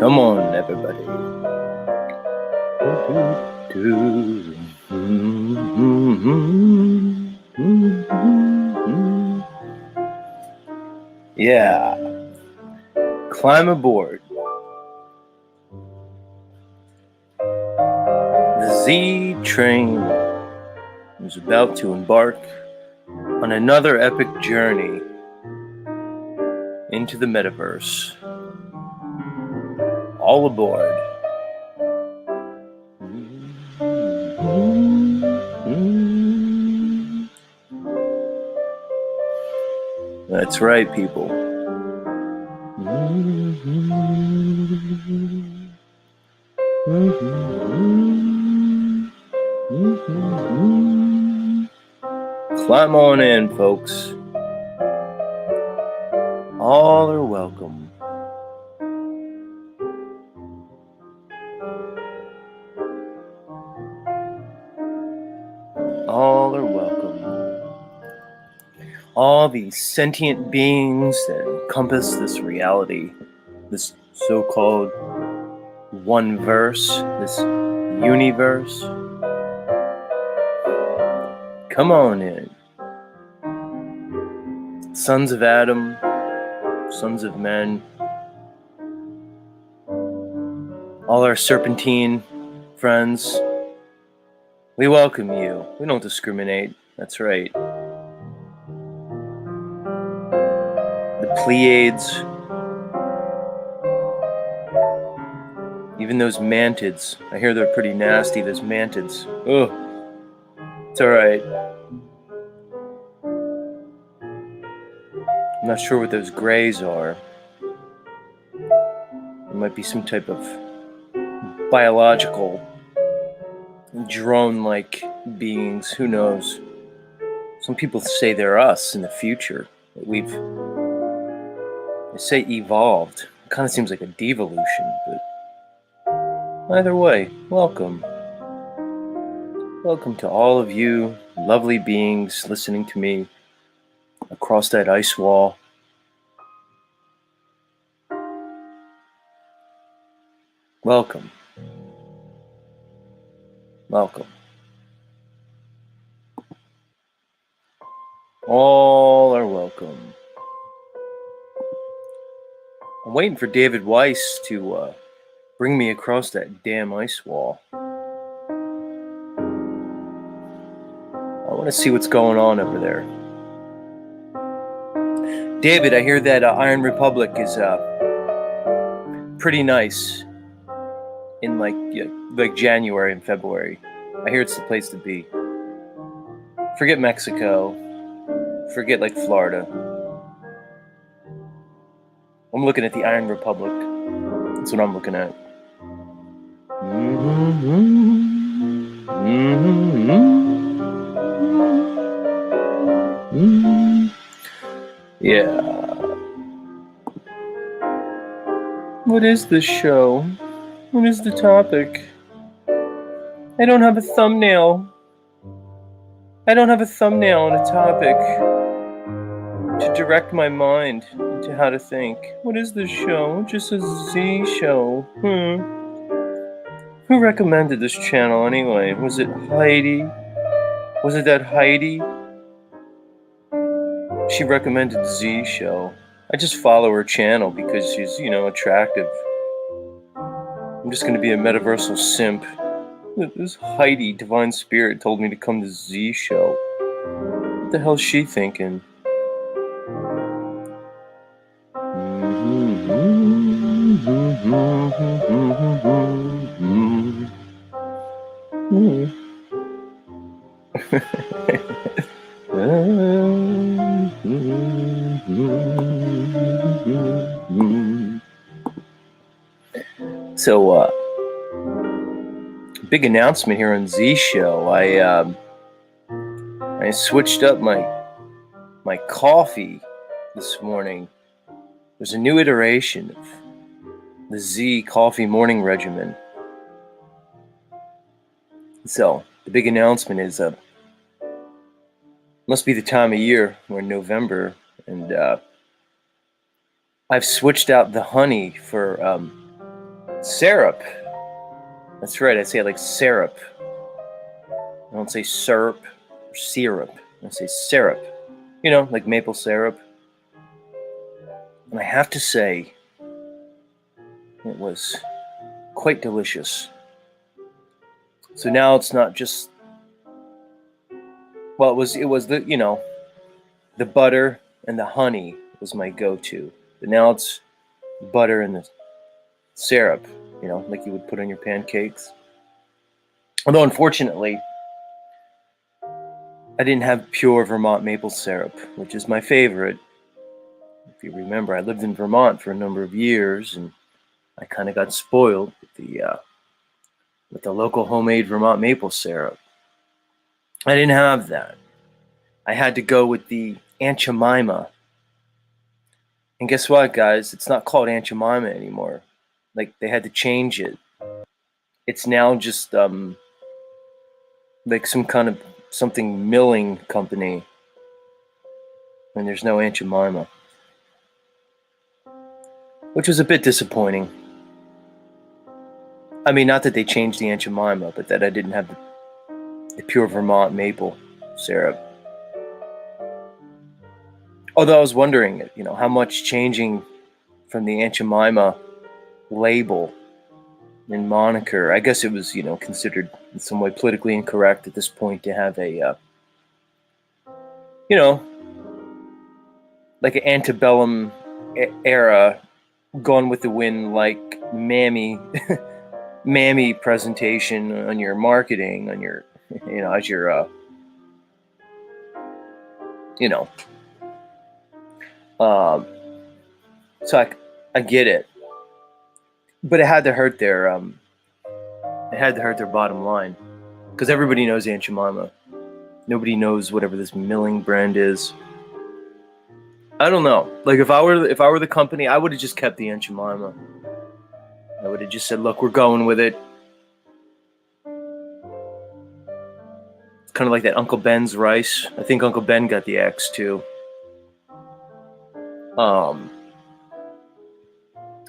Come on, everybody. Yeah. Climb aboard. The Z train is about to embark on another epic journey into the metaverse. All aboard. That's right, people. Climb on in, folks. All are welcome. All are welcome. All these sentient beings that encompass this reality, this so-called one verse, this universe. Come on in. Sons of Adam, sons of men, all our serpentine friends, we welcome you. We don't discriminate. That's right. The Pleiades, even those mantids. I hear they're pretty nasty, those mantids. Ugh. It's alright. I'm not sure what those grays are. It might be some type of biological drone-like beings. Who knows? Some people say they're us in the future. They say evolved. It kind of seems like a devolution, but either way, welcome. Welcome to all of you lovely beings listening to me across that ice wall. Welcome. Welcome. All are welcome. I'm waiting for David Weiss to bring me across that damn ice wall. I want to see what's going on over there. David, I hear that Iron Republic is pretty nice in like January and February. I hear it's the place to be. Forget Mexico. Forget like Florida. I'm looking at the Iron Republic. That's what I'm looking at. Yeah. What is this show? What is the topic? I don't have a thumbnail. I don't have a thumbnail and a topic to direct my mind into how to think. What is this show? Just a Z show. Who recommended this channel anyway? Was it Heidi? Was it that Heidi? She recommended the Z show. I just follow her channel because she's, attractive. I'm just gonna be a metaversal simp. This Heidi, Divine Spirit, told me to come to Z show. What the hell's she thinking? So, big announcement here on Z Show. I switched up my coffee this morning. There's a new iteration of the Z coffee morning regimen. So the big announcement is must be the time of year. We're in November, and I've switched out the honey for syrup. That's right, I say it like syrup. I don't say syrup or syrup. I say syrup. Like maple syrup. And I have to say, it was quite delicious. So now it's not just, well, it was the, the butter and the honey was my go-to. But now it's butter and the syrup, like you would put on your pancakes. Although, unfortunately, I didn't have pure Vermont maple syrup, which is my favorite. If you remember, I lived in Vermont for a number of years, and I kind of got spoiled with the local homemade Vermont maple syrup. I didn't have that. I had to go with the Aunt Jemima. And guess what, guys? It's not called Aunt Jemima anymore. Like, they had to change it. It's now just like some kind of something milling company. And there's no Aunt Jemima. Which was a bit disappointing. I mean, not that they changed the Aunt Jemima, but that I didn't have the pure Vermont maple syrup. Although I was wondering, how much changing from the Aunt Jemima label and moniker. I guess it was, considered in some way politically incorrect at this point to have a, like an antebellum era Gone with the Wind like mammy presentation on your marketing, on your, as your, so I get it, but it had to hurt their bottom line, because everybody knows Aunt Jemima. Nobody knows whatever this milling brand is. I don't know. Like, if I were the company, I would have just kept the Aunt Jemima. I would have just said, look, we're going with it. It's kind of like that Uncle Ben's rice. I think Uncle Ben got the X too.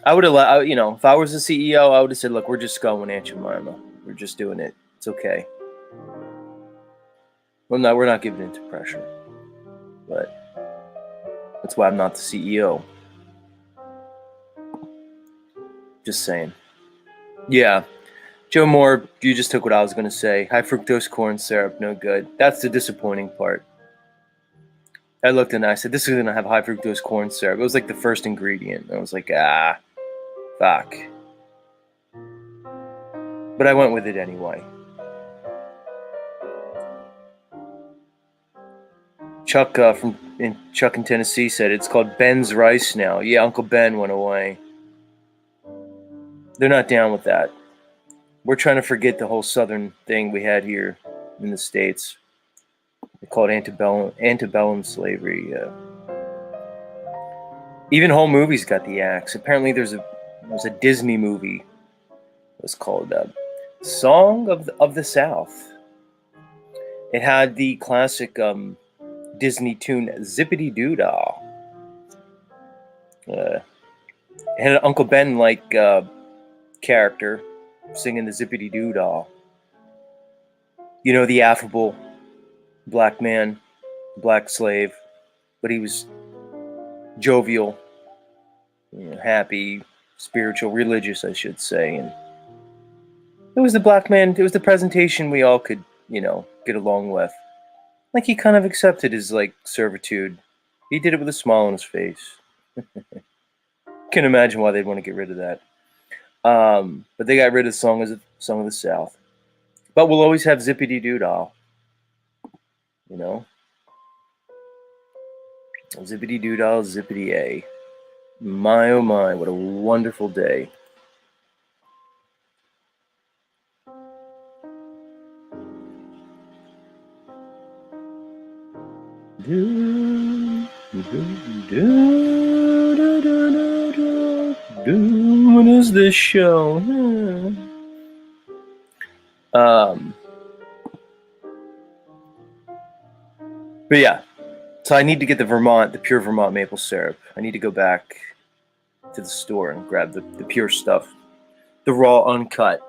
I would have, if I was the CEO, I would have said, look, we're just going Aunt Jemima. We're just doing it. It's okay. Well, no, we're not giving into pressure, but that's why I'm not the CEO. Just saying. Yeah, Joe Moore, you just took what I was going to say. High fructose corn syrup, no good. That's the disappointing part. I looked and I said, this is going to have high fructose corn syrup. It was like the first ingredient. I was like, fuck. But I went with it anyway. Chuck Chuck in Tennessee said it's called Ben's Rice now. Yeah, Uncle Ben went away. They're not down with that. We're trying to forget the whole Southern thing we had here in the States. They call it antebellum slavery. Even whole movies got the axe. Apparently, there's a Disney movie. It was called Song of the South. It had the classic Disney tune Zippity Doo Dah. It had an Uncle Ben like character singing the Zippity Doo Dah. You know, the affable black man, black slave, but he was jovial, happy, spiritual, religious, I should say. And it was the black man, it was the presentation we all could, get along with. Like, he kind of accepted his, servitude. He did it with a smile on his face. Can't imagine why they'd want to get rid of that. But they got rid of the Song of the South. But we'll always have Zippity Doo Dah. Zippity Doo Dah, Zippity A. My oh my, what a wonderful day. What is this show? But yeah, so I need to get the pure Vermont maple syrup. I need to go back to the store and grab the pure stuff, the raw, uncut.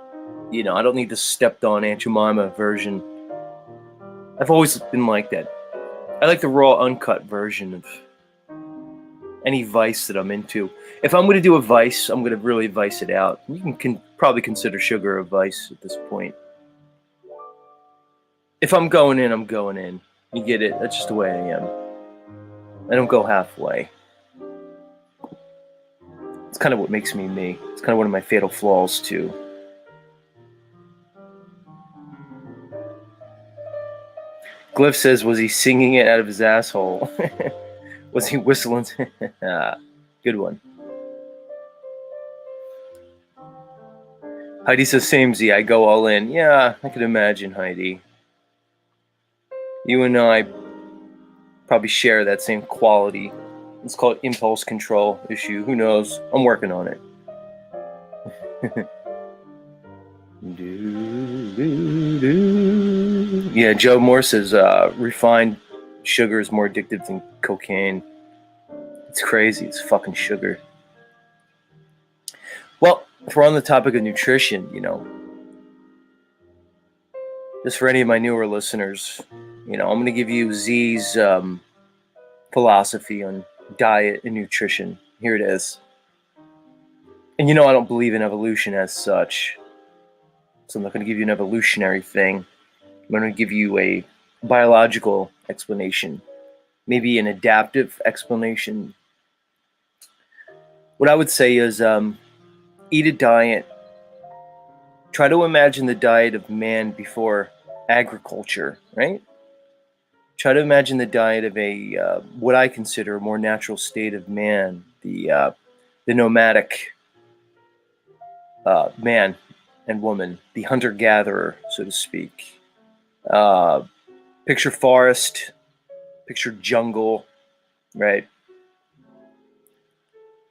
I don't need the stepped on Aunt Jemima version. I've always been like that. I like the raw, uncut version of any vice that I'm into. If I'm going to do a vice, I'm going to really vice it out. You can probably consider sugar a vice at this point. If I'm going in, I'm going in. You get it? That's just the way I am. I don't go halfway. It's kind of what makes me me. It's kind of one of my fatal flaws, too. Glyph says, was he singing it out of his asshole? Was he whistling? Good one. Heidi says, same Z, I go all in. Yeah, I can imagine, Heidi. You and I probably share that same quality. It's called impulse control issue. Who knows? I'm working on it. Yeah, Joe Moore says refined sugar is more addictive than cocaine. It's crazy. It's fucking sugar. Well, if we're on the topic of nutrition, just for any of my newer listeners, I'm going to give you Z's philosophy on diet and nutrition. Here it is. And I don't believe in evolution as such. So I'm not going to give you an evolutionary thing. I'm going to give you a biological explanation, maybe an adaptive explanation. What I would say is eat a diet. Try to imagine the diet of man before agriculture, right? Try to imagine the diet of a what I consider a more natural state of man, the nomadic man and woman, the hunter-gatherer, so to speak. Picture forest, picture jungle, right?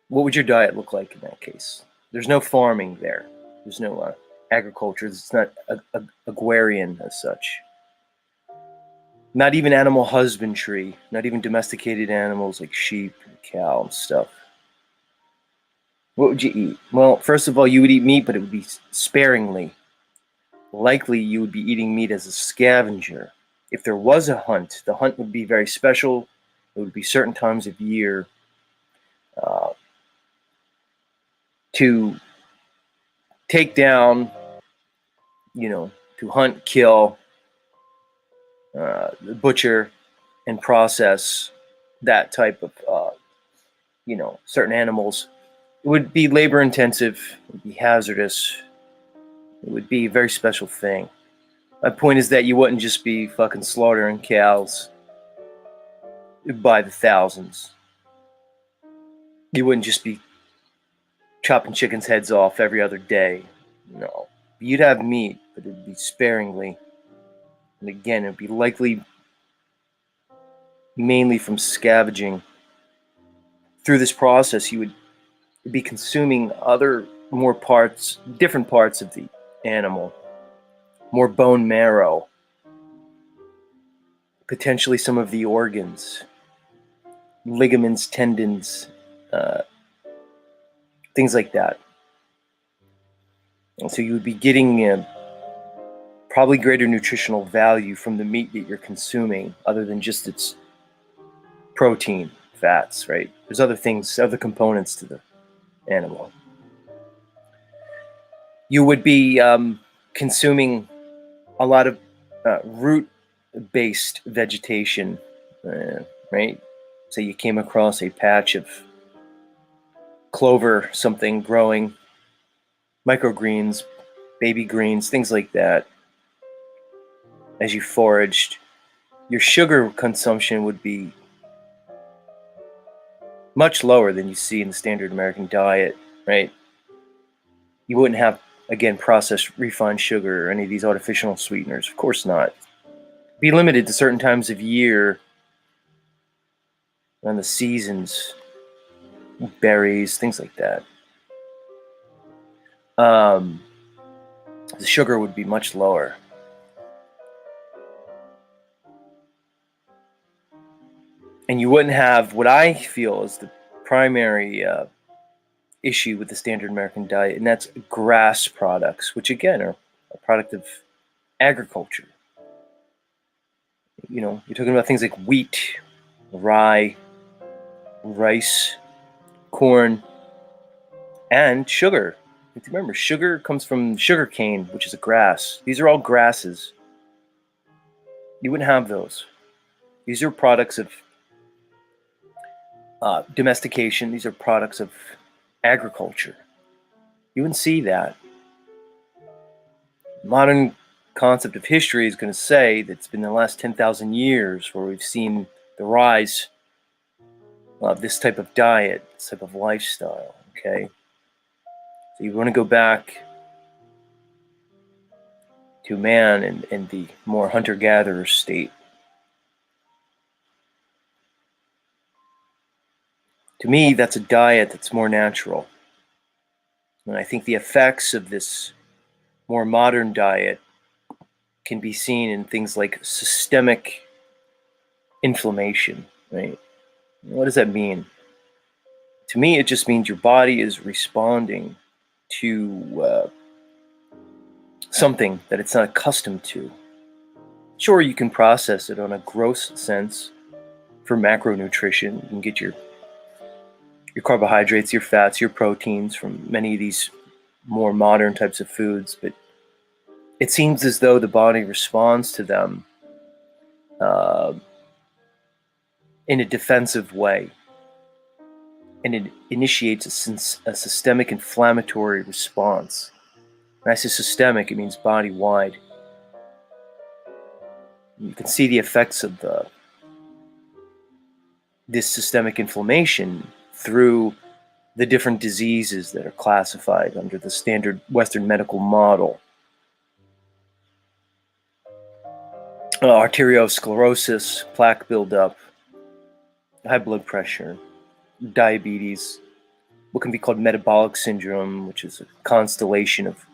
What would your diet look like in that case? There's no farming there. There's no agriculture. It's not agrarian as such. Not even animal husbandry. Not even domesticated animals like sheep and cow and stuff. What would you eat? Well, first of all, you would eat meat, but it would be sparingly. likely you would be eating meat as a scavenger. If there was a hunt, the hunt would be very special. It would be certain times of year uh, to take down, to hunt, kill, butcher, and process that type of, certain animals. It would be labor intensive, it would be hazardous, it would be a very special thing. My point is that you wouldn't just be fucking slaughtering cows by the thousands. You wouldn't just be chopping chickens' heads off every other day. No. You'd have meat, but it'd be sparingly. And again, it'd be likely mainly from scavenging. Through this process, you would be consuming different parts of the animal, more bone marrow, potentially some of the organs, ligaments, tendons, things like that. And so you would be getting probably greater nutritional value from the meat that you're consuming, other than just its protein, fats, right? There's other things, other components to the animal. You would be consuming a lot of root-based vegetation, right? So you came across a patch of clover, something growing, microgreens, baby greens, things like that. As you foraged, your sugar consumption would be much lower than you see in the standard American diet, right? You wouldn't have, again, processed refined sugar or any of these artificial sweeteners. Of course not. Be limited to certain times of year and the seasons, berries, things like that. The sugar would be much lower. And you wouldn't have what I feel is the primary issue with the standard American diet, and that's grass products, which again are a product of agriculture. You're talking about things like wheat, rye, rice, corn, and sugar. Remember, sugar comes from sugar cane, which is a grass. These are all grasses. You wouldn't have those. These are products of domestication. These are products of agriculture. You wouldn't see that. Modern concept of history is going to say that it's been the last 10,000 years where we've seen the rise of this type of diet, this type of lifestyle, okay? So you want to go back to man and the more hunter-gatherer state. To me, that's a diet that's more natural. And I think the effects of this more modern diet can be seen in things like systemic inflammation, right? What does that mean? To me, it just means your body is responding to something that it's not accustomed to. Sure, you can process it on a gross sense for macronutrition. You can get your carbohydrates, your fats, your proteins from many of these more modern types of foods, but it seems as though the body responds to them in a defensive way, and it initiates a systemic inflammatory response. When I say systemic, it means body-wide. You can see the effects of this systemic inflammation through the different diseases that are classified under the standard Western medical model. Arteriosclerosis, plaque buildup, high blood pressure, diabetes, what can be called metabolic syndrome, which is a constellation of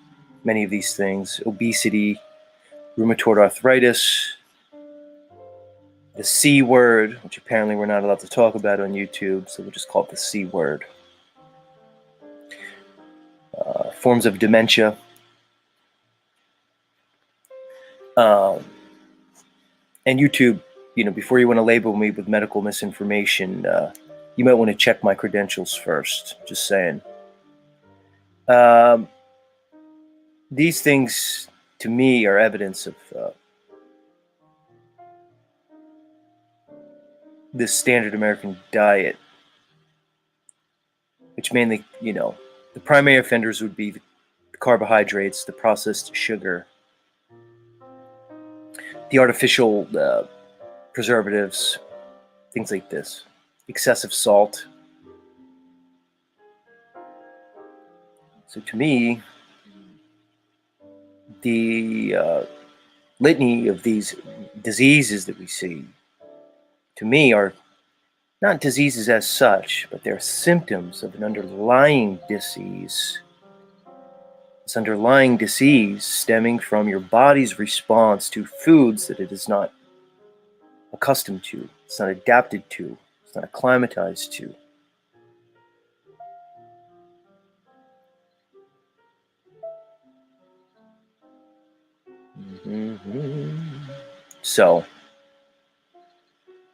many of these things, obesity, rheumatoid arthritis, the C word, which apparently we're not allowed to talk about on YouTube, so we'll just call it the C word. Forms of dementia, Um, and YouTube, before you want to label me with medical misinformation, you might want to check my credentials first. Just saying. Um, these things, to me, are evidence of this standard American diet, which mainly, the primary offenders would be the carbohydrates, the processed sugar, the artificial preservatives, things like this, excessive salt. So to me, the litany of these diseases that we see, to me, are not diseases as such, but they're symptoms of an underlying disease. This underlying disease stemming from your body's response to foods that it is not accustomed to, it's not adapted to, it's not acclimatized to. So,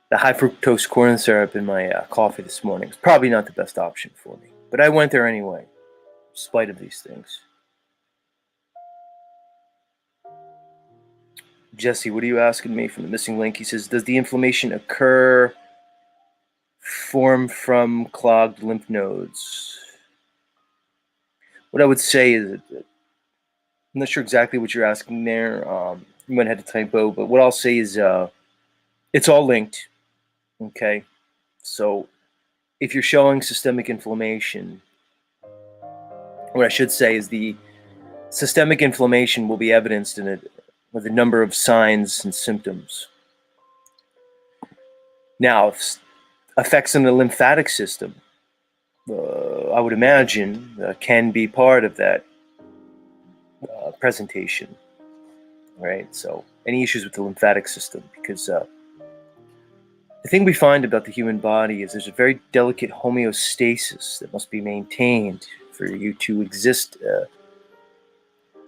the high fructose corn syrup in my coffee this morning is probably not the best option for me, but I went there anyway, in spite of these things. Jesse, what are you asking me from the missing link? He says, does the inflammation form from clogged lymph nodes? What I would say is that I'm not sure exactly what you're asking there. You might have had a typo, but what I'll say is it's all linked. Okay, so if you're showing systemic inflammation, what I should say is the systemic inflammation will be evidenced in it with a number of signs and symptoms. Now, effects on the lymphatic system, I would imagine, can be part of that presentation, right? So any issues with the lymphatic system, because the thing we find about the human body is there's a very delicate homeostasis that must be maintained for you to exist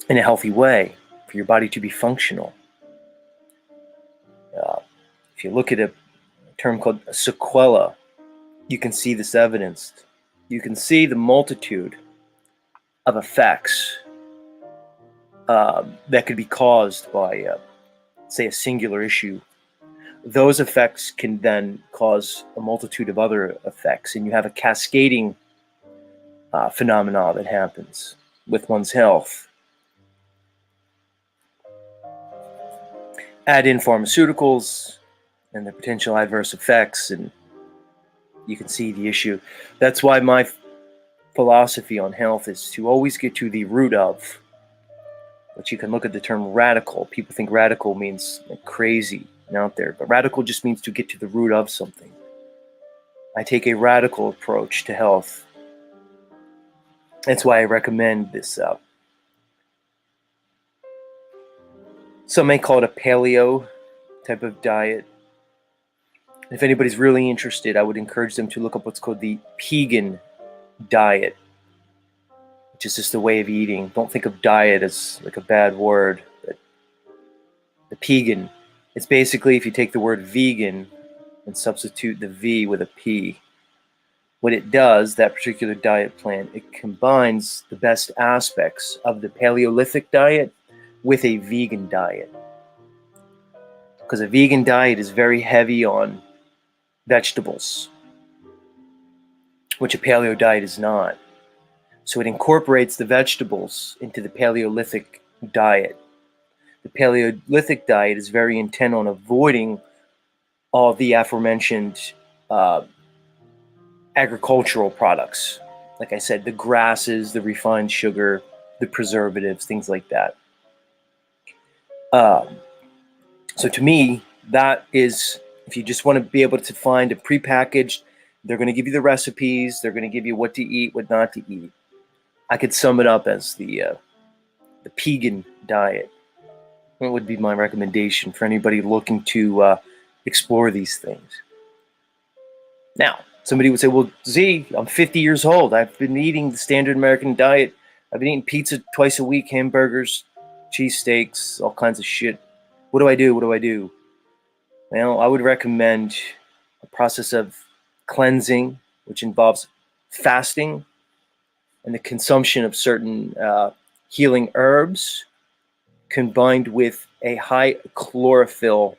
in a healthy way, for your body to be functional. If you look at a term called sequela, you can see this evidenced. You can see the multitude of effects that could be caused by, say, a singular issue. Those effects can then cause a multitude of other effects, and you have a cascading phenomena that happens with one's health. Add in pharmaceuticals and the potential adverse effects, and you can see the issue. That's why my philosophy on health is to always get to the root of. But you can look at the term radical. People think radical means like crazy and out there, but radical just means to get to the root of something. I take a radical approach to health. That's why I recommend this. Some may call it a paleo type of diet. If anybody's really interested, I would encourage them to look up what's called the Pegan diet, which is just a way of eating. Don't think of diet as like a bad word. But the Pegan, it's basically if you take the word vegan and substitute the V with a P. What it does, that particular diet plan, it combines the best aspects of the Paleolithic diet with a vegan diet. Because a vegan diet is very heavy on vegetables, which a paleo diet is not. So it incorporates the vegetables into the Paleolithic diet. The Paleolithic diet is very intent on avoiding all the aforementioned agricultural products. Like I said, the grasses, the refined sugar, the preservatives, things like that. So to me, that is, if you just want to be able to find a prepackaged, they're going to give you the recipes, they're going to give you what to eat, what not to eat. I could sum it up as the Pegan diet. That would be my recommendation for anybody looking to explore these things. Now, somebody would say, well, Z, I'm 50 years old. I've been eating the standard American diet. I've been eating pizza twice a week, hamburgers, cheesesteaks, all kinds of shit. What do I do? What do I do? Well, I would recommend a process of cleansing, which involves fasting and the consumption of certain healing herbs combined with a high chlorophyll,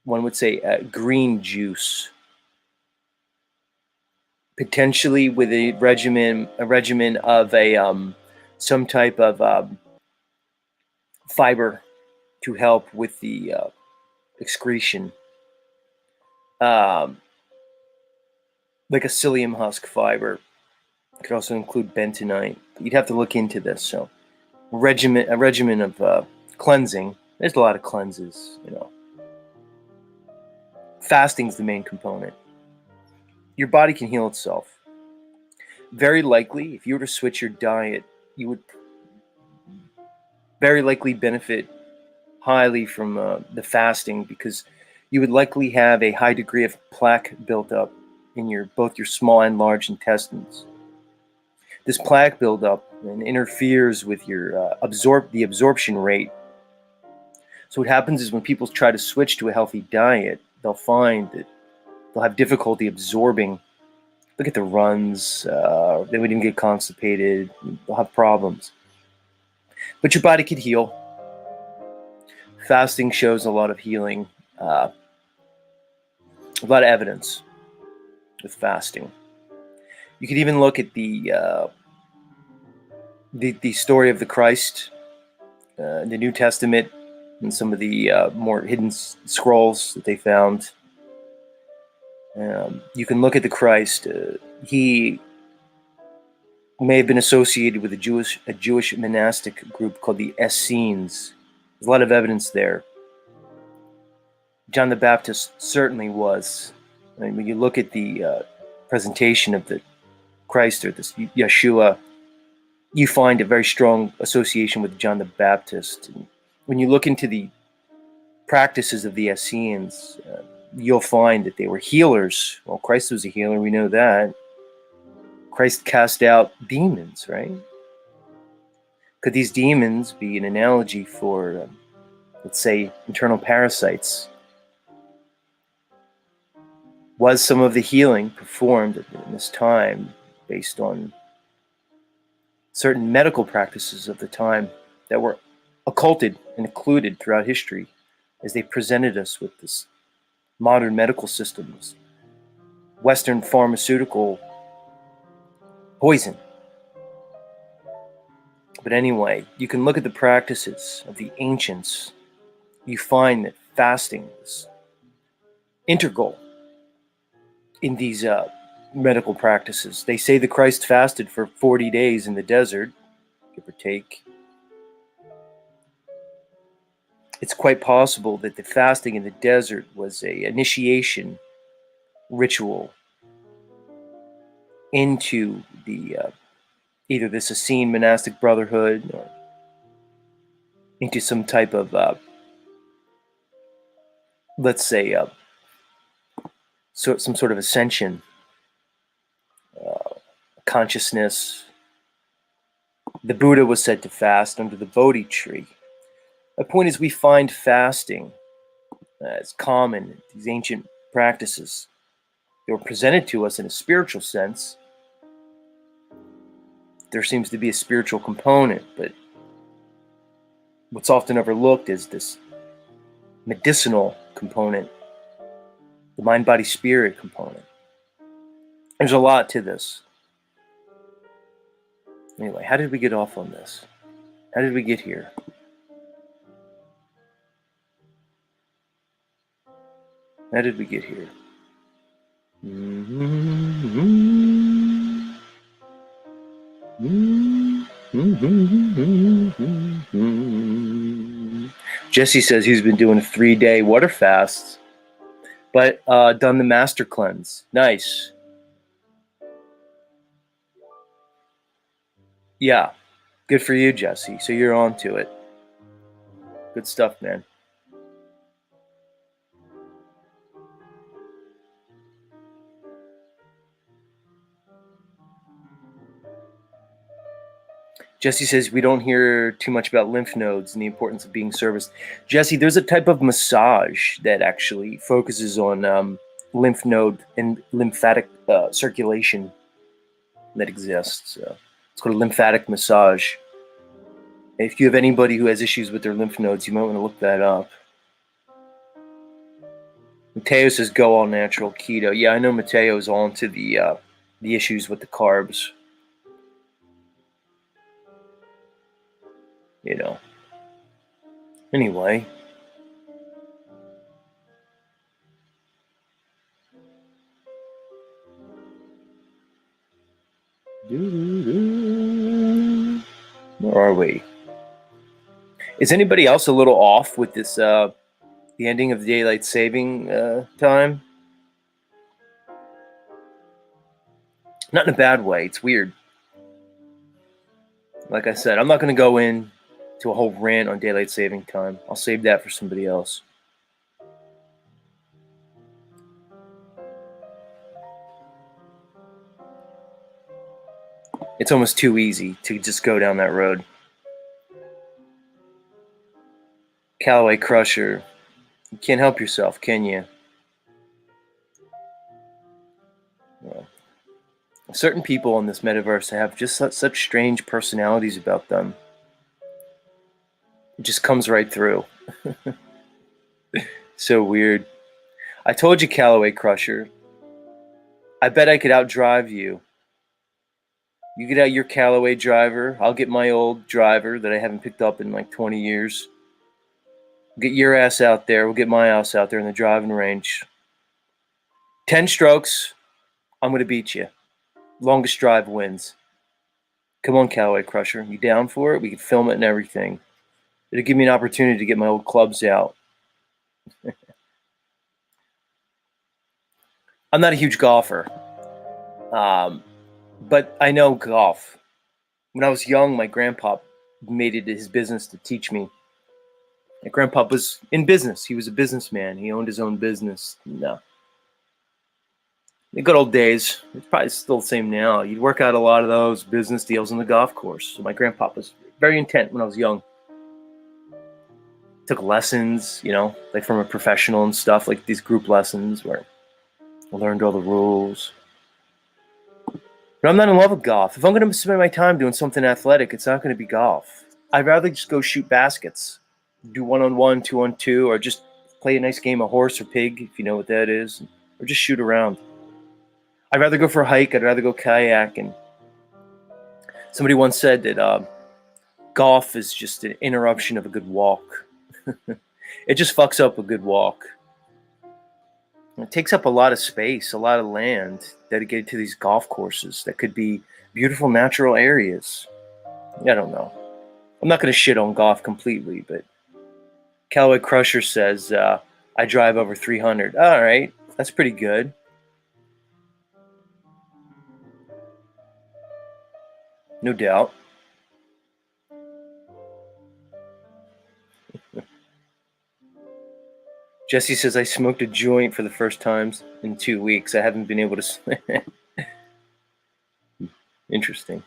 one would say green juice, potentially with a regimen of some type of fiber to help with the excretion, um, like a psyllium husk fiber. It could also include bentonite. You'd have to look into this. So, a regimen of cleansing. There's a lot of cleanses, you know. Fasting's the main component. Your body can heal itself. Very likely, if you were to switch your diet, you would very likely benefit highly from the fasting, because you would likely have a high degree of plaque built up in both your small and large intestines. This plaque buildup and interferes with your the absorption rate. So what happens is when people try to switch to a healthy diet, they'll find that they'll have difficulty absorbing. Look at the runs. They would even get constipated. They'll have problems. But your body could heal. Fasting shows a lot of healing. A lot of evidence with fasting. You could even look at the story of the Christ, the New Testament, and some of the more hidden scrolls that they found. You can look at the Christ. He may have been associated with a Jewish monastic group called the Essenes. There's a lot of evidence there. John the Baptist certainly was. I mean, when you look at the presentation of the Christ, or this Yeshua, you find a very strong association with John the Baptist. And when you look into the practices of the Essenes, you'll find that they were healers. Well, Christ was a healer, we know that. Christ cast out demons, right? Could these demons be an analogy for, let's say, internal parasites? Was some of the healing performed in this time based on certain medical practices of the time that were occulted and occluded throughout history as they presented us with this modern medical systems, Western pharmaceutical poison? But anyway, you can look at the practices of the ancients. You find that fasting is integral in these medical practices. They say the Christ fasted for 40 days in the desert, give or take. It's quite possible that the fasting in the desert was a initiation ritual into the either this Essene monastic brotherhood or into some type of, let's say, some sort of ascension, consciousness. The Buddha was said to fast under the Bodhi tree. My point is, we find fasting as common in these ancient practices. They were presented to us in a spiritual sense. There seems to be a spiritual component, but what's often overlooked is this medicinal component, the mind, body, spirit component. There's a lot to this. Anyway, how did we get off on this? How did we get here? How did we get here? Jesse says he's been doing a 3-day water fast, but done the master cleanse. Nice. Yeah, good for you, Jesse. So you're on to it. Good stuff, man. Jesse says we don't hear too much about lymph nodes and the importance of being serviced. Jesse, there's a type of massage that actually focuses on lymph node and lymphatic circulation that exists. It's called a lymphatic massage. If you have anybody who has issues with their lymph nodes, you might want to look that up. Mateo says go all natural keto. Yeah, I know Mateo's on to the issues with the carbs. You know. Anyway. Where are we? Is anybody else a little off with this the ending of daylight saving time? Not in a bad way. It's weird. Like I said, I'm not going to go in to a whole rant on daylight saving time. I'll save that for somebody else. It's almost too easy to just go down that road. Callaway Crusher. You can't help yourself, can you? Well, certain people in this metaverse have just such strange personalities about them. It just comes right through. So weird. I told you, Callaway Crusher. I bet I could outdrive you. You get out your Callaway driver. I'll get my old driver that I haven't picked up in like 20 years. Get your ass out there. We'll get my ass out there in the driving range. 10 strokes. I'm going to beat you. Longest drive wins. Come on, Callaway Crusher. You down for it? We can film it and everything. It'll give me an opportunity to get my old clubs out. I'm not a huge golfer. But I know golf. When I was young, my grandpa made it his business to teach me. My grandpa was in business. He was a businessman. He owned his own business. No. The good old days. It's probably still the same now. You'd work out a lot of those business deals on the golf course. So my grandpa was very intent when I was young. Took lessons, like from a professional and stuff, like these group lessons where I learned all the rules. But I'm not in love with golf. If I'm going to spend my time doing something athletic, it's not going to be golf. I'd rather just go shoot baskets, do 1-on-1, 2-on-2, or just play a nice game of horse or pig, if you know what that is, or just shoot around. I'd rather go for a hike. I'd rather go kayaking. Somebody once said that golf is just an interruption of a good walk. It just fucks up a good walk. It takes up a lot of space, a lot of land dedicated to these golf courses that could be beautiful natural areas. I don't know. I'm not going to shit on golf completely, but Callaway Crusher says I drive over 300. All right, that's pretty good. No doubt. Jesse says, I smoked a joint for the first time in 2 weeks. I haven't been able to. Interesting.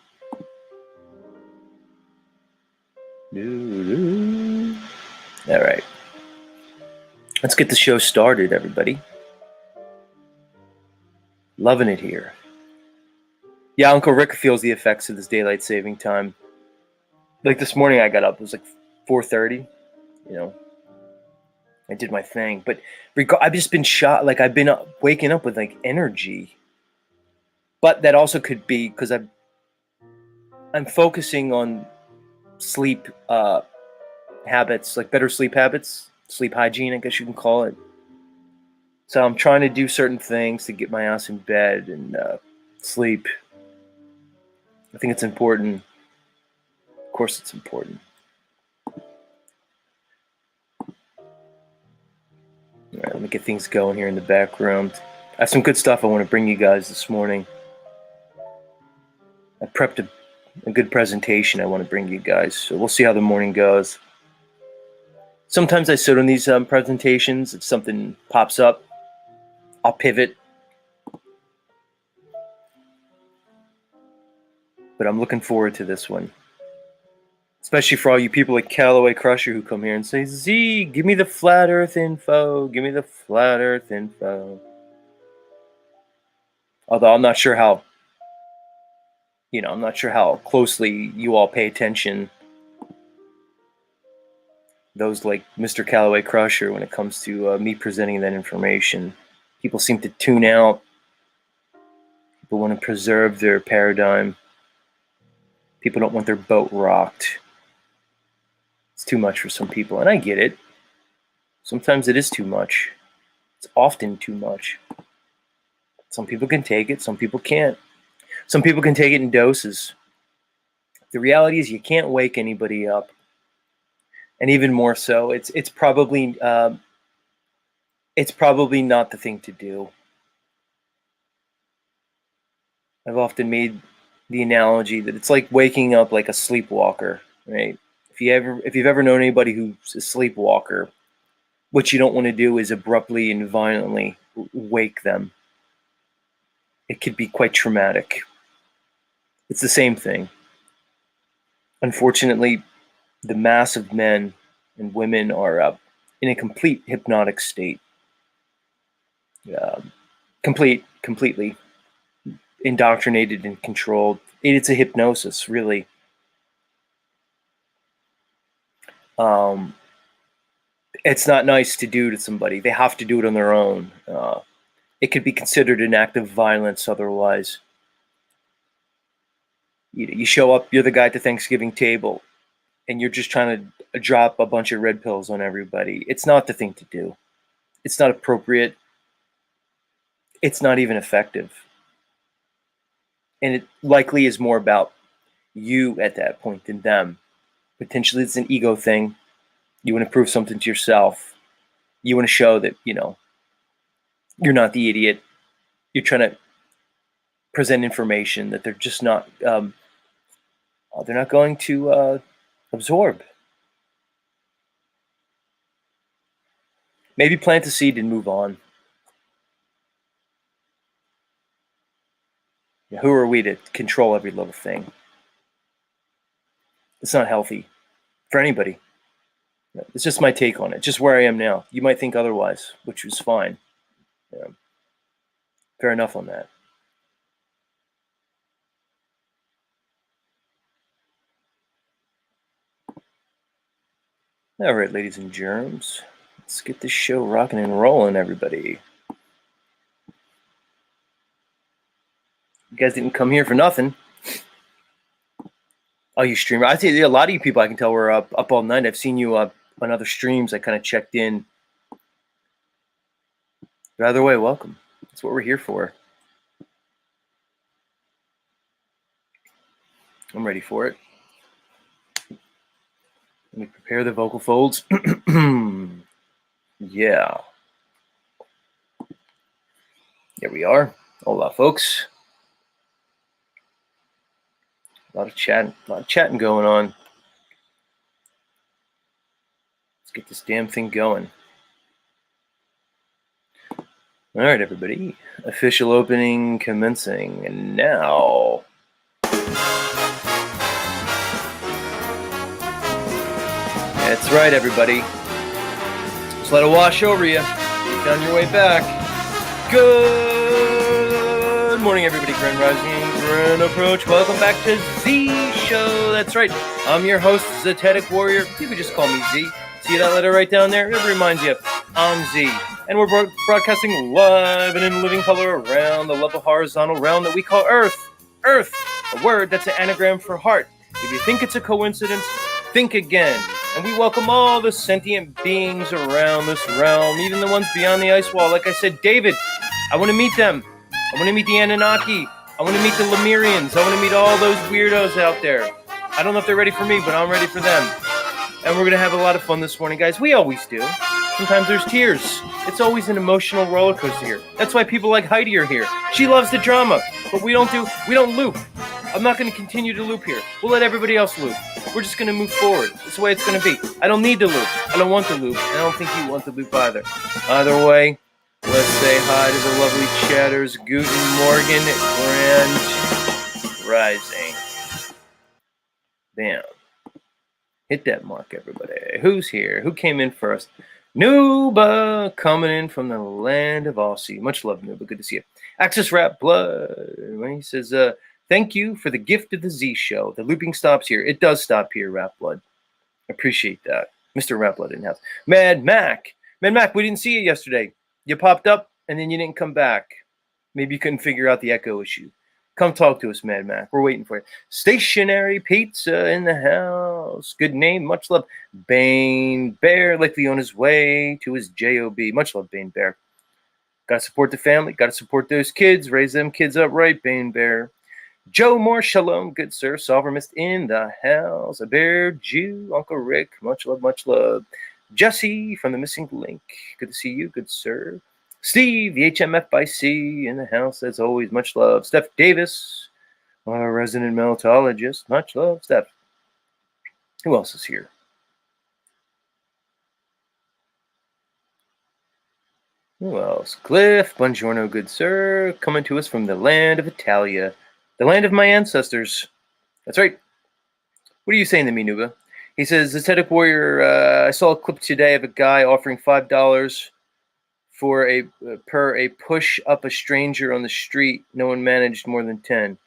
All right. Let's get the show started, everybody. Loving it here. Yeah, Uncle Rick feels the effects of this daylight saving time. Like this morning I got up. It was like 4:30, I did my thing, but I've just been shot. Like I've been waking up with like energy, but that also could be because I'm focusing on sleep habits, like better sleep habits, sleep hygiene, I guess you can call it. So I'm trying to do certain things to get my ass in bed and sleep. I think it's important. Of course, it's important. All right, let me get things going here in the background. I have some good stuff I want to bring you guys this morning. I prepped a good presentation I want to bring you guys, so we'll see how the morning goes. Sometimes I sit on these presentations. If something pops up, I'll pivot. But I'm looking forward to this one. Especially for all you people like Callaway Crusher who come here and say, Z, give me the flat earth info. Give me the flat earth info. Although I'm not sure how, I'm not sure how closely you all pay attention. Those like Mr. Callaway Crusher when it comes to me presenting that information. People seem to tune out. People want to preserve their paradigm. People don't want their boat rocked. It's too much for some people, and I get it. Sometimes it is too much. It's often too much. Some people can take it, some people can't. Some people can take it in doses. The reality is you can't wake anybody up. And even more so, it's probably not the thing to do. I've often made the analogy that it's like waking up like a sleepwalker, right? If you've ever known anybody who's a sleepwalker, what you don't want to do is abruptly and violently wake them. It could be quite traumatic. It's the same thing. Unfortunately, the mass of men and women are in a complete hypnotic state. Completely indoctrinated and controlled. It's a hypnosis, really. It's not nice to do to somebody. They have to do it on their own. It could be considered an act of violence otherwise. You show up, you're the guy at the Thanksgiving table, and you're just trying to drop a bunch of red pills on everybody. It's not the thing to do. It's not appropriate. It's not even effective. And it likely is more about you at that point than them. Potentially it's an ego thing. You want to prove something to yourself. You want to show that, you're not the idiot. You're trying to present information that they're just not, they're not going to absorb. Maybe plant the seed and move on. Who are we to control every little thing? It's not healthy for anybody. It's just my take on it, just where I am now. You might think otherwise, which is fine. Fair enough on that. All right, ladies and germs, let's get this show rocking and rolling, everybody. You guys didn't come here for nothing. Oh, you streamer. I see a lot of you people I can tell were up all night. I've seen you on other streams. I kind of checked in. But either way, welcome. That's what we're here for. I'm ready for it. Let me prepare the vocal folds. Yeah. Here we are. Hola, folks. A lot of chatting going on. Let's get this damn thing going. All right, everybody. Official opening commencing. And now. That's right, everybody. Just let it wash over you. Get on your way back. Good morning, everybody. Grand Rising, Grand Approach. Welcome back to Z Show. That's right. I'm your host, Zetetic Warrior. You could just call me Z. See that letter right down there? It reminds you, I'm Z. And we're broadcasting live and in living color around the level horizontal realm that we call Earth. Earth, a word that's an anagram for heart. If you think it's a coincidence, think again. And we welcome all the sentient beings around this realm, even the ones beyond the ice wall. Like I said, David, I want to meet them. I want to meet the Anunnaki. I want to meet the Lemurians. I want to meet all those weirdos out there. I don't know if they're ready for me, but I'm ready for them. And we're going to have a lot of fun this morning, guys. We always do. Sometimes there's tears. It's always an emotional roller coaster here. That's why people like Heidi are here. She loves the drama, but we don't loop. I'm not going to continue to loop here. We'll let everybody else loop. We're just going to move forward. That's the way it's going to be. I don't need to loop. I don't want to loop. And I don't think you want to loop either. Either way, let's say hi to the lovely chatters. Guten Morgen, Grand Rising. Bam. Hit that mark, everybody. Who's here? Who came in first? Nuba coming in from the land of Aussie. Much love, Nuba. Good to see you. Access Rap Blood. He says, thank you for the gift of the Z show. The looping stops here. It does stop here, Rap Blood. Appreciate that. Mr. Rap Blood in house. Mad Mac. Mad Mac, we didn't see you yesterday. You popped up and then you didn't come back. Maybe you couldn't figure out the echo issue. Come talk to us, Mad Mac. We're waiting for you. Stationary Pizza in the house. Good name. Much love. Bane Bear, likely on his way to his job. Much love, Bane Bear. Got to support the family. Got to support those kids. Raise them kids up right, Bane Bear. Joe Moore, shalom, good sir. Solver Mist in the house. A Bear Jew, Uncle Rick. Much love, much love. Jesse from the Missing Link. Good to see you, good sir. Steve, the HMF by C, in the house as always. Much love. Steph Davis, our resident meltologist. Much love, Steph. Who else is here? Who else? Cliff, buongiorno, good sir. Coming to us from the land of Italia. The land of my ancestors. That's right. What are you saying to me, Nuba? He says, Aesthetic Warrior, I saw a clip today of a guy offering $5 for a push up a stranger on the street. No one managed more than 10.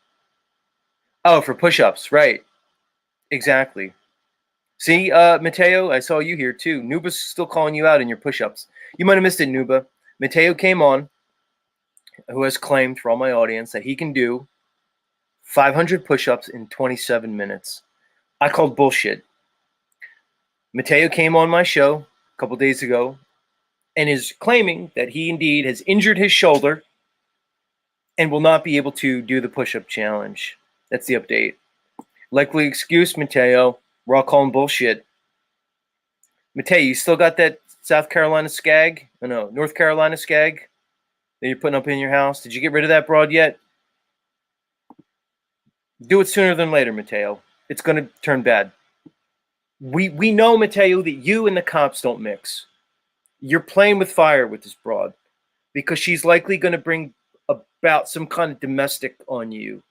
Oh, for push-ups, right. Exactly. See, Mateo, I saw you here too. Nuba's still calling you out in your push-ups. You might have missed it, Nuba. Mateo came on, who has claimed for all my audience that he can do 500 push-ups in 27 minutes. I called bullshit. Mateo came on my show a couple days ago and is claiming that he indeed has injured his shoulder and will not be able to do the push-up challenge. That's the update. Likely excuse, Mateo. We're all calling bullshit. Mateo, you still got that South Carolina skag? Oh, no, North Carolina skag that you're putting up in your house? Did you get rid of that broad yet? Do it sooner than later, Mateo. It's going to turn bad. We know, Mateo, that you and the cops don't mix. You're playing with fire with this broad because she's likely going to bring about some kind of domestic on you.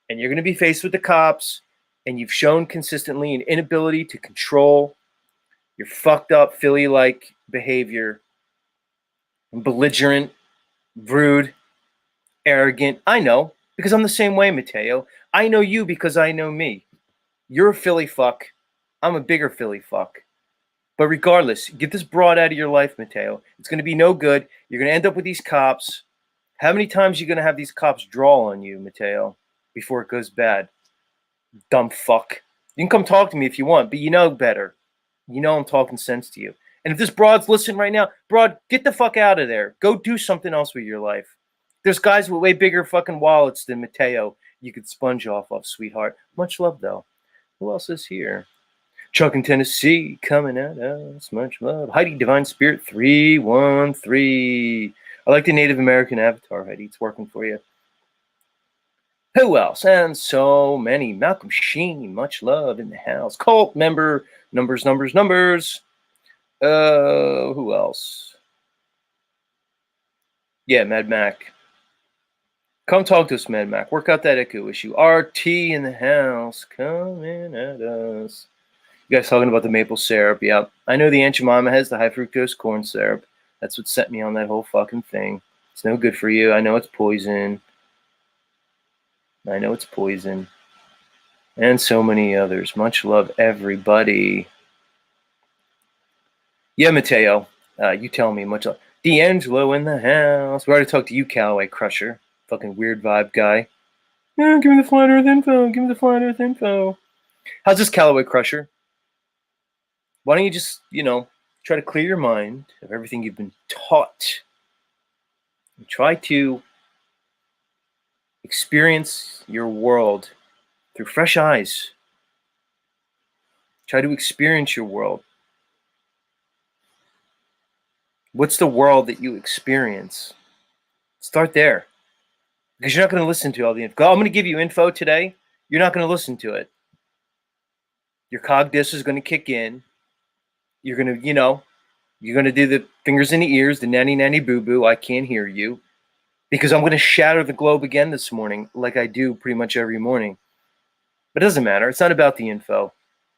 And you're going to be faced with the cops, and you've shown consistently an inability to control your fucked up Philly-like behavior. Belligerent, rude, arrogant. I know, because I'm the same way, Mateo. I know you because I know me. You're a Philly fuck. I'm a bigger Philly fuck. But regardless, get this broad out of your life, Mateo. It's going to be no good. You're going to end up with these cops. How many times are you going to have these cops draw on you, Mateo, before it goes bad? Dumb fuck. You can come talk to me if you want, but you know better. You know I'm talking sense to you. And if this broad's listening right now, broad, get the fuck out of there. Go do something else with your life. There's guys with way bigger fucking wallets than Mateo you could sponge off of, sweetheart. Much love, though. Who else is here? Chuck in Tennessee coming at us. Much love. Heidi Divine Spirit 313. I like the Native American avatar, Heidi. It's working for you. Who else? And so many. Malcolm Sheen, much love in the house. Cult member, numbers. Who else? Yeah, Mad Mac. Come talk to us, Mad Mac. Work out that echo issue. RT in the house, coming at us. You guys talking about the maple syrup? Yeah, I know the Aunt Jemima has the high fructose corn syrup. That's what sent me on that whole fucking thing. It's no good for you. I know it's poison. And so many others. Much love, everybody. Yeah, Mateo. You tell me. Much love. D'Angelo in the house. We already talked to you, Callaway Crusher. Fucking weird vibe guy. Yeah, give me the flat earth info. How's this, Callaway Crusher? Why don't you just, try to clear your mind of everything you've been taught and try to experience your world through fresh eyes. Try to experience your world. What's the world that you experience? Start there. Because you're not going to listen to all the info. I'm going to give you info today. You're not going to listen to it. Your cog disc is going to kick in. You're going to, you're going to do the fingers in the ears, the nanny boo-boo. I can't hear you. Because I'm going to shatter the globe again this morning like I do pretty much every morning. But it doesn't matter. It's not about the info.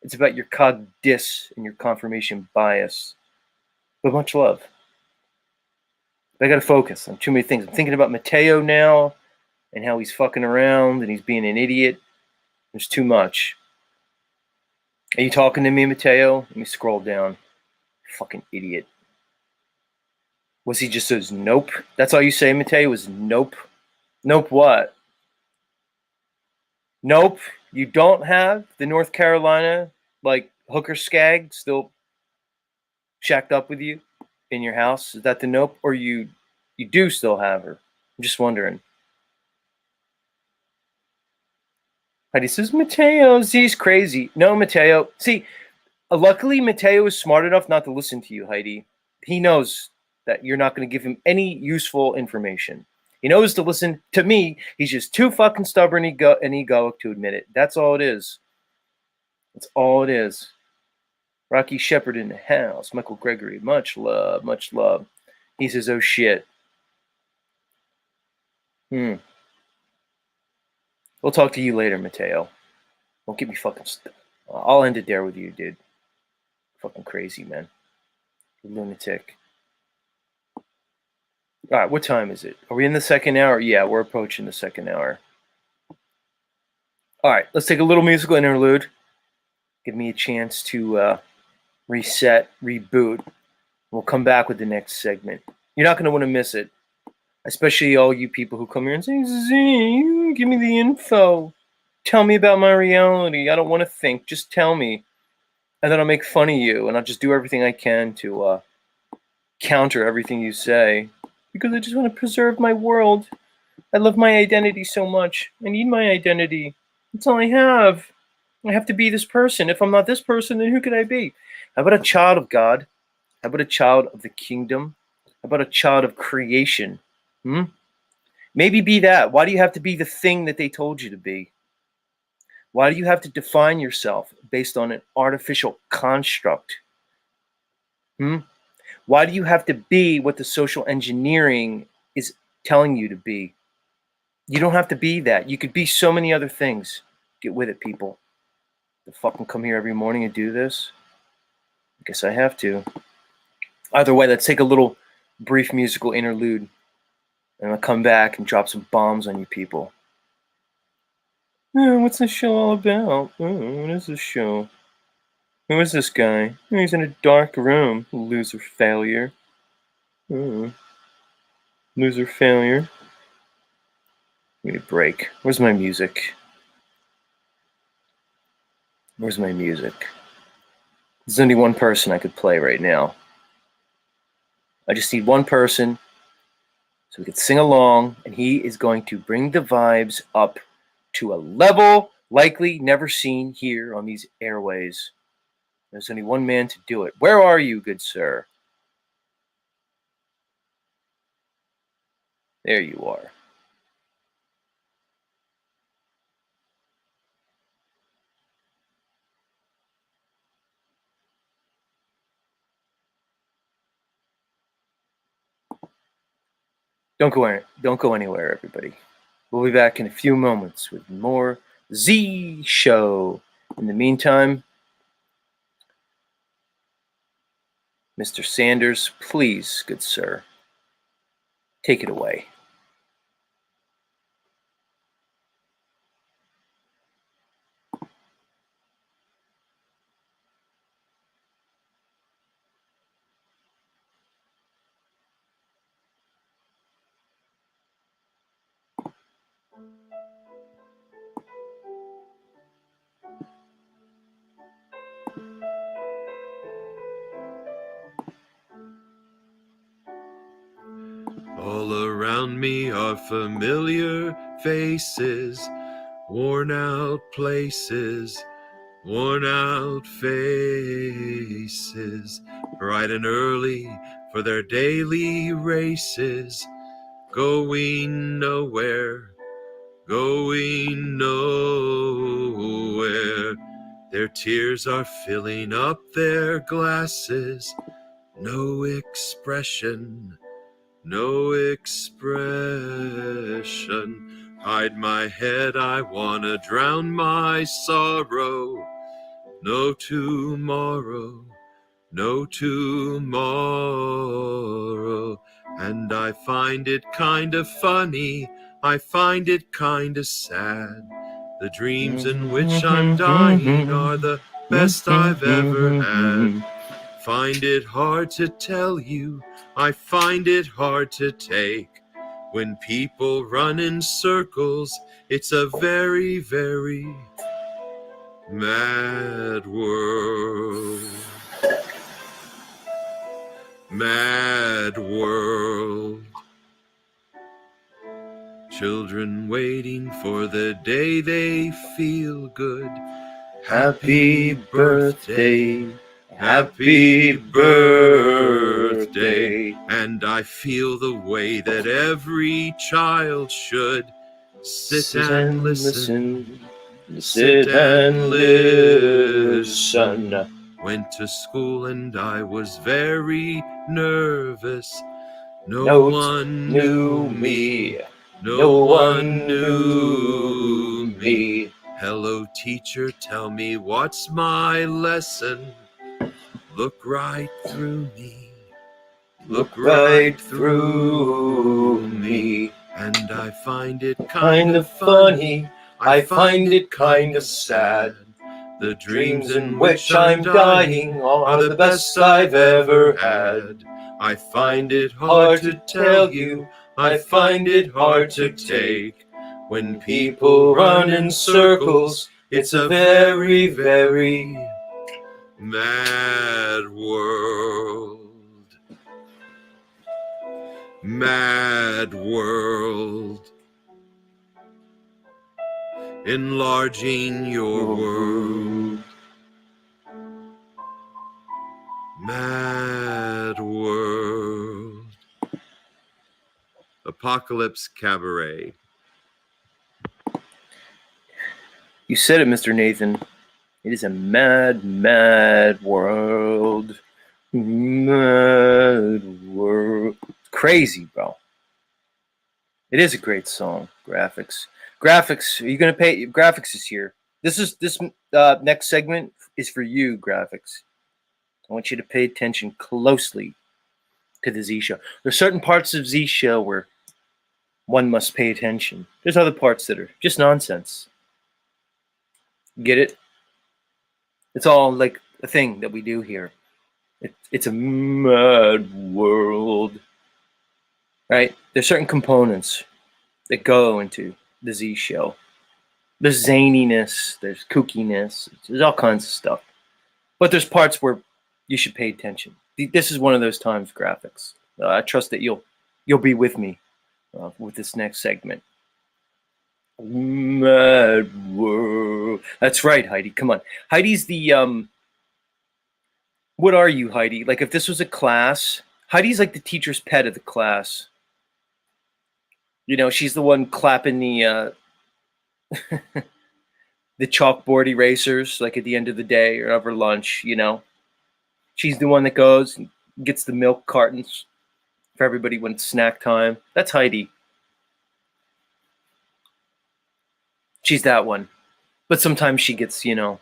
It's about your cog dis and your confirmation bias. But much love. But I gotta focus on too many things. I'm thinking about Mateo now and how he's fucking around and he's being an idiot. There's too much. Are you talking to me, Mateo? Let me scroll down. Fucking idiot. Was he just says nope? That's all you say, Mateo, was nope? Nope what? Nope. You don't have the North Carolina, like, hooker skag still shacked up with you in your house? Is that the nope? Or you do still have her? I'm just wondering. Heidi says, Mateo, he's crazy. No, Mateo. See, luckily, Mateo is smart enough not to listen to you, Heidi. He knows that you're not going to give him any useful information. He knows to listen to me. He's just too fucking stubborn and egoic to admit it. That's all it is. That's all it is. Rocky Shepard in the house. Michael Gregory. Much love. Much love. He says, oh shit. We'll talk to you later, Mateo. Don't get me fucking... I'll end it there with you, dude. Fucking crazy, man. Lunatic. All right, what time is it? Are we in the second hour? Yeah, we're approaching the second hour. All right, let's take a little musical interlude. Give me a chance to reset, reboot. We'll come back with the next segment. You're not going to want to miss it, especially all you people who come here and say, Z, give me the info. Tell me about my reality. I don't want to think. Just tell me. And then I'll make fun of you, and I'll just do everything I can to counter everything you say. Because I just want to preserve my world. I love my identity so much. I need my identity. That's all I have. I have to be this person. If I'm not this person, then who could I be? How about a child of God? How about a child of the kingdom? How about a child of creation? Maybe be that. Why do you have to be the thing that they told you to be? Why do you have to define yourself based on an artificial construct? Why do you have to be what the social engineering is telling you to be? You don't have to be that. You could be so many other things. Get with it, people. To fucking come here every morning and do this? I guess I have to. Either way, let's take a little brief musical interlude. And I'll come back and drop some bombs on you people. What's this show all about? What is this show? Who is this guy? He's in a dark room. Loser failure. Loser failure. Give me a break. Where's my music? Where's my music? There's only one person I could play right now. I just need one person so we could sing along, and he is going to bring the vibes up to a level likely never seen here on these airways. There's only one man to do it. Where are you, good sir? There you are. Don't go anywhere, everybody. We'll be back in a few moments with more Z Show. In the meantime, Mr. Sanders, please, good sir, take it away. All around me are familiar faces, worn out places, worn out faces, bright and early for their daily races, going nowhere, going nowhere. Their tears are filling up their glasses, no expression, no expression. Hide my head, I wanna drown my sorrow. no tomorrow, no tomorrow. And I find it kind of funny, I find it kind of sad. The dreams in which I'm dying are the best I've ever had. Find it hard to tell you, I find it hard to take. When people run in circles, it's a very, very mad world. Mad world. Children waiting for the day they feel good. Happy birthday, happy birthday. And I feel the way that every child should. Sit and listen. Sit and listen. Went to school and I was very nervous. No one knew me. No one knew me. Hello, teacher, tell me what's my lesson. Look right through me. Look right through me. And I find it Kind of funny, I find it kind of sad. The Dreams in which I'm dying are the best I've ever had. I find it Hard to tell you, I find it hard to take. When people run in circles, it's a very, very mad world. Mad world. Enlarging your world. Mad world. Apocalypse Cabaret. You said it, Mr. Nathan. It is a mad, mad world. Mad world. Crazy, bro. It is a great song. Graphics. Graphics. Are you gonna pay? Graphics is here. This next segment is for you, Graphics. I want you to pay attention closely to the Z Show. There's certain parts of Z Show where one must pay attention. There's other parts that are just nonsense. Get it? It's all like a thing that we do here. It's a mad world, right? There's certain components that go into the Z Show. There's zaniness, there's kookiness, there's all kinds of stuff. But there's parts where you should pay attention. This is one of those times, Graphics. I trust that you'll be with me with this next segment. Mad world. That's right, Heidi. Come on. Heidi's the what are you, Heidi? Like if this was a class, Heidi's like the teacher's pet of the class. You know, she's the one clapping the the chalkboard erasers like at the end of the day or over lunch, you know. She's the one that goes and gets the milk cartons for everybody when it's snack time. That's Heidi. She's that one. But sometimes she gets, you know,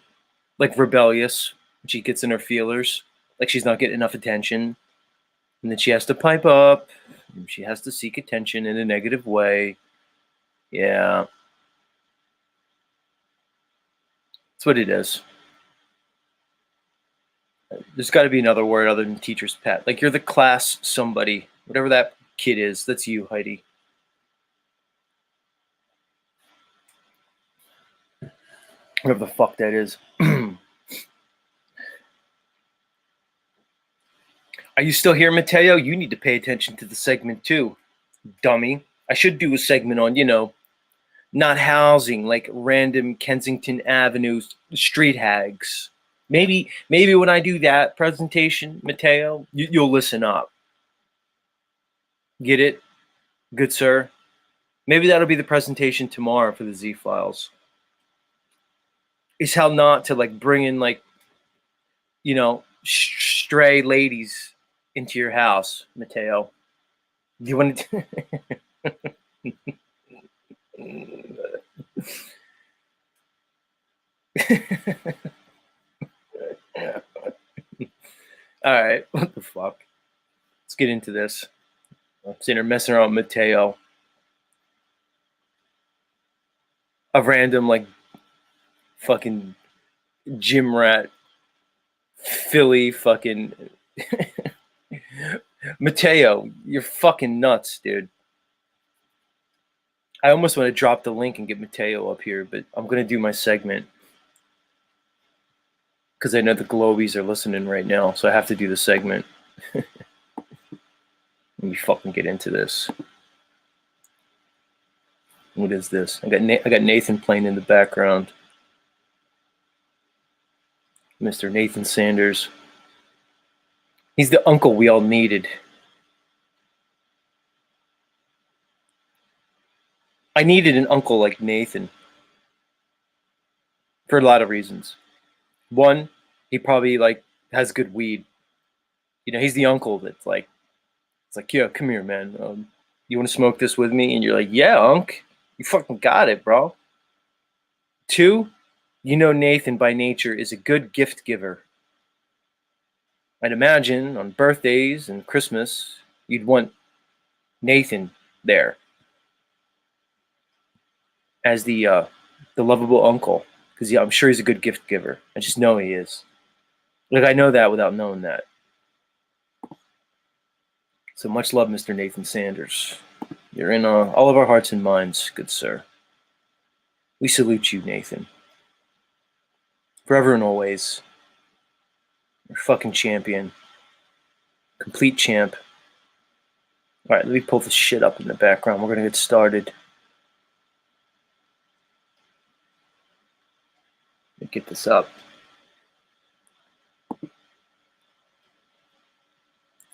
like rebellious. She gets in her feelers. Like she's not getting enough attention. And then she has to pipe up. And she has to seek attention in a negative way. Yeah. That's what it is. There's got to be another word other than teacher's pet. Like you're the class somebody. Whatever that kid is, that's you, Heidi. Whatever the fuck that is. Are you still here, Mateo? You need to pay attention to the segment too, dummy. I should do a segment on, you know, not housing like random Kensington Avenue street hags. Maybe when I do that presentation, Mateo, you'll listen up. Get it? Good sir? Maybe that'll be the presentation tomorrow for the Z Files. Is how not to like bring in like, you know, stray ladies into your house, Mateo. Do you want to? All right, what the fuck? Let's get into this. I'm sitting here messing around with Mateo. A random, like, fucking gym rat, Philly fucking. Mateo, you're fucking nuts, dude. I almost want to drop the link and get Mateo up here, but I'm going to do my segment. Because I know the Globies are listening right now, so I have to do the segment. Let me fucking get into this. What is this? I got Nathan playing in the background. Mr. Nathan Sanders. He's the uncle we all needed. I needed an uncle like Nathan. For a lot of reasons. One, he probably like has good weed. You know, he's the uncle that's like, it's like, yeah, come here, man. You want to smoke this with me? And you're like, yeah, Unc. You fucking got it, bro. Two, you know Nathan by nature is a good gift giver. I'd imagine on birthdays and Christmas, you'd want Nathan there as the lovable uncle, because yeah, I'm sure he's a good gift giver. I just know he is. Like, I know that without knowing that. So much love, Mr. Nathan Sanders. You're in all of our hearts and minds, good sir. We salute you, Nathan. Forever and always. You're a fucking champion. Complete champ. All right, let me pull this shit up in the background. We're going to get started. Let me get this up.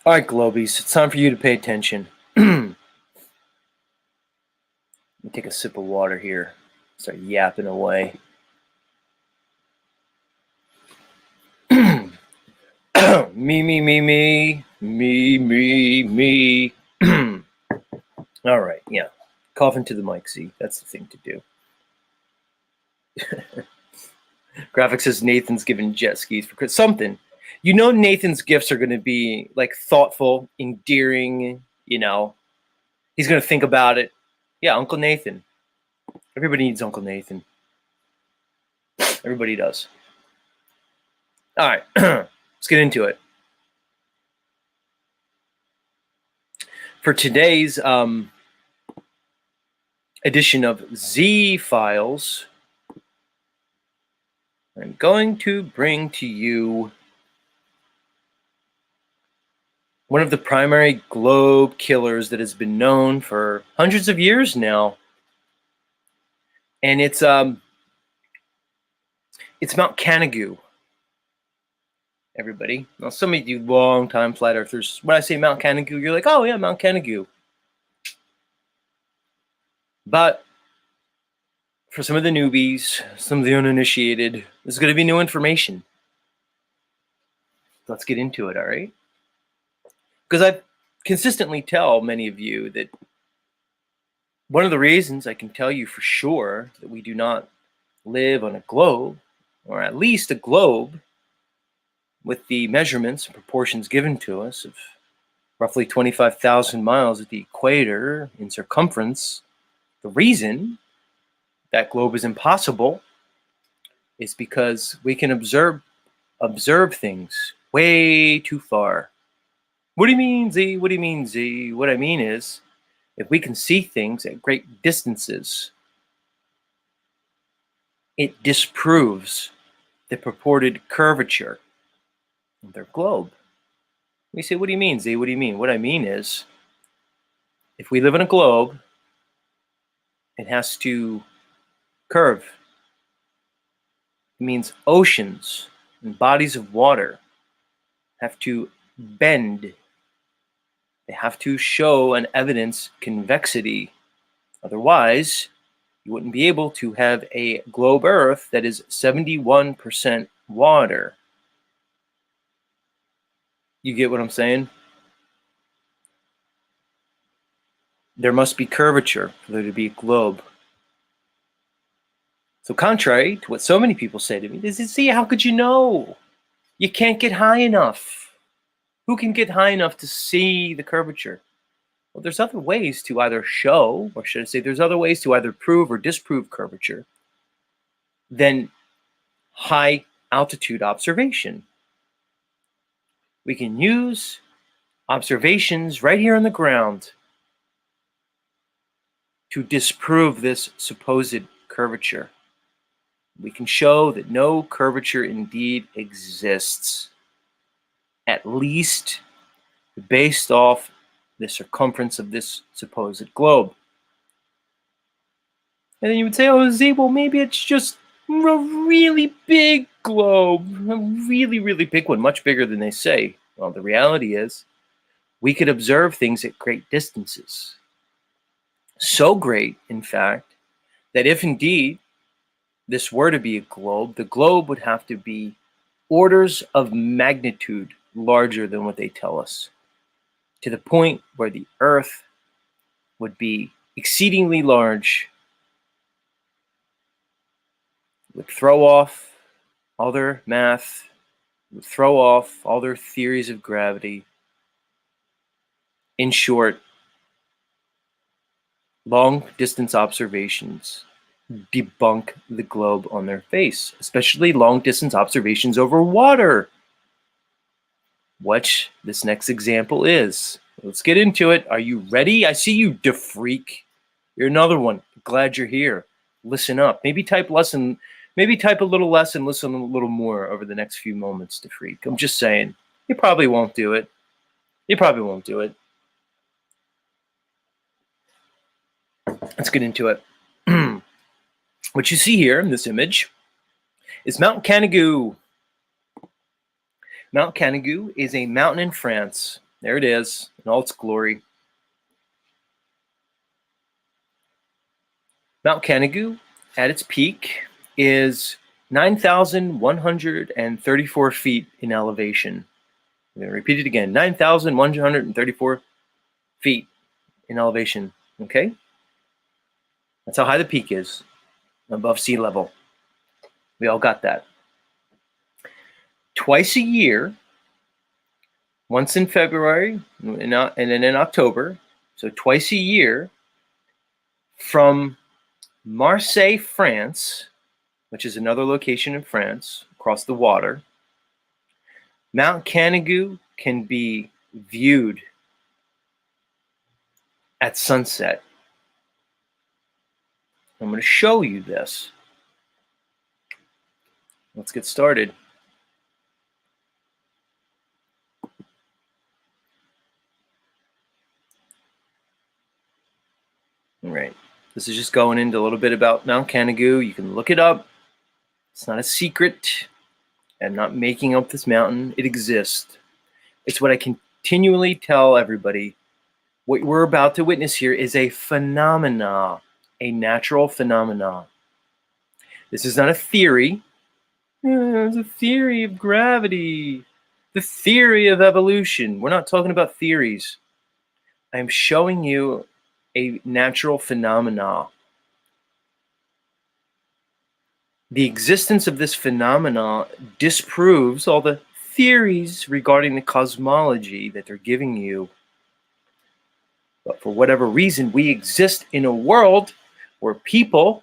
All right, Globies, it's time for you to pay attention. Let me take a sip of water here. Start yapping away. Me. All right, yeah. Cough into the mic, see? That's the thing to do. Graphic says Nathan's giving jet skis for Chris. Something. You know Nathan's gifts are going to be, like, thoughtful, endearing, you know. He's going to think about it. Yeah, Uncle Nathan. Everybody needs Uncle Nathan. Everybody does. All right. Let's get into it. For today's edition of Z Files, I'm going to bring to you one of the primary globe killers that has been known for hundreds of years now. And it's Mount Canigou. Everybody. Now, some of you long-time flat earthers, when I say Mount Canigou, you're like, oh yeah, Mount Canigou. But for some of the newbies, some of the uninitiated, this is going to be new information. Let's get into it, all right? Because I consistently tell many of you that one of the reasons I can tell you for sure that we do not live on a globe, or at least a globe with the measurements and proportions given to us of roughly 25,000 miles at the equator in circumference, the reason that globe is impossible is because we can observe things way too far. What do you mean, Z? What do you mean, Z? What I mean is, if we can see things at great distances, it disproves the purported curvature of their globe. We say, what do you mean, Z? What do you mean? What I mean is, if we live in a globe, it has to curve. It means oceans and bodies of water have to bend. They have to show and evidence convexity. Otherwise, you wouldn't be able to have a globe Earth that is 71% water. You get what I'm saying? There must be curvature for there to be a globe. So contrary to what so many people say to me, is, see, how could you know? You can't get high enough. Who can get high enough to see the curvature? Well, there's other ways to either show, or should I say, there's other ways to either prove or disprove curvature than high altitude observation. We can use observations right here on the ground to disprove this supposed curvature. We can show that no curvature indeed exists, at least based off the circumference of this supposed globe. And then you would say, oh, Z, well, maybe it's just a really big globe, a really, really big one, much bigger than they say. Well, the reality is we could observe things at great distances. So great, in fact, that if indeed this were to be a globe, the globe would have to be orders of magnitude larger than what they tell us, to the point where the Earth would be exceedingly large, would throw off all their math, would throw off all their theories of gravity. In short, long distance observations debunk the globe on their face, especially long distance observations over water, which this next example is. Let's get into it. Are you ready? I see you, DeFreak. You're another one. Glad you're here. Listen up. Maybe type a little less and listen a little more over the next few moments, DeFreak. I'm just saying. You probably won't do it. Let's get into it. What you see here in this image is Mount Canigou. Mount Canigou is a mountain in France. There it is in all its glory. Mount Canigou, at its peak, is 9,134 feet in elevation. I'm going to repeat it again, 9,134 feet in elevation, okay? That's how high the peak is, above sea level. We all got that. Twice a year, once in February and then in October, so twice a year, from Marseille, France, which is another location in France, across the water, Mount Canigou can be viewed at sunset. I'm going to show you this. Let's get started. All right. This is just going into a little bit about Mount Canigou. You can look it up. It's not a secret. I'm not making up this mountain. It exists. It's what I continually tell everybody. What we're about to witness here is a phenomena, a natural phenomena. This is not a theory. It's a theory of gravity, the theory of evolution. We're not talking about theories. I am showing you a natural phenomena. The existence of this phenomena disproves all the theories regarding the cosmology that they're giving you. But for whatever reason, we exist in a world where people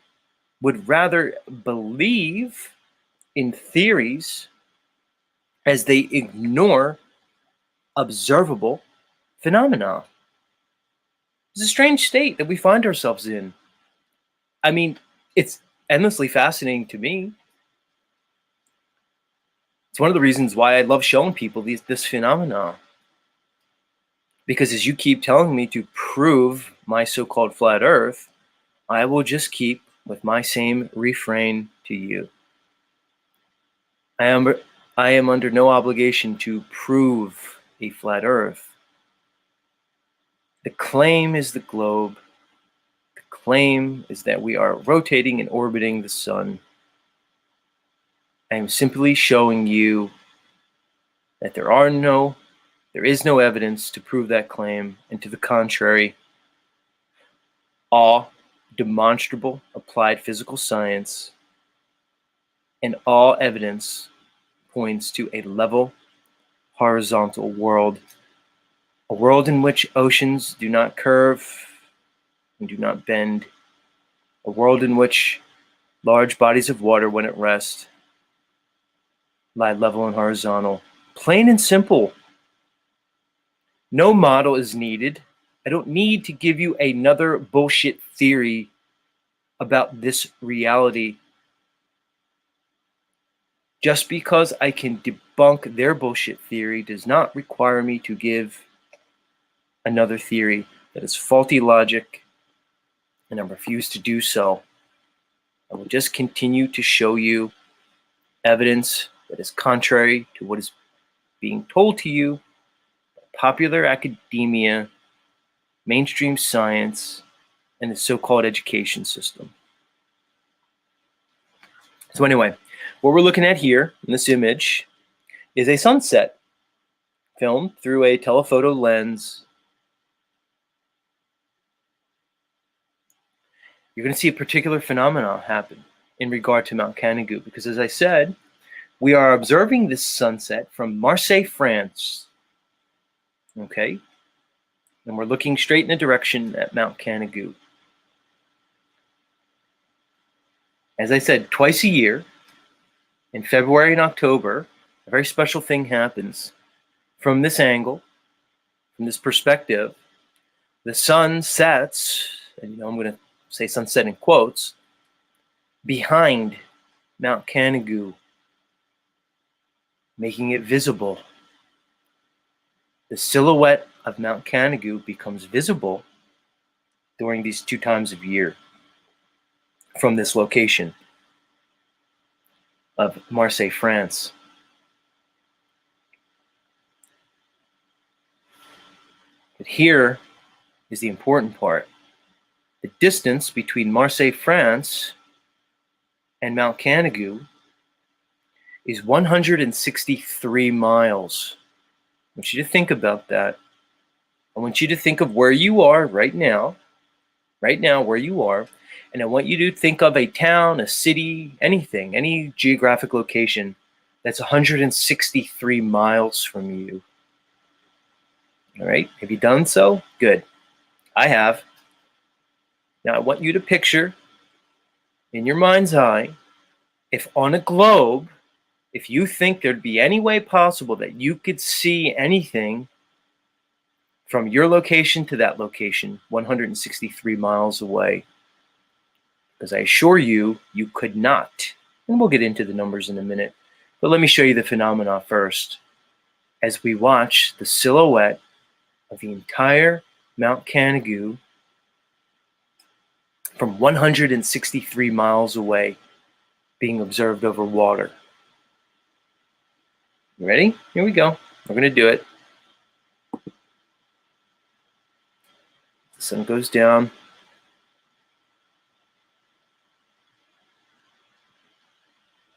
would rather believe in theories as they ignore observable phenomena. It's a strange state that we find ourselves in. I mean, it's endlessly fascinating to me. It's one of the reasons why I love showing people this phenomena. Because as you keep telling me to prove my so-called flat Earth, I will just keep with my same refrain to you. I am under no obligation to prove a flat Earth. The claim is the globe. The claim is that we are rotating and orbiting the sun. I am simply showing you that there is no evidence to prove that claim, and to the contrary, all demonstrable applied physical science and all evidence points to a level horizontal world, a world in which oceans do not curve and do not bend, a world in which large bodies of water, when at rest, lie level and horizontal. Plain and simple. No model is needed. I don't need to give you another bullshit theory about this reality. Just because I can debunk their bullshit theory does not require me to give another theory that is faulty logic, and I refuse to do so. I will just continue to show you evidence that is contrary to what is being told to you by popular academia, mainstream science, and the so-called education system. So anyway, what we're looking at here in this image is a sunset filmed through a telephoto lens. You're going to see a particular phenomenon happen in regard to Mount Canigou, because as I said, we are observing this sunset from Marseille, France. Okay? And we're looking straight in the direction at Mount Canigou. As I said, twice a year, in February and October, a very special thing happens. From this angle, from this perspective, the sun sets, and I'm going to say sunset in quotes, behind Mount Canigou, making it visible. The silhouette of Mount Canigou becomes visible during these two times of year from this location of Marseille, France. But here is the important part. The distance between Marseille, France and Mount Canigou is 163 miles. I want you to think about that. I want you to think of where you are right now where you are, and I want you to think of a town, a city, anything, any geographic location that's 163 miles from you. All right, have you done so? Good. I have. Now I want you to picture in your mind's eye, if on a globe, if you think there'd be any way possible that you could see anything from your location to that location, 163 miles away, because I assure you, you could not. And we'll get into the numbers in a minute. But let me show you the phenomena first. As we watch the silhouette of the entire Mount Canigou from 163 miles away being observed over water. You ready? Here we go. We're going to do it. The sun goes down.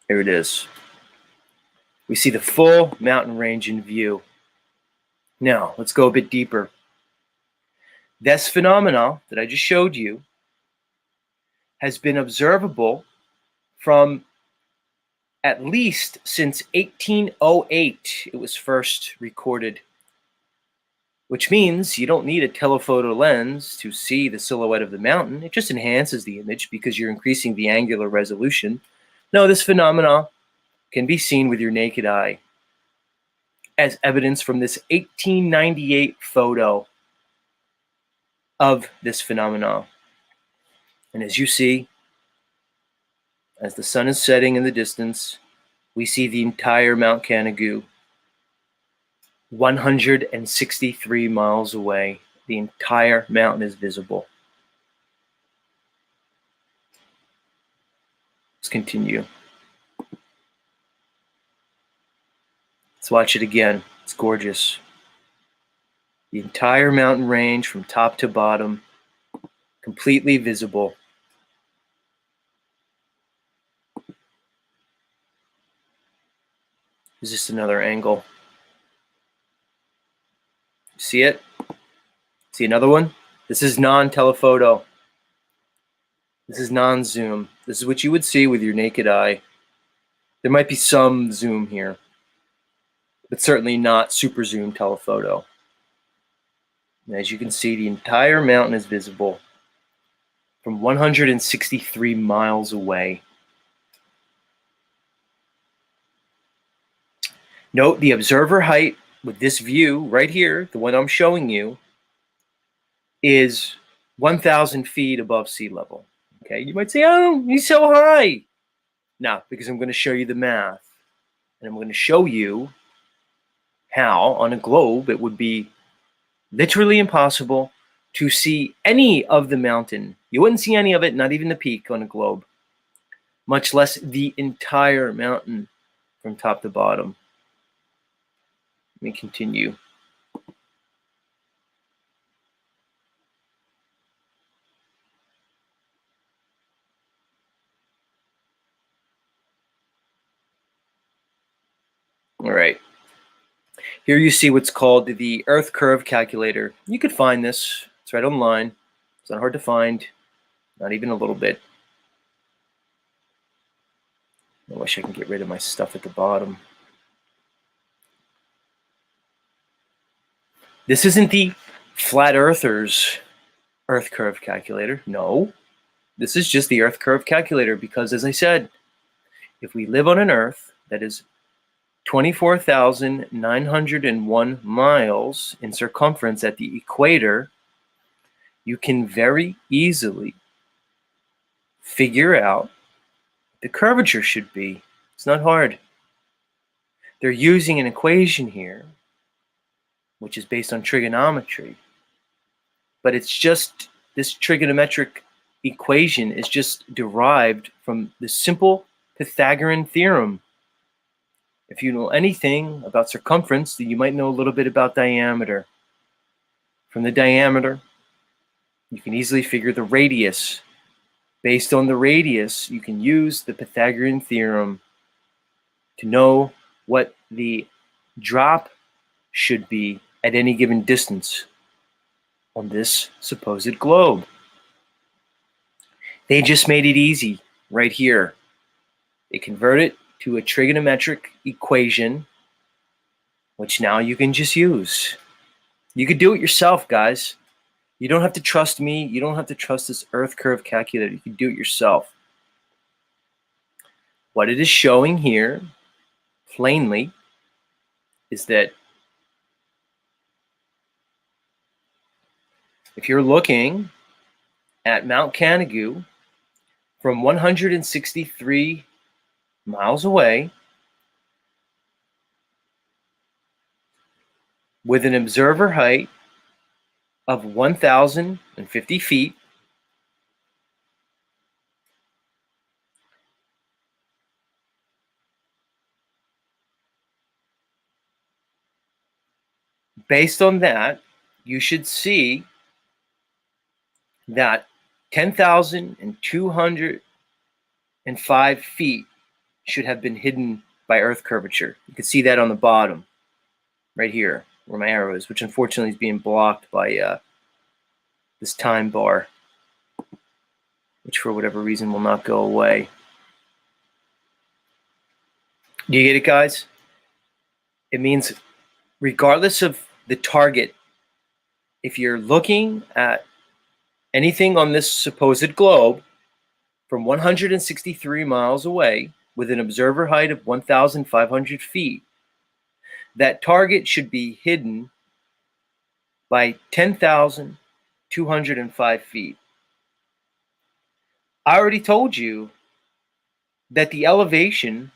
Here it is. We see the full mountain range in view. Now, let's go a bit deeper. This phenomena that I just showed you has been observable from at least since 1808 it was first recorded, which means you don't need a telephoto lens to see the silhouette of the mountain. It just enhances the image because you're increasing the angular resolution. No, this phenomena can be seen with your naked eye, as evidence from this 1898 photo of this phenomenon. And as you see, as the sun is setting in the distance, we see the entire Mount Canigou, 163 miles away. The entire mountain is visible. Let's continue. Let's watch it again. It's gorgeous. The entire mountain range from top to bottom, completely visible. Is just another angle. See it? See another one? This is non-telephoto. This is non-zoom. This is what you would see with your naked eye. There might be some zoom here. but certainly not super zoom telephoto. And as you can see, the entire mountain is visible from 163 miles away. Note the observer height with this view right here, the one I'm showing you, is 1,000 feet above sea level. Okay, you might say, oh, he's so high. No, because I'm going to show you the math. And I'm going to show you how, on a globe, it would be literally impossible to see any of the mountain. You wouldn't see any of it, not even the peak on a globe, much less the entire mountain from top to bottom. Let me continue. All right. Here you see what's called the Earth Curve Calculator. You could find this. It's right online. It's not hard to find, not even a little bit. I wish I can get rid of my stuff at the bottom. This isn't the Flat Earthers Earth Curve Calculator. No, this is just the Earth Curve Calculator because, as I said, if we live on an Earth that is 24,901 miles in circumference at the equator, you can very easily figure out the curvature should be. It's not hard. They're using an equation here, which is based on trigonometry, but it's just this trigonometric equation is just derived from the simple Pythagorean theorem. If you know anything about circumference, then you might know a little bit about diameter. From the diameter, you can easily figure the radius. Based on the radius, you can use the Pythagorean theorem to know what the drop should be at any given distance on this supposed globe. They just made it easy right here. They convert it to a trigonometric equation, which now you can just use. You could do it yourself, guys. You don't have to trust me. You don't have to trust this Earth Curve Calculator. You can do it yourself. What it is showing here, plainly, is that if you're looking at Mount Canigou from 163 miles away with an observer height of 1,050 feet, based on that, you should see that 10,205 feet should have been hidden by Earth curvature. You can see that on the bottom, right here, where my arrow is, which unfortunately is being blocked by this time bar, which for whatever reason will not go away. Do you get it, guys? It means regardless of the target, if you're looking at anything on this supposed globe from 163 miles away with an observer height of 1,500 feet, that target should be hidden by 10,205 feet. I already told you that the elevation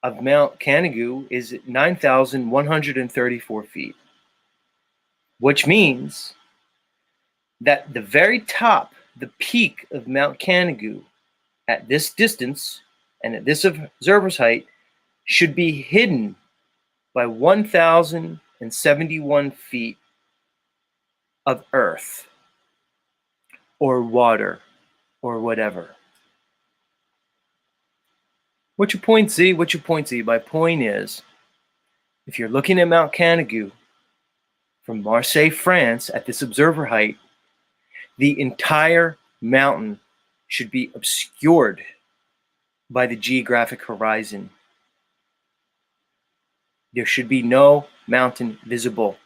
of Mount Canigou is 9,134 feet, which means that the very top, the peak of Mount Canigou at this distance and at this observer's height should be hidden by 1,071 feet of earth or water or whatever. What's your point, Z? What's your point, Z? My point is, if you're looking at Mount Canigou from Marseille, France, at this observer height, the entire mountain should be obscured by the geographic horizon. There should be no mountain visible.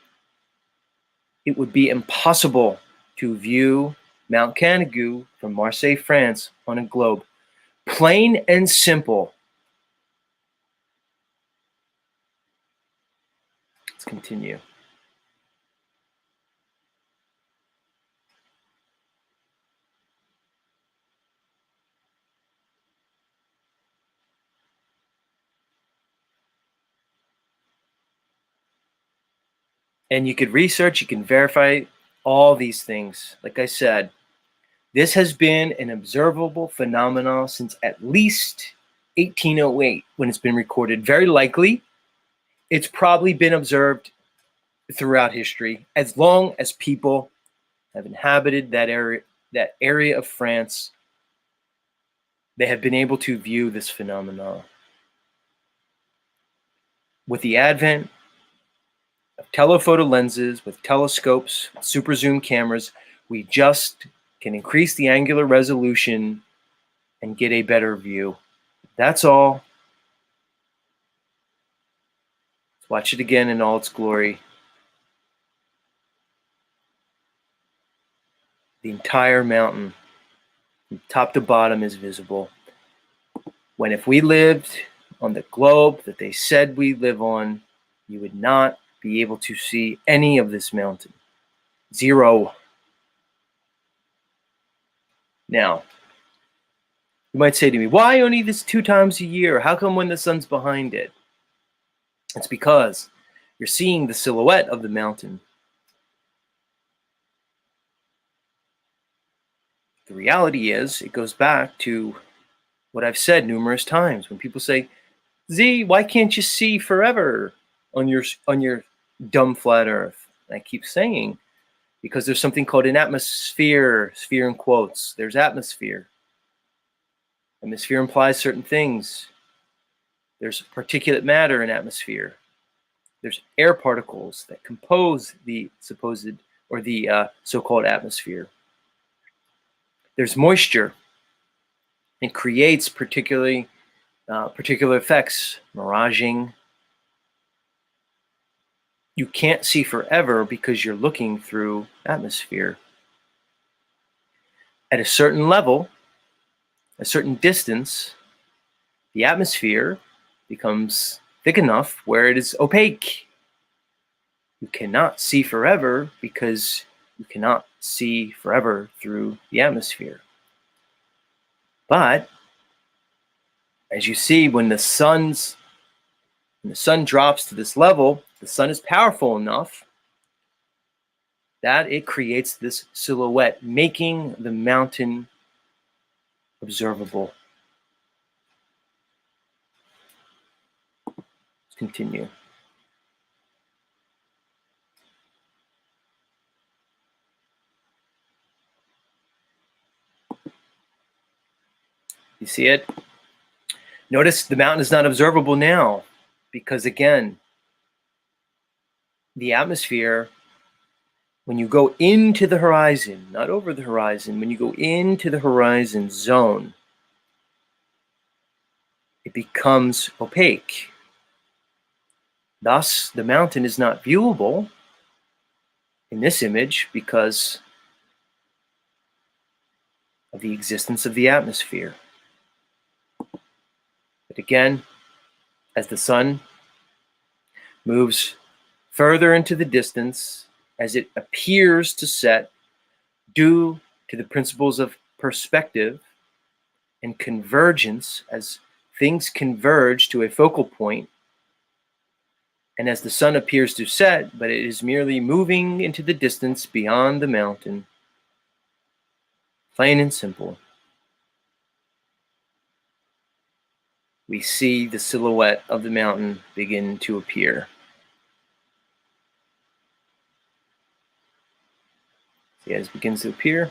It would be impossible to view Mount Canigou from Marseille, France on a globe. Plain and simple. Let's continue. And you could research, you can verify all these things. Like I said, this has been an observable phenomenon since at least 1808 when it's been recorded. Very likely, it's probably been observed throughout history as long as people have inhabited that area of France. They have been able to view this phenomenon. With the advent of telephoto lenses, with telescopes, with super zoom cameras, we just can increase the angular resolution and get a better view. That's all. Let's watch it again in all its glory. The entire mountain, from top to bottom, is visible. When if we lived on the globe that they said we live on, you would not be able to see any of this mountain. Zero. Now, you might say to me, why only this 2 times a year? How come when the sun's behind it? It's because you're seeing the silhouette of the mountain. The reality is, it goes back to what I've said numerous times. When people say, Z, why can't you see forever on your dumb flat earth? And I keep saying, because there's something called an atmosphere, sphere in quotes. There's atmosphere. Atmosphere implies certain things. There's particulate matter in atmosphere. There's air particles that compose the supposed or the so-called atmosphere. There's moisture. It creates particular effects, miraging. You can't see forever because you're looking through atmosphere. At a certain level, a certain distance, the atmosphere becomes thick enough where it is opaque. You cannot see forever because you cannot see forever through the atmosphere. But as you see, when the sun drops to this level, the sun is powerful enough that it creates this silhouette, making the mountain observable. Let's continue. You see it? Notice the mountain is not observable now because, again, the atmosphere, when you go into the horizon, not over the horizon, when you go into the horizon zone, it becomes opaque. Thus, the mountain is not viewable in this image because of the existence of the atmosphere. But again, as the sun moves further into the distance, as it appears to set, due to the principles of perspective and convergence, as things converge to a focal point, and as the sun appears to set, but it is merely moving into the distance beyond the mountain, plain and simple, we see the silhouette of the mountain begin to appear. See, as it begins to appear,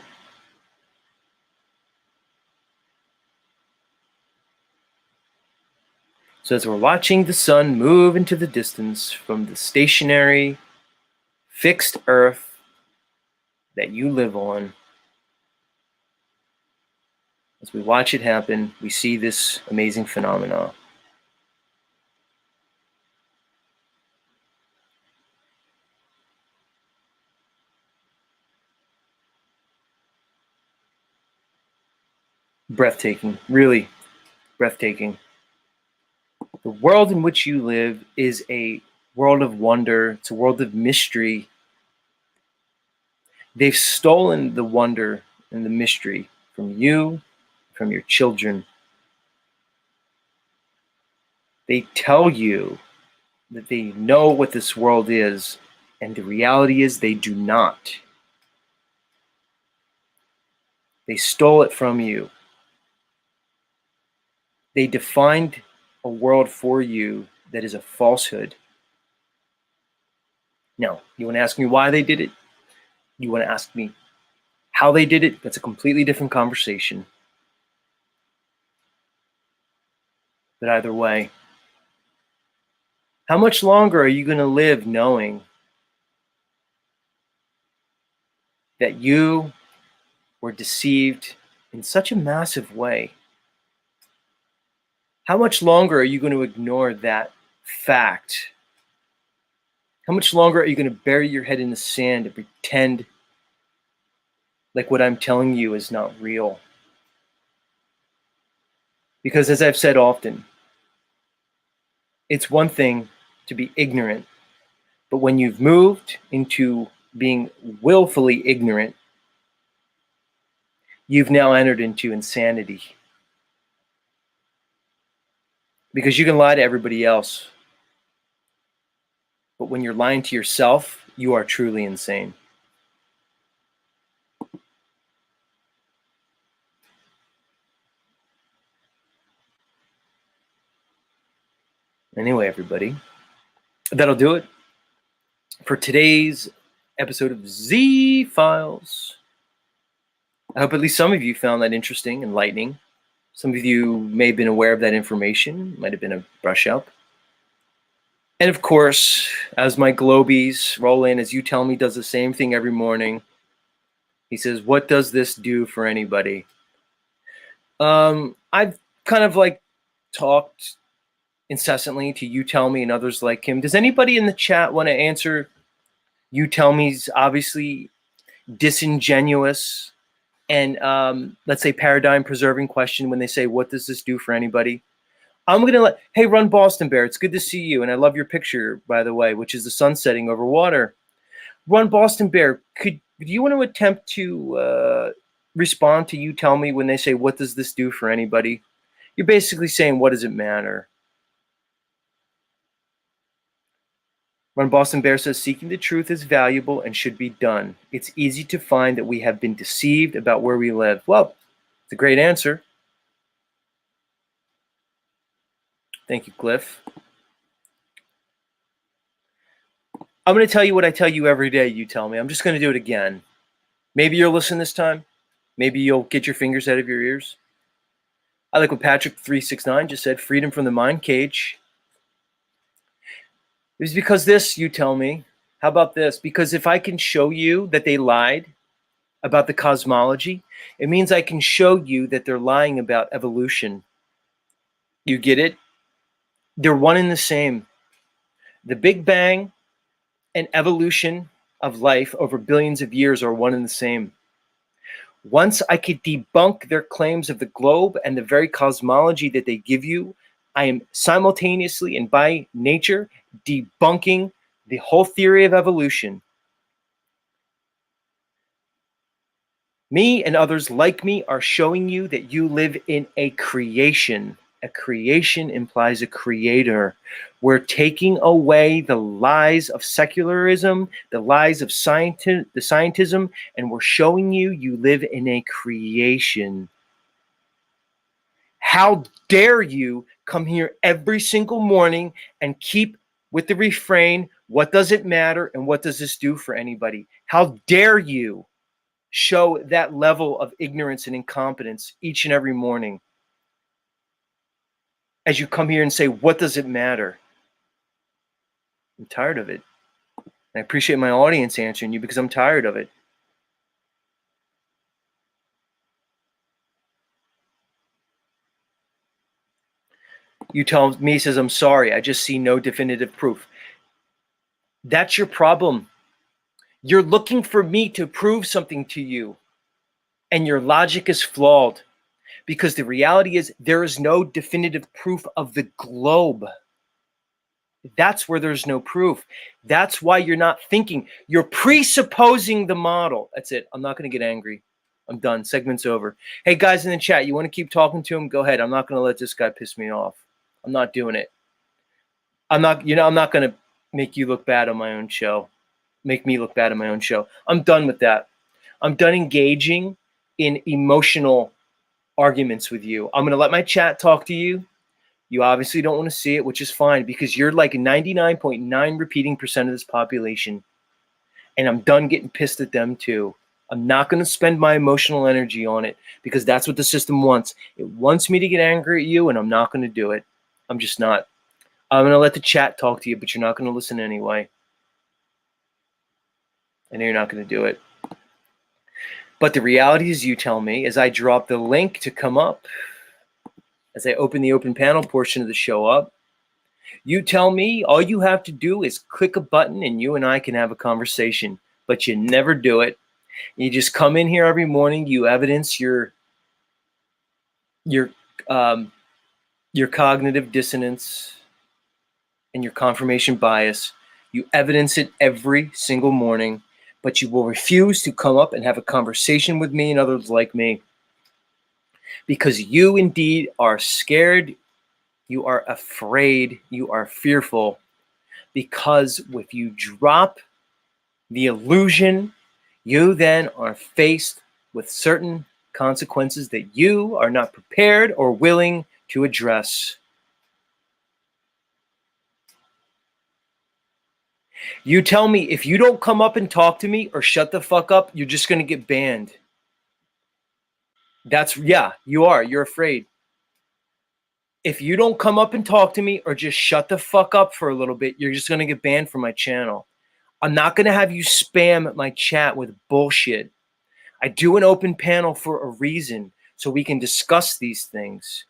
so as we're watching the sun move into the distance from the stationary, fixed earth that you live on, as we watch it happen, we see this amazing phenomenon. breathtaking, really breathtaking. The world in which you live is a world of wonder. It's a world of mystery. They've stolen the wonder and the mystery from you, from your children. They tell you that they know what this world is, and the reality is they do not. They stole it from you. They defined a world for you that is a falsehood. Now, you want to ask me why they did it? You want to ask me how they did it? That's a completely different conversation. But either way, how much longer are you going to live knowing that you were deceived in such a massive way? How much longer are you going to ignore that fact? How much longer are you going to bury your head in the sand and pretend like what I'm telling you is not real? Because as I've said often, it's one thing to be ignorant, but when you've moved into being willfully ignorant, you've now entered into insanity. Because you can lie to everybody else, but when you're lying to yourself, you are truly insane. Anyway, everybody, that'll do it for today's episode of Z Files. I hope at least some of you found that interesting, enlightening. Some of you may have been aware of that information, might have been a brush up. And of course, as my globies roll in, as You Tell Me does the same thing every morning, he says, what does this do for anybody? I've kind of like talked incessantly to You Tell Me and others like him. Does anybody in the chat want to answer You Tell Me's obviously disingenuous and let's say paradigm preserving question when they say, what does this do for anybody? I'm going to let, hey, Run Boston Bear, it's good to see you. And I love your picture, by the way, which is the sun setting over water. Run Boston Bear, do you want to attempt to respond to You Tell Me when they say, what does this do for anybody? You're basically saying, what does it matter? Run Boston Bear says, seeking the truth is valuable and should be done. It's easy to find that we have been deceived about where we live. Well, it's a great answer. Thank you, Glyph. I'm going to tell you what I tell you every day, You Tell Me. I'm just going to do it again. Maybe you'll listen this time. Maybe you'll get your fingers out of your ears. I like what Patrick369 just said, freedom from the mind cage. It was because this, You Tell Me. How about this? Because if I can show you that they lied about the cosmology, it means I can show you that they're lying about evolution. You get it? They're one and the same. The Big Bang and evolution of life over billions of years are one and the same. Once I could debunk their claims of the globe and the very cosmology that they give you, I am simultaneously and by nature debunking the whole theory of evolution. Me and others like me are showing you that you live in a creation. A creation implies a creator. We're taking away the lies of secularism, the lies of scientism, and we're showing you you live in a creation. How dare you come here every single morning and keep with the refrain, what does it matter and what does this do for anybody? How dare you show that level of ignorance and incompetence each and every morning as you come here and say, what does it matter? I'm tired of it. And I appreciate my audience answering you because I'm tired of it. You tell me, says, I'm sorry, I just see no definitive proof. That's your problem. You're looking for me to prove something to you, and your logic is flawed. Because the reality is there is no definitive proof of the globe. That's where there's no proof. That's why you're not thinking. You're presupposing the model. That's it. I'm not going to get angry. I'm done. Segment's over. Hey, guys in the chat, you want to keep talking to him? Go ahead. I'm not going to let this guy piss me off. I'm not doing it. I'm not going to make you look bad on my own show. Make me look bad on my own show. I'm done with that. I'm done engaging in emotional arguments with you. I'm going to let my chat talk to you. You obviously don't want to see it, which is fine because you're like 99.9 repeating percent of this population. And I'm done getting pissed at them too. I'm not going to spend my emotional energy on it because that's what the system wants. It wants me to get angry at you, and I'm not going to do it. I'm just not. I'm going to let the chat talk to you, but you're not going to listen anyway. I know you're not going to do it. But the reality is, you tell me, as I drop the link to come up, as I open the open panel portion of the show up, you tell me all you have to do is click a button and you and I can have a conversation, but you never do it. You just come in here every morning, you evidence your cognitive dissonance and your confirmation bias. You evidence it every single morning, but you will refuse to come up and have a conversation with me and others like me because you indeed are scared, you are afraid, you are fearful, because if you drop the illusion, you then are faced with certain consequences that you are not prepared or willing to address. You tell me if you don't come up and talk to me or shut the fuck up, you're just going to get banned. You are. You're afraid. If you don't come up and talk to me or just shut the fuck up for a little bit, you're just going to get banned from my channel. I'm not going to have you spam my chat with bullshit. I do an open panel for a reason, so we can discuss these things.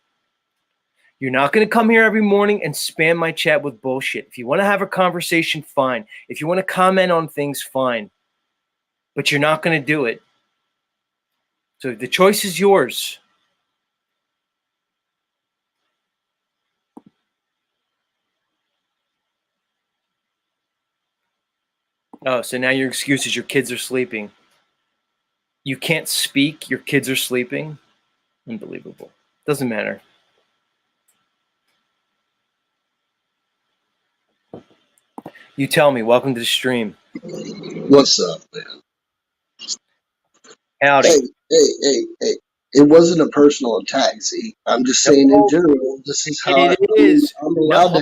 You're not going to come here every morning and spam my chat with bullshit. If you want to have a conversation, fine. If you want to comment on things, fine. But you're not going to do it. So the choice is yours. Oh, so now your excuse is your kids are sleeping. You can't speak, your kids are sleeping. Unbelievable. Doesn't matter. You tell me. Welcome to the stream. What's up, man? Howdy. Hey. It wasn't a personal attack, see? I'm just saying in general, this is how it is. I'm allowed to.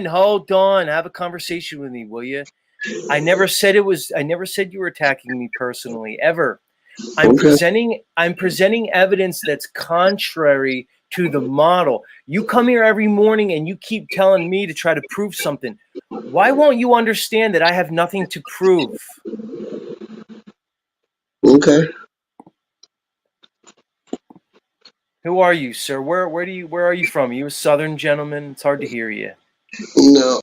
Hold on. Have a conversation with me, will you? I never said you were attacking me personally, ever. I'm presenting evidence that's contrary to the model. You come here every morning and you keep telling me to try to prove something. Why won't you understand that I have nothing to prove? Okay. Who are you, sir? Where are you from? Are you a Southern gentleman? It's hard to hear you. No.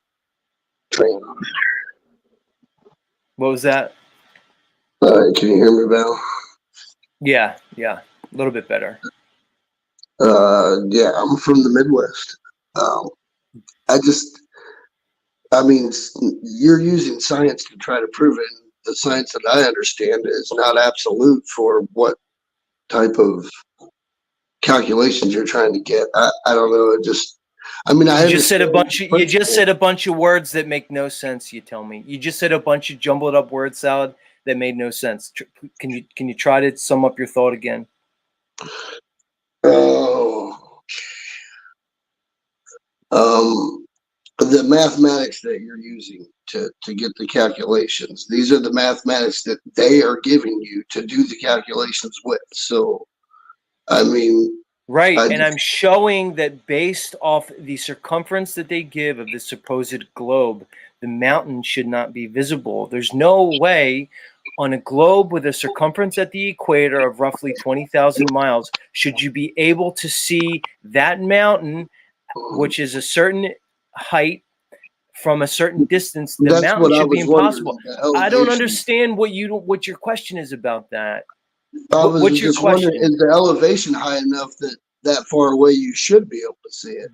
What was that? All right, can you hear me, Val? Yeah, a little bit better. Yeah, I'm from the Midwest. You're using science to try to prove it. The science that I understand is not absolute for what type of calculations you're trying to get. I don't know. You just said a bunch of words that make no sense. You tell me. You just said a bunch of jumbled up word salad that made no sense. Can you try to sum up your thought again? The mathematics that you're using to get the calculations, these are the mathematics that they are giving you to do the calculations with. So, right. And I'm showing that based off the circumference that they give of the supposed globe, the mountain should not be visible. There's no way on a globe with a circumference at the equator of roughly 20,000 miles should you be able to see that mountain, which is a certain height from a certain distance. The mountain should be impossible. I don't understand what your question is about that. I was What's your just wondering, question? is the elevation high enough that far away you should be able to see it?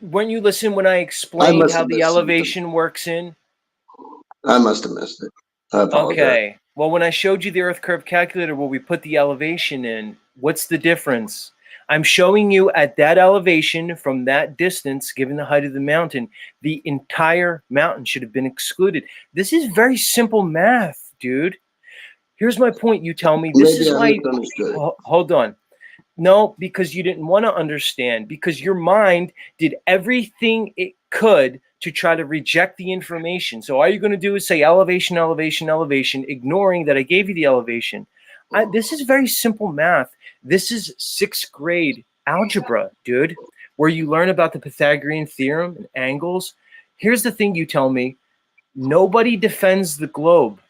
Weren't you listening when I I explained must how have the missed something. elevation works in? I must have missed it. I apologize. Okay. Well, when I showed you the Earth curve calculator where we put the elevation in, what's the difference? I'm showing you at that elevation from that distance, given the height of the mountain, the entire mountain should have been excluded. This is very simple math, dude. Here's my point. You tell me. This Maybe is I why. misunderstood. Hold on. No, because you didn't want to understand, because your mind did everything it could to try to reject the information. So all you're going to do is say elevation, elevation, elevation, ignoring that I gave you the elevation. This is very simple math. This is 6th grade algebra, dude, where you learn about the Pythagorean theorem and angles. Here's the thing you tell me. Nobody defends the globe.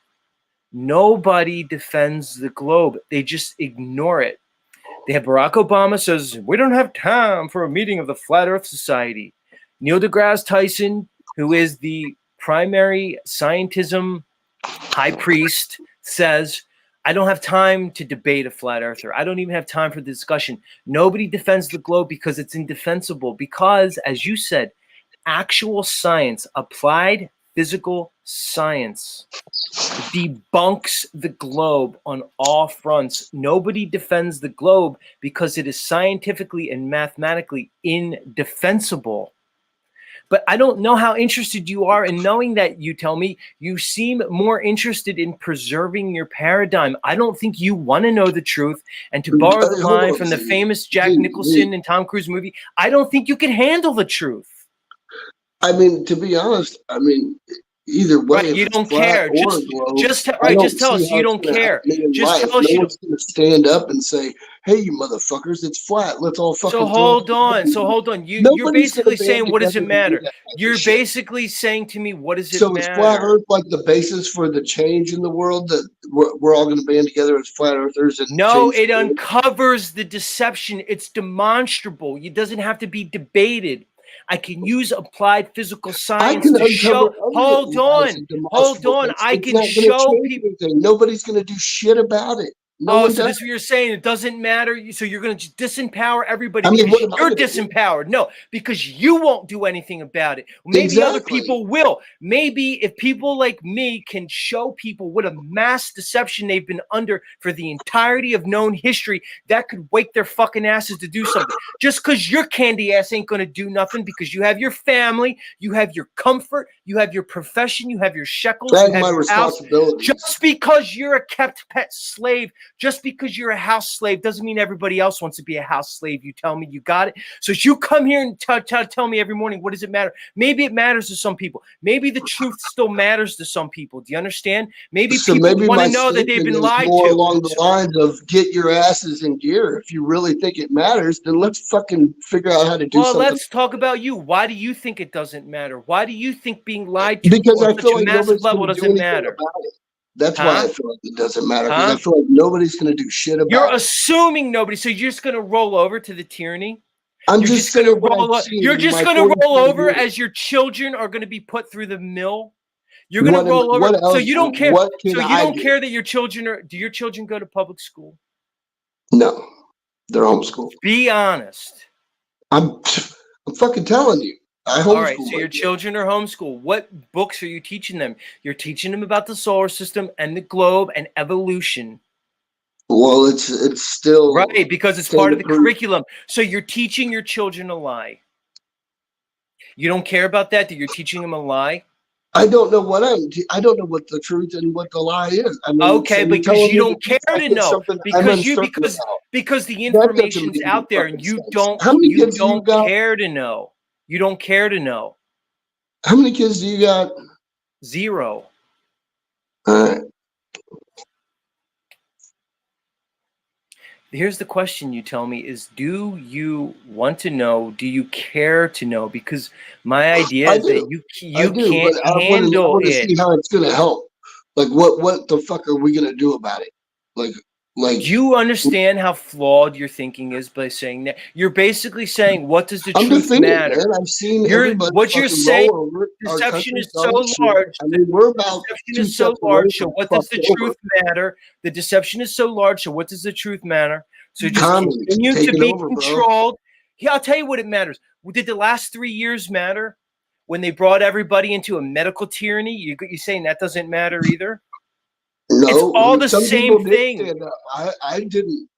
Nobody defends the globe. They just ignore it. They have Barack Obama says, we don't have time for a meeting of the Flat Earth Society. Neil deGrasse Tyson, who is the primary scientism high priest, says, I don't have time to debate a flat earther. I don't even have time for the discussion. Nobody defends the globe because it's indefensible. Because, as you said, actual science, applied physical science, debunks the globe on all fronts. Nobody defends the globe because it is scientifically and mathematically indefensible. But I don't know how interested you are in knowing that. You tell me you seem more interested in preserving your paradigm. I don't think you want to know the truth. And to borrow the line from the famous Jack Nicholson and Tom Cruise movie, I don't think you can handle the truth. I mean, to be honest, I mean, either way, right, you don't care. Just tell us you don't care. Just tell us no one's going to stand up and say, "Hey, you motherfuckers, it's flat. Let's all fucking." So hold on. You're basically saying, what does it matter? You're basically saying to me, what does it matter? So is flat Earth like the basis for the change in the world, that we're all going to band together as flat earthers? And no, it uncovers the deception. It's demonstrable. It doesn't have to be debated. I can use applied physical science to show. Hold on. I can show people. Nobody's going to do shit about it. So this is what you're saying. It doesn't matter. So you're going to disempower everybody because you're disempowered. No, because you won't do anything about it. Maybe other people will. Maybe if people like me can show people what a mass deception they've been under for the entirety of known history, that could wake their fucking asses to do something. Just because your candy ass ain't going to do nothing, because you have your family, you have your comfort, you have your profession, you have your shekels, you have your house. Just because you're a kept pet slave, just because you're a house slave doesn't mean everybody else wants to be a house slave. You tell me you got it. So you come here and tell me every morning, what does it matter? Maybe it matters to some people. Maybe the truth still matters to some people. Do you understand? Maybe people want to know that they've been lied to. Along the lines of get your asses in gear. If you really think it matters, then let's fucking figure out how to do something. Well, let's talk about you. Why do you think it doesn't matter? Why do you think being lied to because I feel like massive level doesn't matter? That's why I feel like it doesn't matter, because I feel like nobody's going to do shit about it. You're assuming nobody, so you're just going to roll over to the tyranny? You're just going to roll over as your children are going to be put through the mill? You're going to roll over, so you don't care. So you don't care that your children are. Do your children go to public school? No, they're homeschooled. Be honest. I'm fucking telling you. All right, so your children are homeschooled. What books are you teaching them? You're teaching them about the solar system and the globe and evolution. Well, it's still right, because it's part of the curriculum. So you're teaching your children a lie. You don't care about that you're teaching them a lie? I don't know what I don't know what the truth and what the lie is. I mean, okay, because you don't care to know, because the information's out there and you don't care to know. You don't care to know. How many kids do you got? 0. All right. Here's the question you tell me is, do you want to know? Do you care to know? Because my idea is that you can't handle it. I want to see how it's going to help. Like, what the fuck are we going to do about it? Like, Like, Do you understand how flawed your thinking is by saying that? You're basically saying, what does the I'm truth defeated, matter? man. I've seen You're everybody what you're fucking saying. roll over our Deception country's is so dog shit. large. I mean, we're about Deception 2 is so steps away large. So from what does the fucked over. truth matter? The deception is so large. So what does the truth matter? So just Commies continue to taking be over, bro. controlled. Yeah, I'll tell you what it matters. Did the last 3 years matter when they brought everybody into a medical tyranny? You saying that doesn't matter either? No, It's all the some same people did thing. stand up. I didn't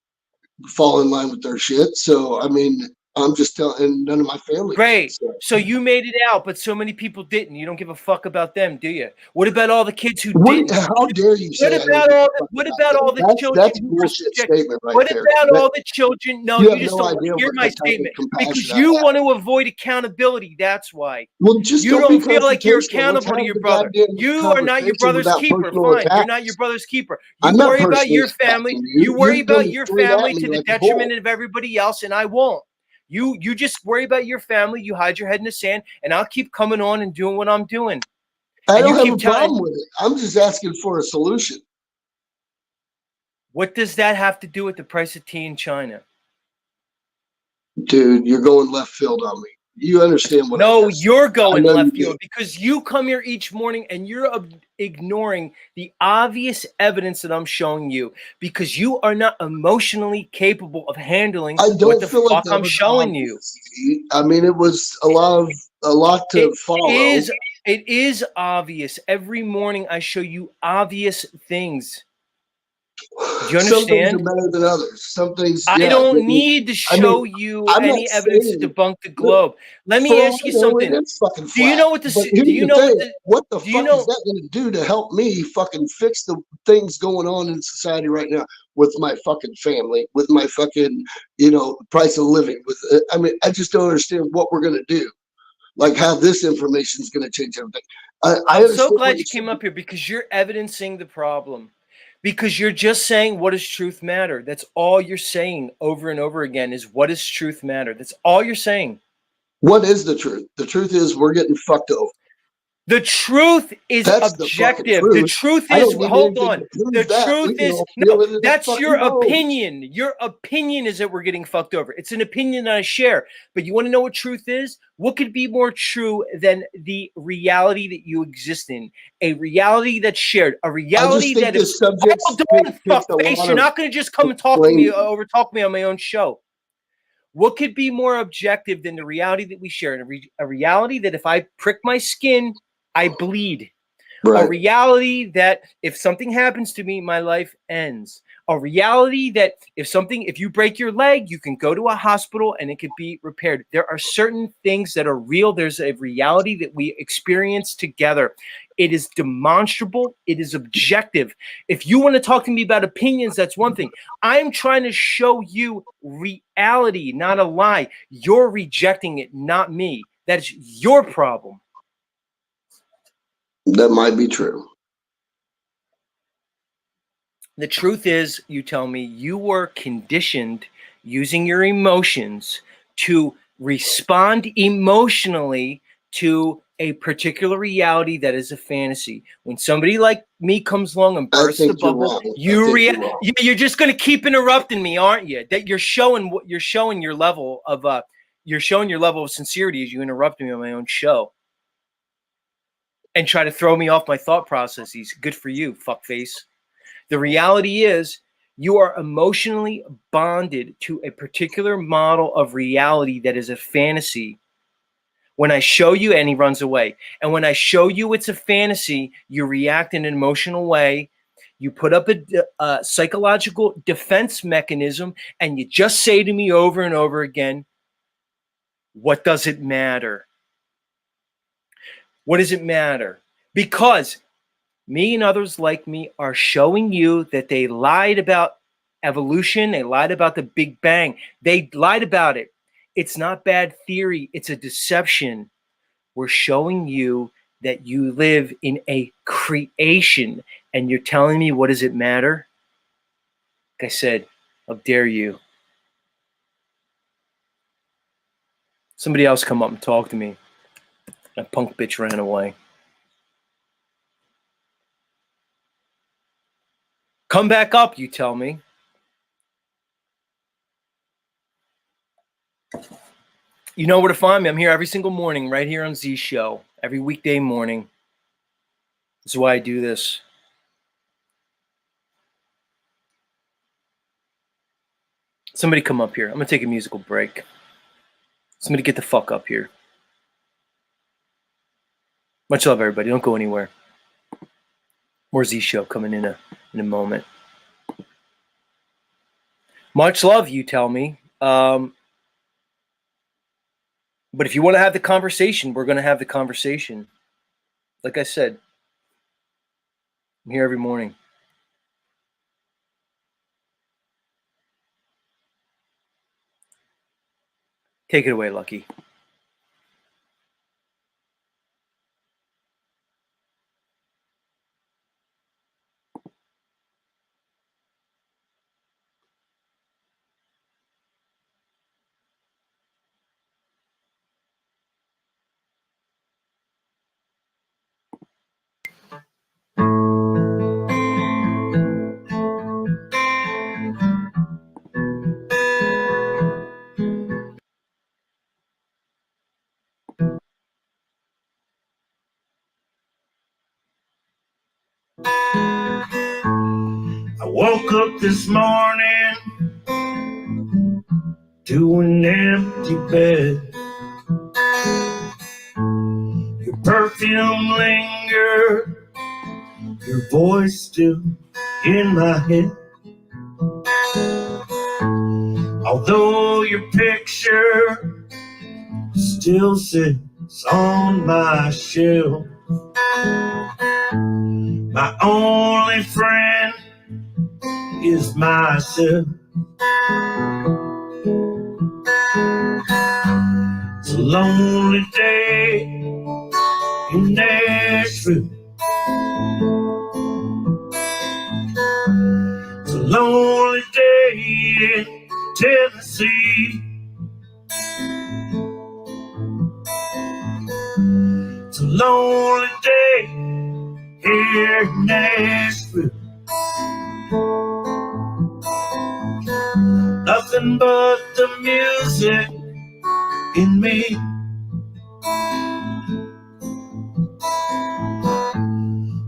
fall in line with their shit. So I mean, I'm just telling, and none of my family. Great. Did, so. So you made it out, but so many people didn't. You don't give a fuck about them, do you? What about all the kids who didn't? How dare you say What about all the children that's who were bullshit subject? statement right What there. about all the children? No, You you have just no don't want to idea hear what my type of statement compassion because I you have. want to avoid accountability. That's why. Well, just You don't be don't feel like you're confrontational. Let's accountable to have your the brother. goddamn You are not your conversation brother's without keeper. personal Fine. You're attacks. not your brother's keeper. I'm You not worry about personally your family. attacking You worry You're about going your straight at family me to the like a bull. detriment of everybody else, and I won't. You just worry about your family. You hide your head in the sand, and I'll keep coming on and doing what I'm doing. I And don't you have a keep telling. problem with it. I'm just asking for a solution. What does that have to do with the price of tea in China? Dude, you're going left field on me. You understand what No, I just you're going I know left you field because you come here each morning and you're ignoring the obvious evidence that I'm showing you because you are not emotionally capable of handling I what don't the feel like fuck that I'm was showing you. obvious. I mean, it was a lot to follow. It is obvious. Every morning I show you obvious things. Do you Some things understand? are better than others. Some things, I yeah. don't need to show you I'm any not evidence to saying debunk the globe. Let me for all ask I you know, something. it is fucking flat. Do you know what the But here's do you the know thing. what What the do you fuck know is that going to do to help me fucking fix the things going on in society right now with my fucking family, with my fucking, price of living? I mean, I just don't understand what we're going to do. Like how this information is going to change everything. I'm so glad you came up here because you're evidencing the problem. Because you're just saying, what does truth matter? That's all you're saying over and over again is what does truth matter? That's all you're saying. What is the truth? The truth is we're getting fucked over. The truth is That's objective. the the truth I is, don't need hold anything on. to prove The that. truth is, feel no, it in that's our your fucking bones. opinion. Your opinion is that we're getting fucked over. It's an opinion that I share. But you want to know what truth is? What could be more true than the reality that you exist in? A reality that's shared. A reality I just think that if this subject's hold on, picked a fuckface, lot you're of not going to just come and talk to me, overtalk me on my own show. What could be more objective than the reality that we share? A reality that if I prick my skin, I bleed. Right. A reality that if something happens to me, my life ends. A reality that if you break your leg, you can go to a hospital and it could be repaired. There are certain things that are real. There's a reality that we experience together. It is demonstrable. It is objective. If you want to talk to me about opinions, that's one thing. I'm trying to show you reality, not a lie. You're rejecting it, not me. That is your problem. That might be true. The truth is, you tell me, you were conditioned using your emotions to respond emotionally to a particular reality that is a fantasy. When somebody like me comes along and bursts the bubble, you're just going to keep interrupting me, aren't you? That you're showing your level of sincerity as you interrupt me on my own show and try to throw me off my thought processes. Good for you, fuckface. The reality is you are emotionally bonded to a particular model of reality that is a fantasy. When I show you, and he runs away. And when I show you it's a fantasy, you react in an emotional way. You put up a psychological defense mechanism, and you just say to me over and over again, what does it matter? What does it matter? Because me and others like me are showing you that they lied about evolution. They lied about the Big Bang. They lied about it. It's not bad theory. It's a deception. We're showing you that you live in a creation, and you're telling me, what does it matter? Like I said, how dare you? Somebody else come up and talk to me. That punk bitch ran away. Come back up, you tell me. You know where to find me. I'm here every single morning, right here on Z Show, every weekday morning. This is why I do this. Somebody come up here. I'm going to take a musical break. Somebody get the fuck up here. Much love, everybody. Don't go anywhere. More Z Show coming in a moment. Much love, you tell me. But if you want to have the conversation, we're going to have the conversation. Like I said, I'm here every morning. Take it away, Lucky. I woke up this morning to an empty bed. Your perfume lingered, your voice still in my head. Although your picture still sits on my shelf, my only friend is myself. It's a lonely day in Nashville. It's a lonely day in Tennessee. It's a lonely day here in Nashville. Nothing but the music in me.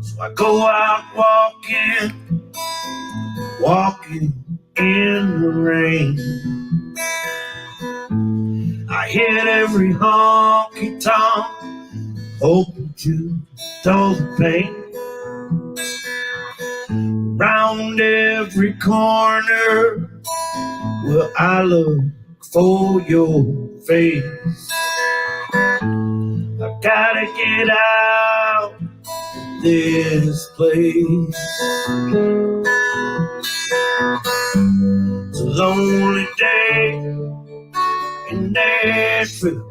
So I go out walking in the rain. I hit every honky tonk, hoping to dull the pain. Round every corner, well, I look for your face. I've gotta get out of this place. It's a lonely day in Nashville.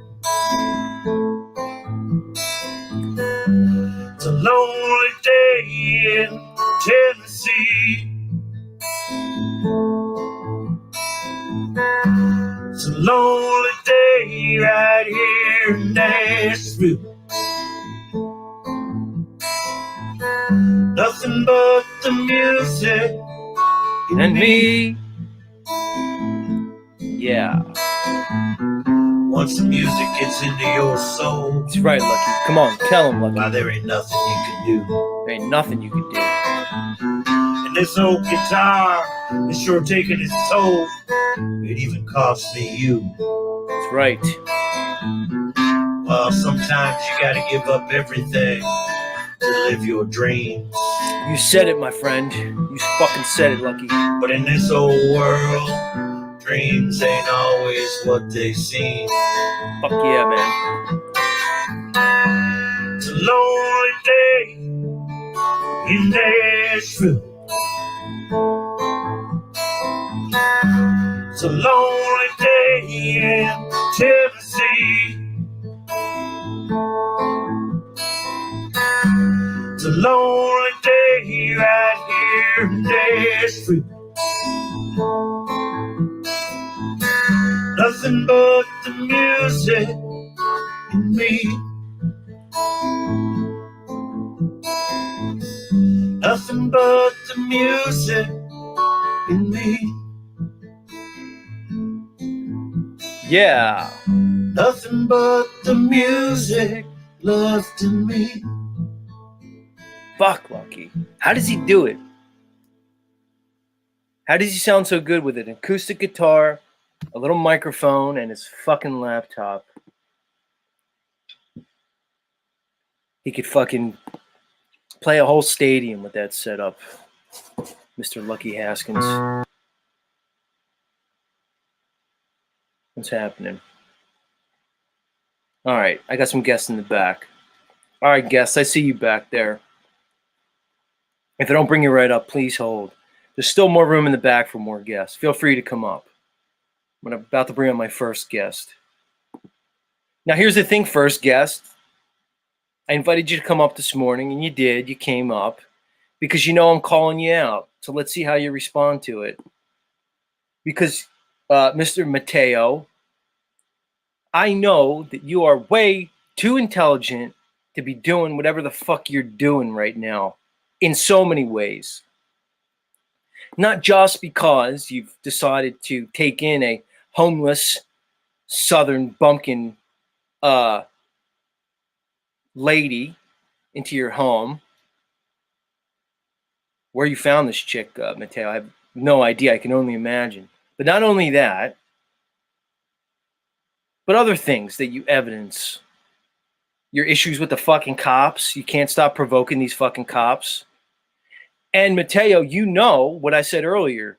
It's a lonely day in Tennessee. It's a lonely day right here in Nashville. Nothing but the music And me. Yeah. Once the music gets into your soul, That's right, Lucky. Come on, tell him, Lucky. why there ain't nothing you can do. There ain't nothing you can do. And this old guitar is sure taking its toll. It even cost me you. That's right. Well, sometimes you gotta give up everything to live your dreams. You said it, my friend. You fucking said it, Lucky. But in this old world, dreams ain't always what they seem. Fuck yeah, man. It's a lonely day in Nashville. It's a lonely day in Tennessee. It's a lonely day right here in Nashville. Nothing but the music in me. Nothing but the music in me. Yeah. Nothing but the music left in me. Fuck, Lucky. How does he do it? How does he sound so good with an acoustic guitar, a little microphone, and his fucking laptop? He could fucking play a whole stadium with that setup. Mr. Lucky Haskins. What's happening? All right, I got some guests in the back. All right, guests, I see you back there. If I don't bring you right up, please hold. There's still more room in the back for more guests. Feel free to come up. I'm about to bring on my first guest. Now, here's the thing, first guest. I invited you to come up this morning, and you did. You came up because you know I'm calling you out. So let's see how you respond to it. Because, Mr. Mateo, I know that you are way too intelligent to be doing whatever the fuck you're doing right now in so many ways. Not just because you've decided to take in a homeless southern bumpkin lady into your home. Where you found this chick, Mateo, I have no idea. I can only imagine. But not only that, but other things that you evidence. Your issues with the fucking cops. You can't stop provoking these fucking cops. And Mateo, you know what I said earlier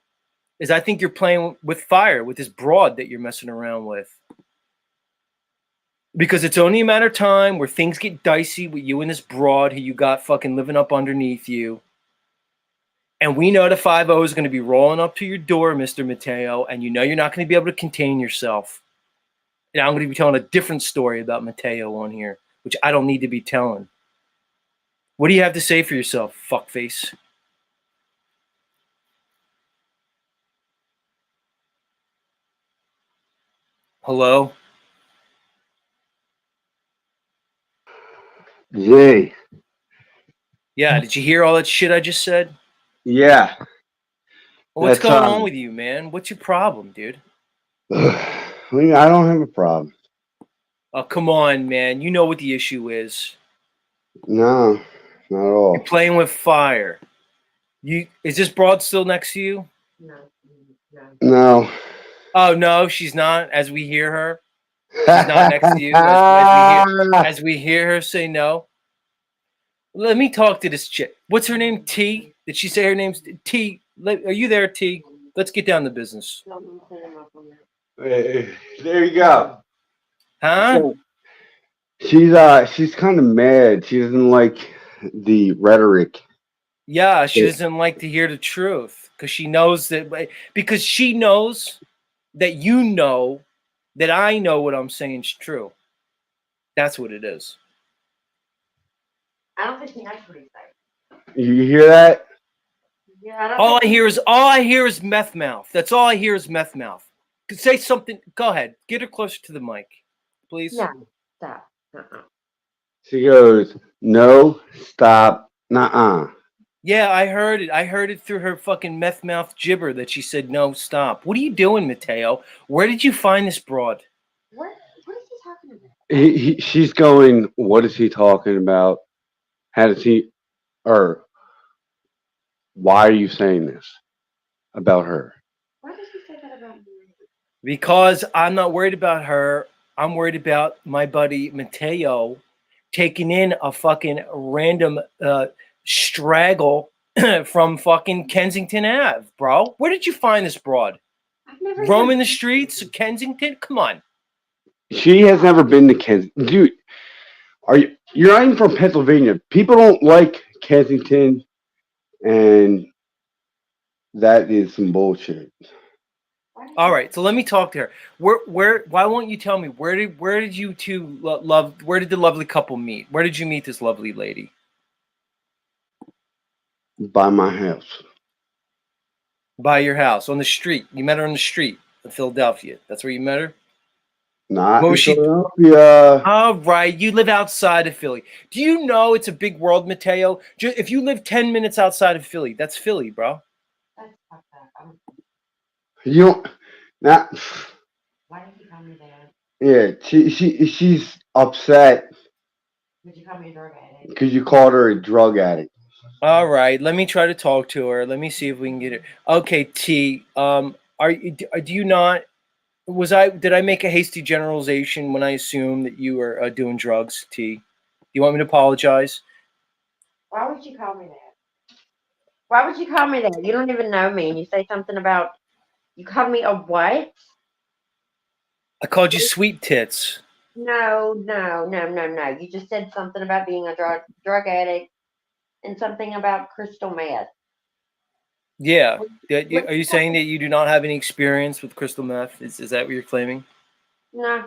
is I think you're playing with fire with this broad that you're messing around with. Because it's only a matter of time where things get dicey with you and this broad who you got fucking living up underneath you. And we know the 5-0 is going to be rolling up to your door, Mr. Mateo, and you know you're not going to be able to contain yourself. And I'm going to be telling a different story about Mateo on here, which I don't need to be telling. What do you have to say for yourself, fuckface? Hello? Jay. Yeah, did you hear all that shit I just said? Yeah. What's That's, going on with you, man? What's your problem, dude? I don't have a problem. Oh, come on, man. You know what the issue is. No, not at all. You're playing with fire. Is this broad still next to you? No. Oh, no, she's not, as we hear her. She's not next to you, as we hear her say no. Let me talk to this chick. What's her name? T? Did she say her name's T? Are you there, T? Let's get down to business. There you go. Huh? She's kind of mad. She doesn't like the rhetoric. Yeah, she doesn't like to hear the truth because she knows that you know that I know what I'm saying is true. That's what it is. I don't think he knows what he's saying. You hear that? Yeah, All I hear is meth mouth. That's all I hear is meth mouth. Say something. Go ahead. Get her closer to the mic, please. No, stop. She goes, no, stop, nuh-uh. Yeah, I heard it. I heard it through her fucking meth mouth gibber that she said no, stop. What are you doing, Mateo? Where did you find this broad? What is he talking about? She's going, what is he talking about? How does he, or why are you saying this about her? Why does he say that about me? Because I'm not worried about her. I'm worried about my buddy Mateo taking in a fucking random straggle from fucking Kensington Ave, bro. Where did you find this broad? I've never Roaming the streets of Kensington? Come on. She has never been to Kensington. Dude, you're not even from Pennsylvania. People don't like Kensington, and that is some bullshit. All right, so let me talk to her. Why won't you tell me where did you two where did the lovely couple meet? Where did you meet this lovely lady? By my house. By your house, on the street. You met her on the street in Philadelphia. That's where you met her? Not What in was she- Philadelphia. All right, you live outside of Philly. Do you know it's a big world, Mateo? If you live 10 minutes outside of Philly, that's Philly, bro. That's fucked up. You don't. Not. Why did he call me that? Yeah, she's upset Would you call me a drug addict? because you called her a drug addict. All right, let me try to talk to her. Let me see if we can get it. Okay, T. Are you? Do you not? Did I make a hasty generalization when I assumed that you were doing drugs, T? Do you want me to apologize? Why would you call me that? Why would you call me that? You don't even know me, and you say something about you called me a what? I called you sweet tits. No. You just said something about being a drug addict and something about crystal meth. Yeah. What- Are you saying that you do not have any experience with crystal meth? Is that what you're claiming? No.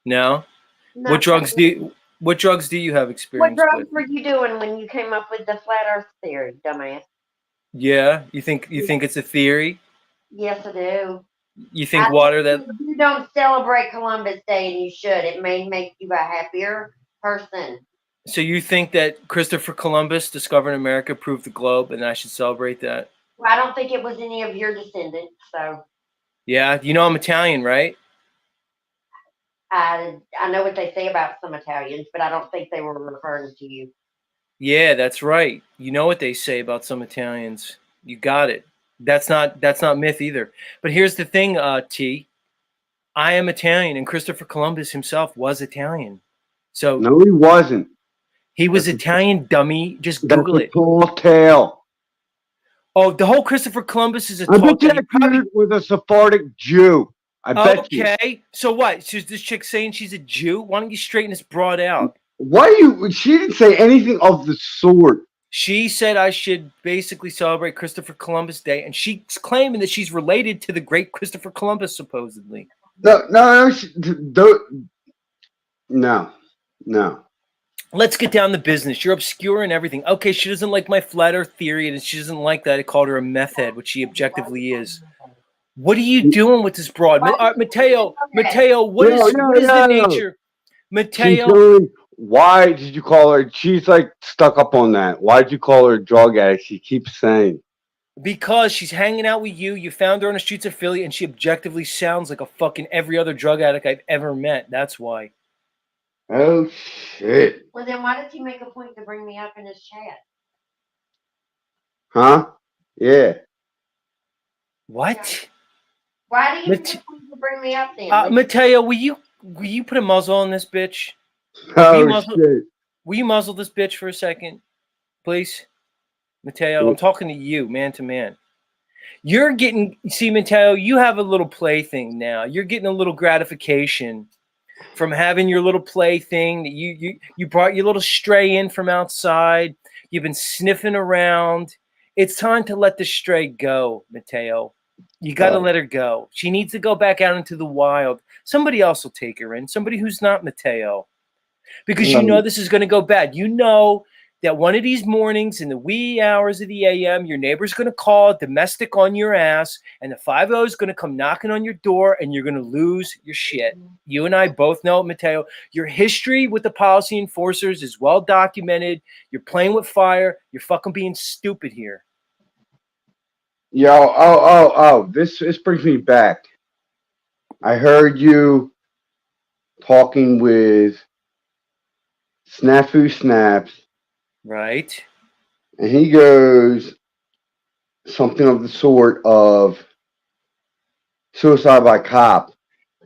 No. No. What drugs do you have What experience drugs with? were you doing when you came up with the flat Earth theory, dumbass? Yeah. You think it's a theory? Yes, I do. You think water that You don't celebrate Columbus Day, and you should. It may make you a happier person. so you think that Christopher Columbus discovered America, proved the globe, and I should celebrate that? Well, I don't think it was any of your descendants, so Yeah. You know I'm Italian, right? I know what they say about some Italians, but I don't think they were referring to you. Yeah, that's right. You know what they say about some Italians. You got it. That's not myth either. But here's the thing, T. I am Italian, and Christopher Columbus himself was Italian. So No, he wasn't. he was That's Italian, dummy. Just That's Google a it. tall tale. Oh, the whole Christopher Columbus is a I talk. bet you that dude was a Sephardic Jew. I bet you. Okay, so what? So is this chick saying she's a Jew? Why don't you straighten this broad out? Why you? She didn't say anything of the sort. She said I should basically celebrate Christopher Columbus Day, and she's claiming that she's related to the great Christopher Columbus, supposedly. No. No. Let's get down to business. You're obscure and everything. Okay, she doesn't like my flat earth theory, and she doesn't like that I called her a meth head, which she objectively is. What are you doing with this broad? Mateo, what is the nature? She's Mateo, going, why did you call her? She's like stuck up on that. Why did you call her a drug addict? She keeps saying. because she's hanging out with you. You found her on the streets of Philly, and she objectively sounds like a fucking every other drug addict I've ever met. That's why. Oh shit. Well, then why did you make a point to bring me up in his chat? Huh? Yeah. What? Why do you make a point to bring me up then? Mateo, will you put a muzzle on this bitch? Oh shit. Will you muzzle this bitch for a second, please? Mateo, I'm talking to you, man to man. You're getting, see, Mateo, you have a little plaything now. You're getting a little gratification from having your little plaything that you brought your little stray in from outside. You've been sniffing around. It's time to let the stray go, Mateo. You got to let her go. She needs to go back out into the wild. Somebody else will take her in. Somebody who's not Mateo. Because you know this is going to go bad. You know that one of these mornings in the wee hours of the AM, your neighbor's going to call domestic on your ass, and the 5-0 is going to come knocking on your door, and you're going to lose your shit. You and I both know, Mateo, your history with the policy enforcers is well documented. You're playing with fire. You're fucking being stupid here. Yo, this brings me back. I heard you talking with Snafu Snaps, Right? and he goes something of the sort of suicide by cop,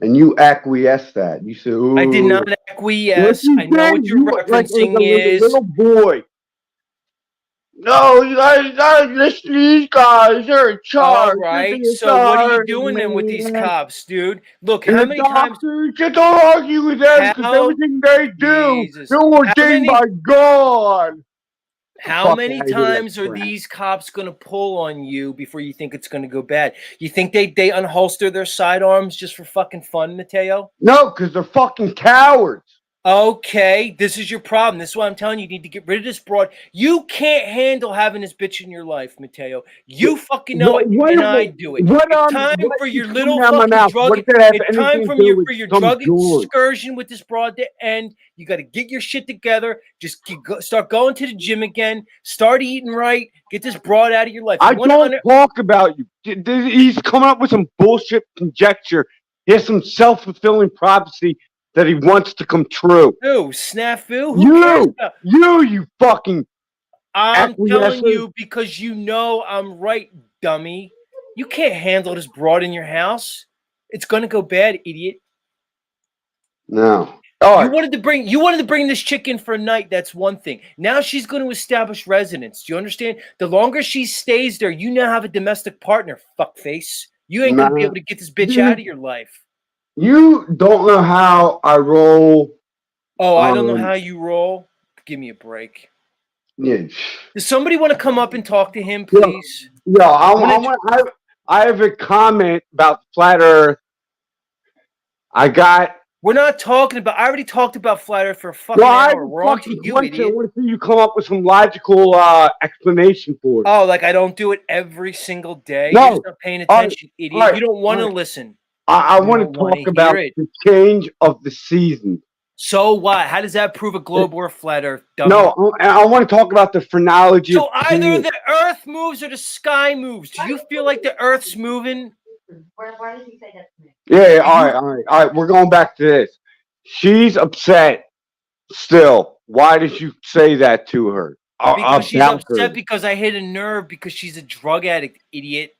and you acquiesced that. You said, "Ooh." I did not acquiesce. I know what you're referencing like a is. little boy. No, you guys gotta listen to these guys. They're in charge. All right. So what are you doing then with these cops, dude? Look, how many times? Just don't argue with them because everything they do, Jesus. they're ordained by God. How Fuck, many I hear times that are crap. these cops going to pull on you before you think it's going to go bad? You think they unholster their sidearms just for fucking fun, Mateo? No, because they're fucking cowards. Okay, this is your problem. This is why I'm telling you, you need to get rid of this broad. You can't handle having this bitch in your life, Mateo. You fucking know it, and I do it. It's time for your little fucking drug. It's time for your drug excursion with this broad to end. You got to get your shit together. Just start going to the gym again. Start eating right. Get this broad out of your life. I don't talk about you. He's coming up with some bullshit conjecture. He has some self-fulfilling prophecy that he wants to come true. Who? Snafu? Who cares about? You fucking I'm telling acquiescer. you because you know I'm right, dummy. You can't handle this broad in your house. It's gonna go bad, idiot. No. All You right. wanted to bring this chick in for a night. That's one thing. Now she's going to establish residence. Do you understand? The longer she stays there, you now have a domestic partner. Fuckface. You ain't gonna be Nah. able to get this bitch Dude. out of your life. You don't know how I roll. Oh, I don't know how you roll. Give me a break. Yeah. Does somebody want to come up and talk to him, Yeah. please? Yeah, I have a comment about flat Earth. We're not talking about. I already talked about flat Earth for a fucking hour. We're on to you, idiot. I want to see you come up with some logical explanation for it. Oh, like I don't do it every single day. No. You're just not paying attention, idiot. right, You don't want to all right. listen. I You want don't to wanna talk about hear it. the change of the season. So what? How does that prove a globe or a flat Earth? Dummy? No, I want to talk about the phrenology. So of either change. the Earth moves or the sky moves. Do you feel like the Earth's moving? Why does he say that to me? Yeah, all right. We're going back to this. She's upset still. Why did you say that to her? Because she's About her. upset because I hit a nerve because she's a drug addict, idiot.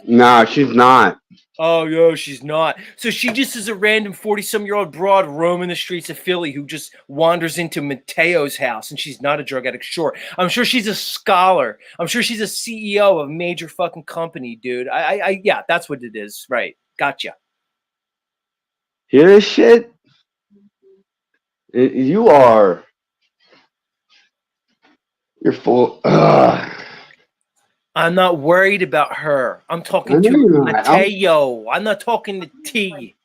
Nah, she's not. Oh, yeah, she's not. So she just is a random 40-some-year-old broad roaming the streets of Philly who just wanders into Mateo's house, and she's not a drug addict. Sure. I'm sure she's a scholar. I'm sure she's a CEO of a major fucking company, dude. Yeah, that's what it is. Right. Gotcha. Hear this shit? You are. You're full. I'm not worried about her. I'm talking I know to you're not. Mateo. I'm not talking to T.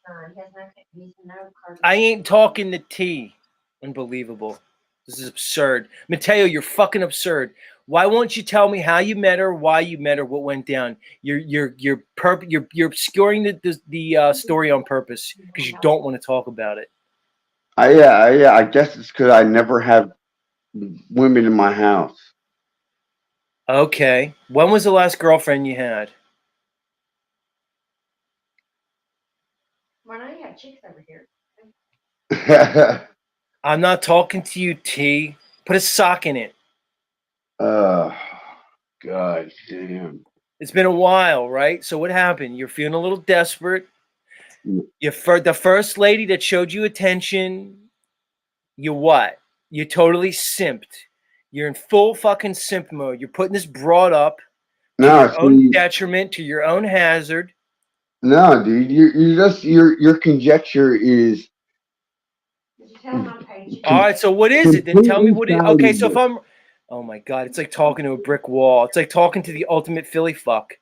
I ain't talking to T. Unbelievable. This is absurd. Mateo, you're fucking absurd. Why won't you tell me how you met her, why you met her, what went down? You're obscuring the story on purpose because you don't want to talk about it. Yeah. I guess it's because I never have women in my house. Okay. When was the last girlfriend you had? Well, now you have chicks over here. I'm not talking to you, T. Put a sock in it. Oh, God damn. It's been a while, right? So what happened? You're feeling a little desperate. Mm. The first lady that showed you attention, you what? You totally simped. You're in full fucking simp mode. You're putting this broad up to your own detriment, to your own hazard. No, dude, your conjecture is. Did you tell him on page? All right, so what is it? Then tell me what it is. Completely Okay, so if I'm, oh my God, it's like talking to a brick wall. It's like talking to the ultimate Philly fuck.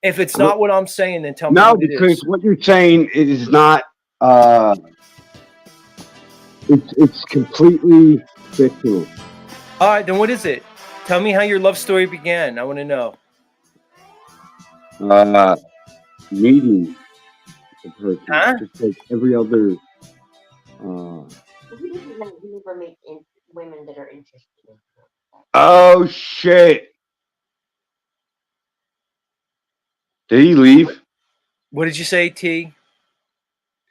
If it's not what I'm saying, then tell me No, what it because is. what you're saying is not. It's completely fictional. All right, then what is it? Tell me how your love story began. I want to know. Meeting the person, Huh? just like every other. You never meet women that are interested in you. Oh shit! Did he leave? What did you say, T?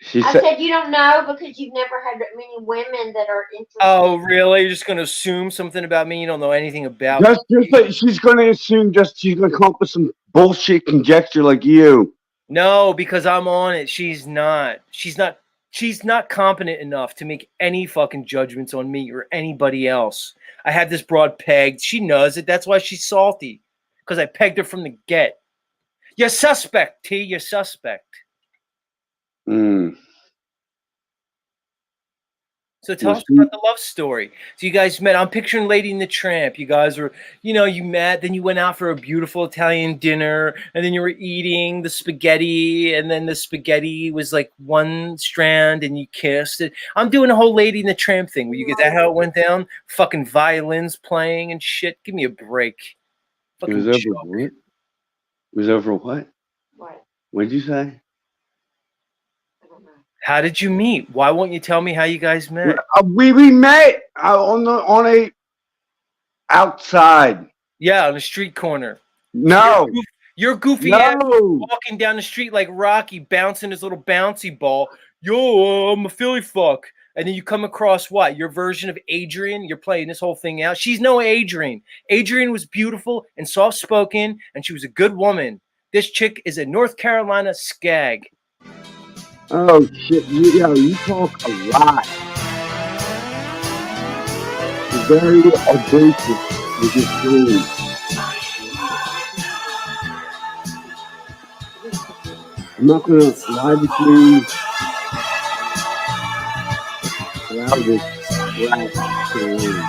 She I said. said you don't know because you've never had many women that are interested. Oh, really? You're just going to assume something about me you don't know anything about? Just like she's gonna assume, she's gonna come up with some bullshit conjecture like you. No, because I'm on it. She's not. She's not competent enough to make any fucking judgments on me or anybody else. I had this broad pegged. She knows it. That's why she's salty. Because I pegged her from the get. You're suspect, T. You're suspect. Mm. So tell Was us she- about the love story. So you guys met. I'm picturing Lady and the Tramp. You guys were, you met. Then you went out for a beautiful Italian dinner. And then you were eating the spaghetti. And then the spaghetti was like one strand and you kissed it. I'm doing a whole Lady and the Tramp thing. Where you get that how it went down? Fucking violins playing and shit. Give me a break. It Fucking was over joke. what? It was over what? What? What did you say? I don't know. How did you meet? Why won't you tell me how you guys met? We met on a outside. Yeah, on the street corner. No, Your goofy ass No. walking down the street like Rocky, bouncing his little bouncy ball. Yo, I'm a Philly fuck. And then you come across what? Your version of Adrian? You're playing this whole thing out. She's no Adrian. Adrian was beautiful and soft-spoken, and she was a good woman. This chick is a North Carolina skag. Oh shit! You talk a lot. You're very audacious with your feelings. I'm not gonna lie with you. Allow this rap to end.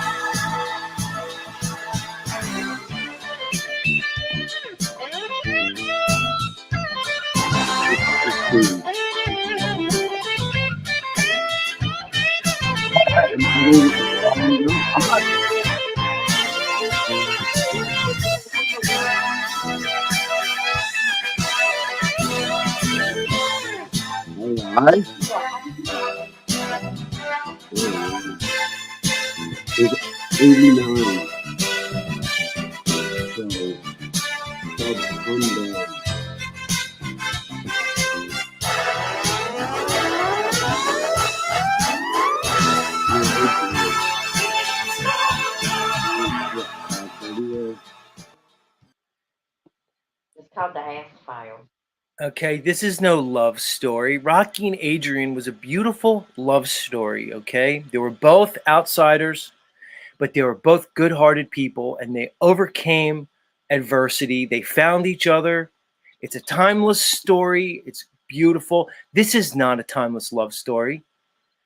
Alright. It's 89. So, calm down. It's called the Ass File. Okay, this is no love story. Rocky and Adrian was a beautiful love story, okay? They were both outsiders, but they were both good-hearted people, and they overcame adversity. They found each other. It's a timeless story. It's beautiful. This is not a timeless love story.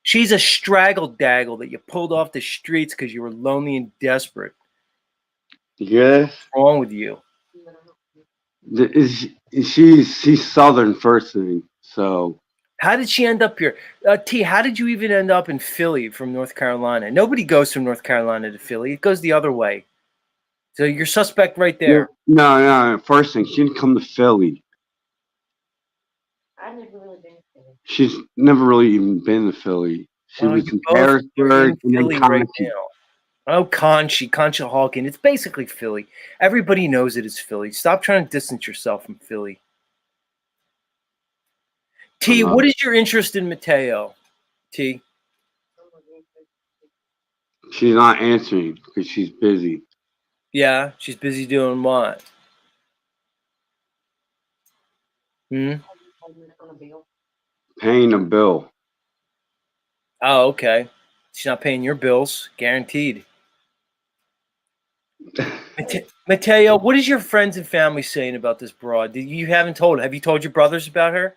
She's a straggle-daggle that you pulled off the streets because you were lonely and desperate. Yes. What's wrong with you? She's Southern first thing, so. How did she end up here? T, how did you even end up in Philly from North Carolina? Nobody goes from North Carolina to Philly. It goes the other way. So you're suspect right there. No. First thing, she didn't come to Philly. I've never really been to Philly. She's never really even been to Philly. She Well, was you in both are Harrisburg in and Philly then right Conchie. now. Oh, Concha Hawking. It's basically Philly. Everybody knows it is Philly. Stop trying to distance yourself from Philly. T, what is your interest in Mateo? T? She's not answering because she's busy. Yeah, she's busy doing what? On a bill. Paying a bill. Oh, okay. She's not paying your bills. Guaranteed. Mateo, what is your friends and family saying about this broad? You haven't told. Have you told your brothers about her?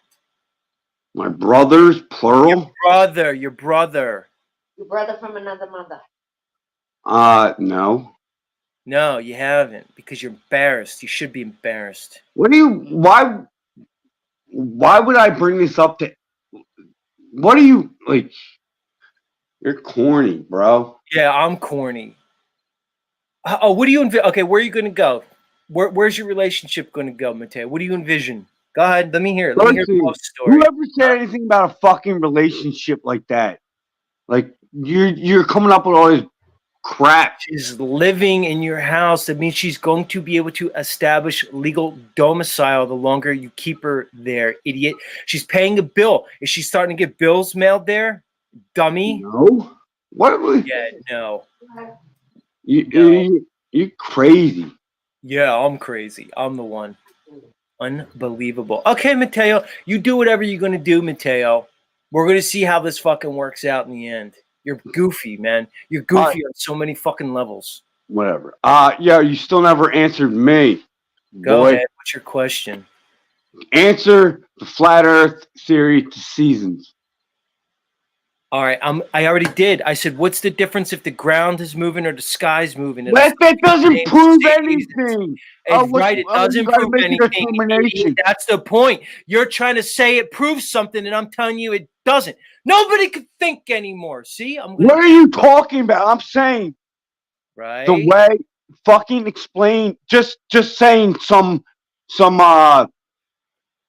My brothers, plural? Your brother. Your brother from another mother. No. No, you haven't, because you're embarrassed. You should be embarrassed. Why would I bring this up to, what are you, like, you're corny, bro. Yeah, I'm corny. Oh, what do you okay, where are you going to go? Where's your relationship going to go, Mateo? What do you envision? Go ahead, let me hear it. Let me hear the love story. Who ever said anything about a fucking relationship like that? Like, you're coming up with all this crap. She's living in your house. That means she's going to be able to establish legal domicile the longer you keep her there, idiot. She's paying a bill. Is she starting to get bills mailed there? Dummy. No. What? Yeah, no. You crazy. Yeah, I'm crazy. I'm the one. Unbelievable. Okay, Mateo, you do whatever you're going to do, Mateo. We're going to see how this fucking works out in the end. You're goofy, man. You're goofy on so many fucking levels. Whatever. Yeah, you still never answered me. Go boy. ahead. What's your question? Answer the flat Earth theory to seasons. All right, I already did. I said, what's the difference if the ground is moving or the sky's moving? That doesn't prove anything. Right, it doesn't prove anything. That's the point. You're trying to say it proves something, and I'm telling you it doesn't. Nobody could think anymore. See? What are you talking about? I'm saying right. The way fucking explain. Just saying some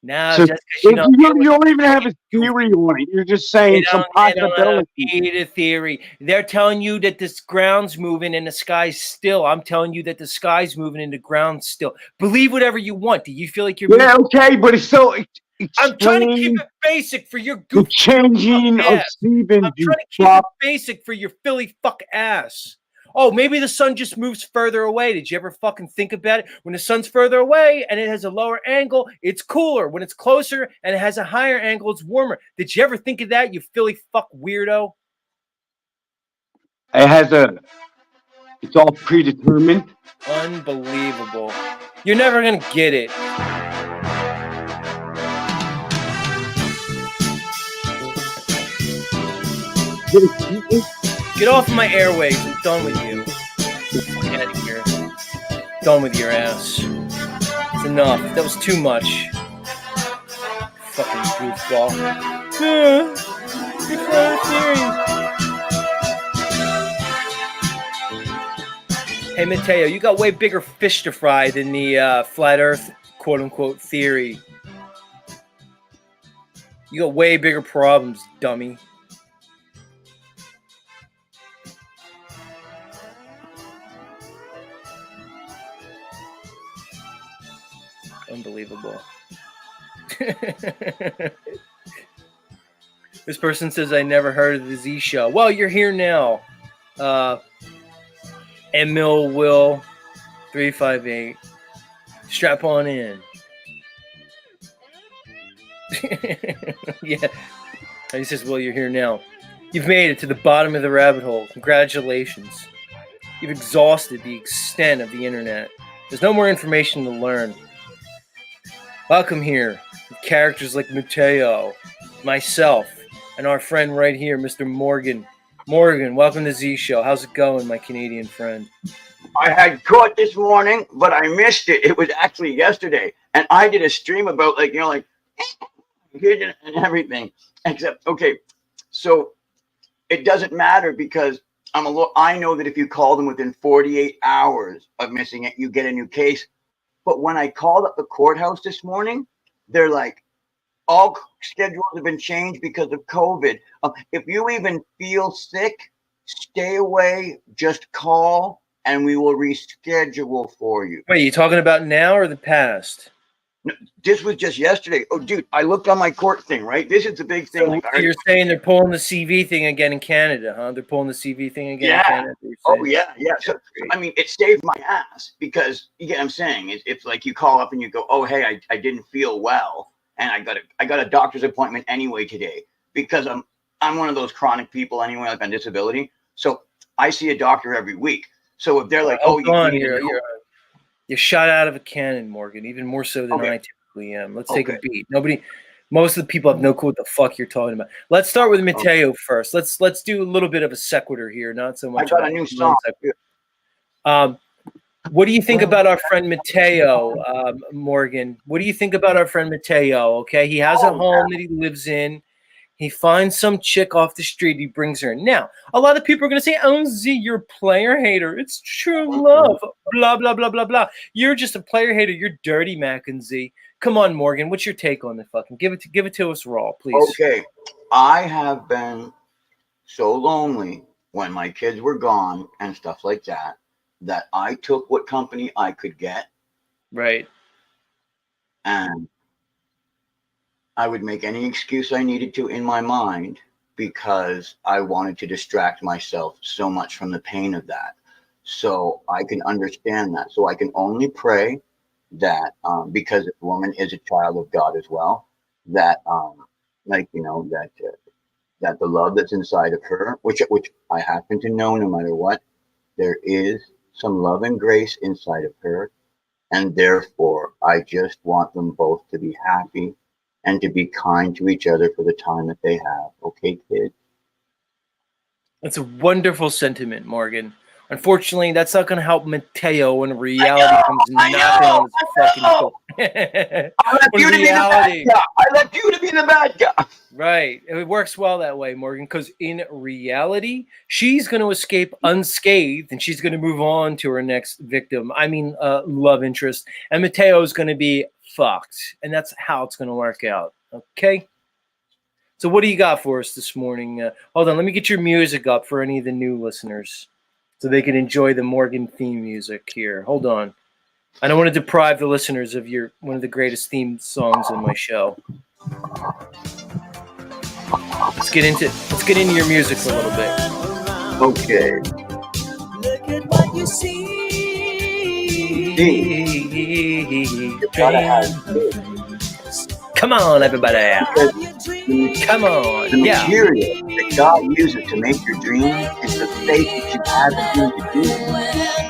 No, So just because you don't. you don't even have a theory on it. You're just saying some They don't possibility. need a theory. They're telling you that this ground's moving and the sky's still. I'm telling you that the sky's moving and the ground's still. Believe whatever you want. Do you feel like you're? Yeah, okay, but it's still I'm trying to keep explain it basic for your the goofy changing of ass. seasons. I'm You trying to keep fuck. it basic for your Philly fuck ass. Oh, maybe the sun just moves further away. Did you ever fucking think about it? When the sun's further away and it has a lower angle, it's cooler. When it's closer and it has a higher angle, it's warmer. Did you ever think of that, you Philly fuck weirdo? It's all predetermined. Unbelievable. You're never going to get it. Get off of my airwaves. I'm done with you. Get out of here. Done with your ass. It's enough. That was too much. Fucking goofball. It's not a theory. Hey, Mateo, you got way bigger fish to fry than the flat earth, quote unquote, theory. You got way bigger problems, dummy. Unbelievable. This person says, I never heard of the Z Show. Well, you're here now. Emil Will 358. Strap on in. Yeah. He says, well, you're here now. You've made it to the bottom of the rabbit hole. Congratulations. You've exhausted the extent of the internet. There's no more information to learn. Welcome here with characters like Mateo, myself, and our friend right here, Mr. Morgan. Morgan, welcome to Z Show. How's it going, my Canadian friend? I had caught this morning, but I missed it. It was actually yesterday, and I did a stream about and everything. Except, okay, so it doesn't matter because I know that if you call them within 48 hours of missing it, you get a new case. But when I called up the courthouse this morning, they're like, all schedules have been changed because of COVID. If you even feel sick, stay away, just call, and we will reschedule for you. Wait, you talking about now or the past? No, this was just yesterday. Oh, dude, I looked on my court thing, right? This is the big thing. So you're saying they're pulling the CV thing again in Canada, huh? They're pulling the CV thing again in Canada? Oh, yeah, yeah. So, I mean, it saved my ass because, you get what I'm saying? It's like you call up and you go, oh, hey, I didn't feel well, and I got a doctor's appointment anyway today because I'm one of those chronic people anyway, like on disability. So I see a doctor every week. So if they're like, you're shot out of a cannon, Morgan, even more so than I typically am. Let's take a beat. Most of the people have no clue what the fuck you're talking about. Let's start with Mateo first. Let's do a little bit of a sequitur here, not so much. I got a new song. What do you think about our friend Mateo, Morgan? What do you think about our friend Mateo? Okay, he has a home that he lives in. He finds some chick off the street. He brings her in. Now, a lot of people are going to say, oh, Z, you're a player hater. It's true love. Blah, blah, blah, blah, blah. You're just a player hater. You're dirty, Mac and Z. Come on, Morgan. What's your take on the fucking? Give it to us raw, please. Okay. I have been so lonely when my kids were gone and stuff like that, that I took what company I could get. Right. And I would make any excuse I needed to in my mind because I wanted to distract myself so much from the pain of that. So I can understand that. So I can only pray that because the woman is a child of God as well, that that the love that's inside of her, which I happen to know no matter what, there is some love and grace inside of her. And therefore, I just want them both to be happy and to be kind to each other for the time that they have. Okay, kids? That's a wonderful sentiment, Morgan. Unfortunately, that's not going to help Mateo when reality comes knocking on his fucking door. I left you to be the bad guy. I left you to be the bad guy. Right. It works well that way, Morgan, because in reality, she's going to escape unscathed and she's going to move on to her next victim. I mean, love interest. And Mateo is going to be fucked. And that's how it's going to work out. Okay? So what do you got for us this morning? Hold on, let me get your music up for any of the new listeners so they can enjoy the Morgan theme music here. Hold on. I don't want to deprive the listeners of one of the greatest theme songs in my show. Let's get into your music for a little bit. Okay. Look at what you see. Come on, everybody. Come on. The material that God uses to make your dream is the faith that you have in Him to do it.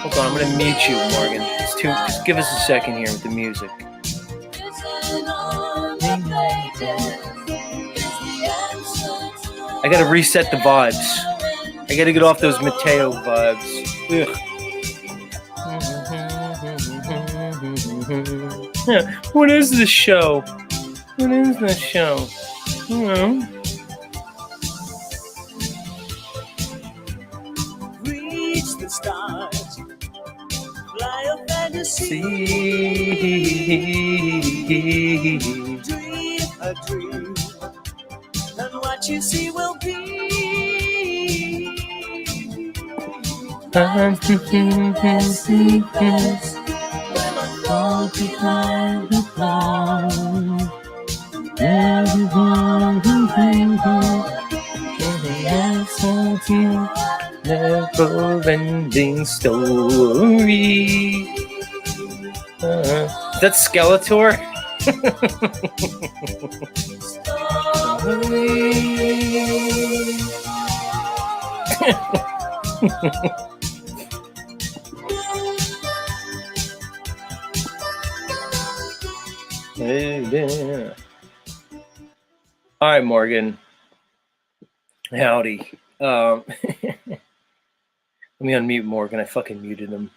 Hold on, I'm going to mute you, Morgan. Just give us a second here with the music. I got to reset the vibes. I got to get off those Mateo vibes. Ugh. What is this show? What is this show? Reach the stars. Fly a fantasy. Dream a dream. And what you see will be. Never-ending story. That's Skeletor? Yeah. All right, Morgan. Howdy. Let me unmute Morgan. I fucking muted him.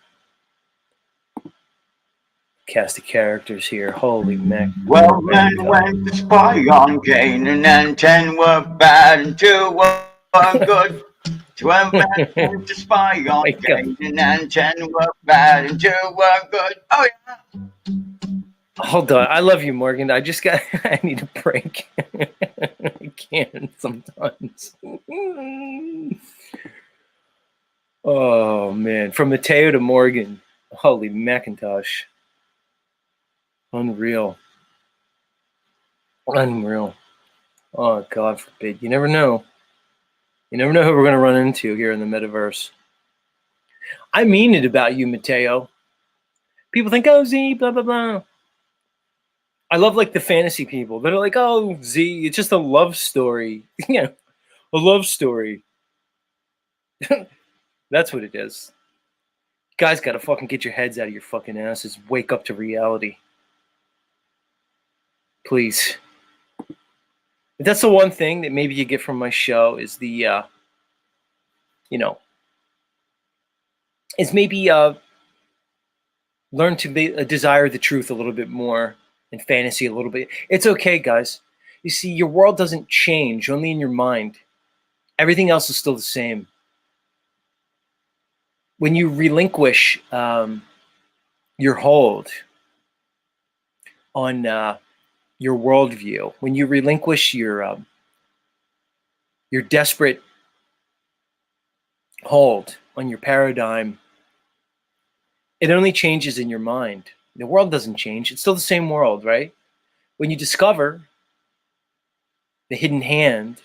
Cast of characters here. Holy mac. Well, men went to spy on Canaan, and 10 were bad and 2 were good. 12 men went to spy on Canaan, and 10 were bad and 2 were good. Oh, yeah. Hold on. I love you, Morgan. I need a break. I can't sometimes. Oh, man. From Mateo to Morgan. Holy Macintosh. Unreal. Oh, God forbid. You never know. You never know who we're going to run into here in the metaverse. I mean it about you, Mateo. People think, oh, Z, blah, blah, blah. I love like the fantasy people. They're like, oh, Z, it's just a love story. Yeah, a love story. That's what it is. You guys got to fucking get your heads out of your fucking asses. Wake up to reality. Please. But that's the one thing that maybe you get from my show is the, is maybe learn to desire the truth a little bit more. And fantasy a little bit. It's okay, guys. You see, your world doesn't change, only in your mind. Everything else is still the same. When you relinquish your hold on your worldview, when you relinquish your desperate hold on your paradigm, it only changes in your mind. The world doesn't change. It's still the same world, right? When you discover the hidden hand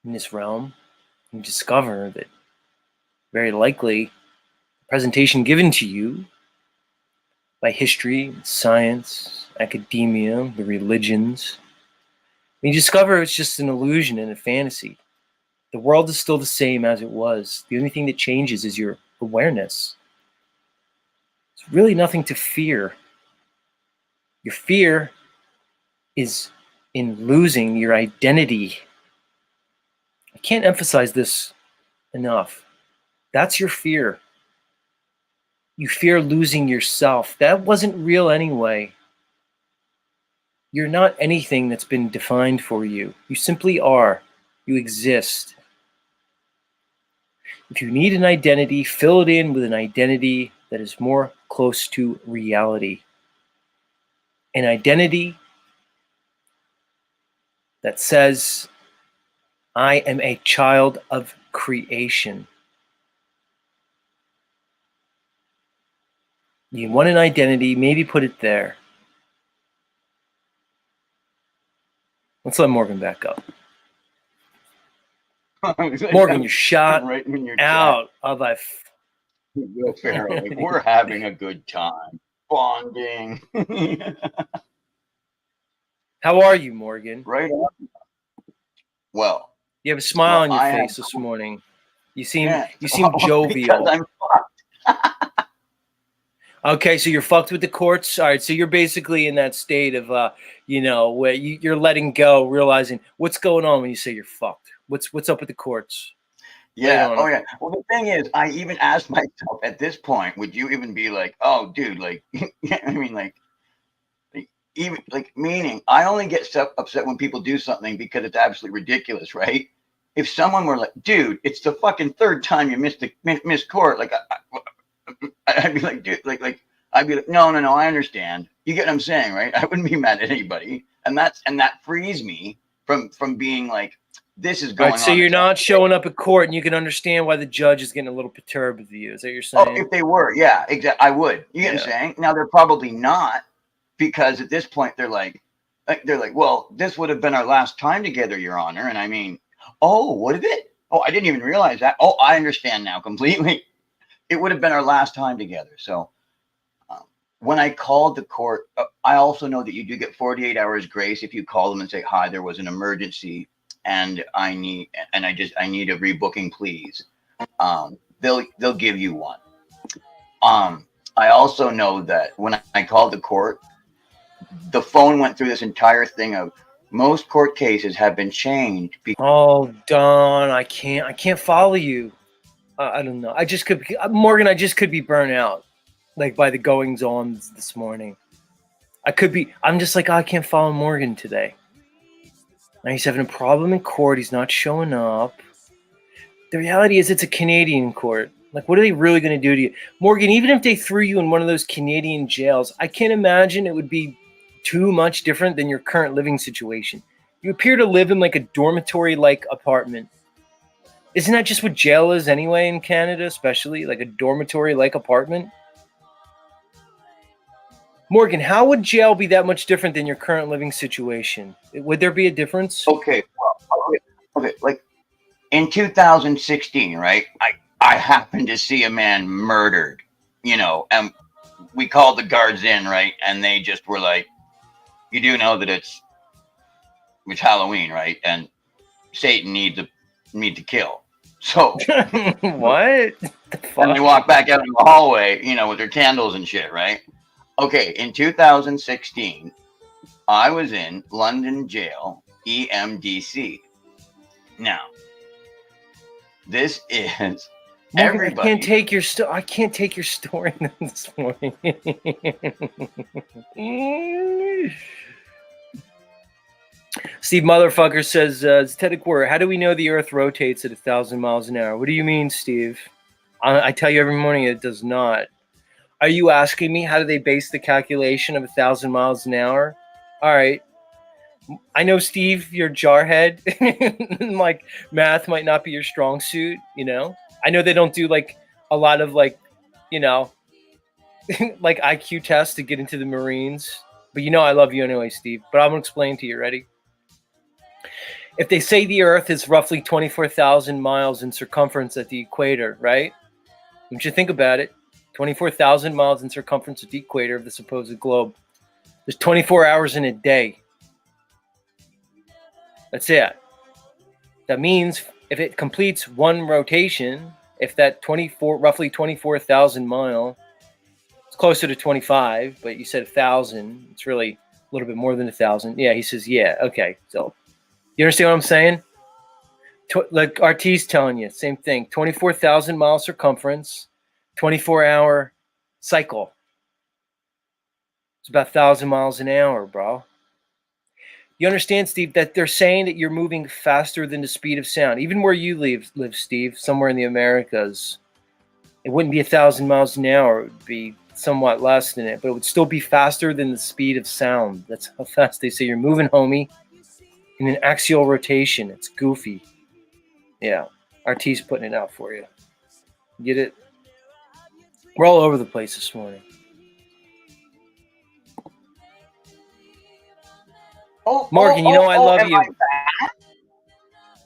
in this realm, you discover that very likely the presentation given to you by history, science, academia, the religions, when you discover it's just an illusion and a fantasy. The world is still the same as it was. The only thing that changes is your awareness. There's really nothing to fear. Your fear is in losing your identity. I can't emphasize this enough. That's your fear. You fear losing yourself. That wasn't real anyway. You're not anything that's been defined for you. You simply are. You exist. If you need an identity, fill it in with an identity that is more close to reality. an identity that says, I am a child of creation. You want an identity, maybe put it there. Let's let Morgan back up. Morgan, you're shot right when you're out of a... Will Ferrell, like, we're having a good time. Bonding. How are you, Morgan? Right on. Well, You have a smile Well, on your I face have- this morning. You seem yeah, you seem because jovial. I'm fucked. Okay, so you're fucked with the courts. All right, so you're basically in that state of where you're letting go, realizing what's going on when you say you're fucked. What's up with the courts? Yeah. on. Oh, yeah. Well, the thing is, I even asked myself at this point, would you even be like, oh, dude, like, I mean, like, even like, meaning I only get upset when people do something because it's absolutely ridiculous, right? If someone were like, dude, it's the fucking third time you missed court, like, I'd be like, dude, like, I'd be like, no, I understand. You get what I'm saying, right? I wouldn't be mad at anybody, and that frees me from being like, this is going Right, so on. you're not showing up at court, and you can understand why the judge is getting a little perturbed with you. Is that what you're saying? Oh, if they were, yeah, exactly, I would. You get what I'm saying? Now they're probably not, because at this point they're like, well, this would have been our last time together, Your Honor. And I mean, oh, would have it? Oh, I didn't even realize that. Oh, I understand now completely. It would have been our last time together. So when I called the court, I also know that you do get 48 hours grace if you call them and say, hi, there was an emergency and I need a rebooking, please. They'll give you one. I also know that when I called the court, the phone went through this entire thing of most court cases have been changed. Oh, Don, I can't follow you. I don't know. I just could, Morgan. I just could be burnt out, like by the goings on this morning. I could be. I'm just like, I can't follow Morgan today. Now he's having a problem in court. He's not showing up. The reality is, it's a Canadian court. Like, what are they really going to do to you, Morgan? Even if they threw you in one of those Canadian jails, I can't imagine it would be too much different than your current living situation. You appear to live in like a dormitory-like apartment. Isn't that just what jail is anyway in Canada, especially like a dormitory-like apartment? Morgan, how would jail be that much different than your current living situation? Would there be a difference? Okay, well, okay, like in 2016, right? I happened to see a man murdered, and we called the guards in, right? And they just were like, you do know that it's Halloween, right? And Satan needs to kill. So what? And they walk back out in the hallway, with their candles and shit, right? Okay, in 2016, I was in London jail, EMDC. Now, this is Morgan, everybody. I can't take your story this morning. Steve Motherfucker says, Ted Aquarius, how do we know the Earth rotates at 1,000 miles an hour? What do you mean, Steve? I tell you every morning it does not. Are you asking me how do they base the calculation of 1,000 miles an hour? All right. I know, Steve, you're jarhead. Like, math might not be your strong suit, I know they don't do, like, a lot of, like, like IQ tests to get into the Marines. But I love you anyway, Steve. But I'm going to explain to you. Ready? If they say the Earth is roughly 24,000 miles in circumference at the equator, right? Don't you think about it? 24,000 miles in circumference at the equator of the supposed globe. There's 24 hours in a day. That's it. That means if it completes one rotation, if that roughly 24,000 mile, it's closer to 25, but you said 1,000. It's really a little bit more than 1,000. Yeah, he says, yeah, okay. So you understand what I'm saying? Like RT's telling you, same thing. 24,000 mile circumference, 24-hour cycle. It's about 1,000 miles an hour, bro. You understand, Steve, that they're saying that you're moving faster than the speed of sound. Even where you live, Steve, somewhere in the Americas, it wouldn't be 1,000 miles an hour. It would be somewhat less than it, but it would still be faster than the speed of sound. That's how fast they say you're moving, homie, in an axial rotation. It's goofy. Yeah, RT's putting it out for you. Get it? We're all over the place this morning. Morgan, you know I love you.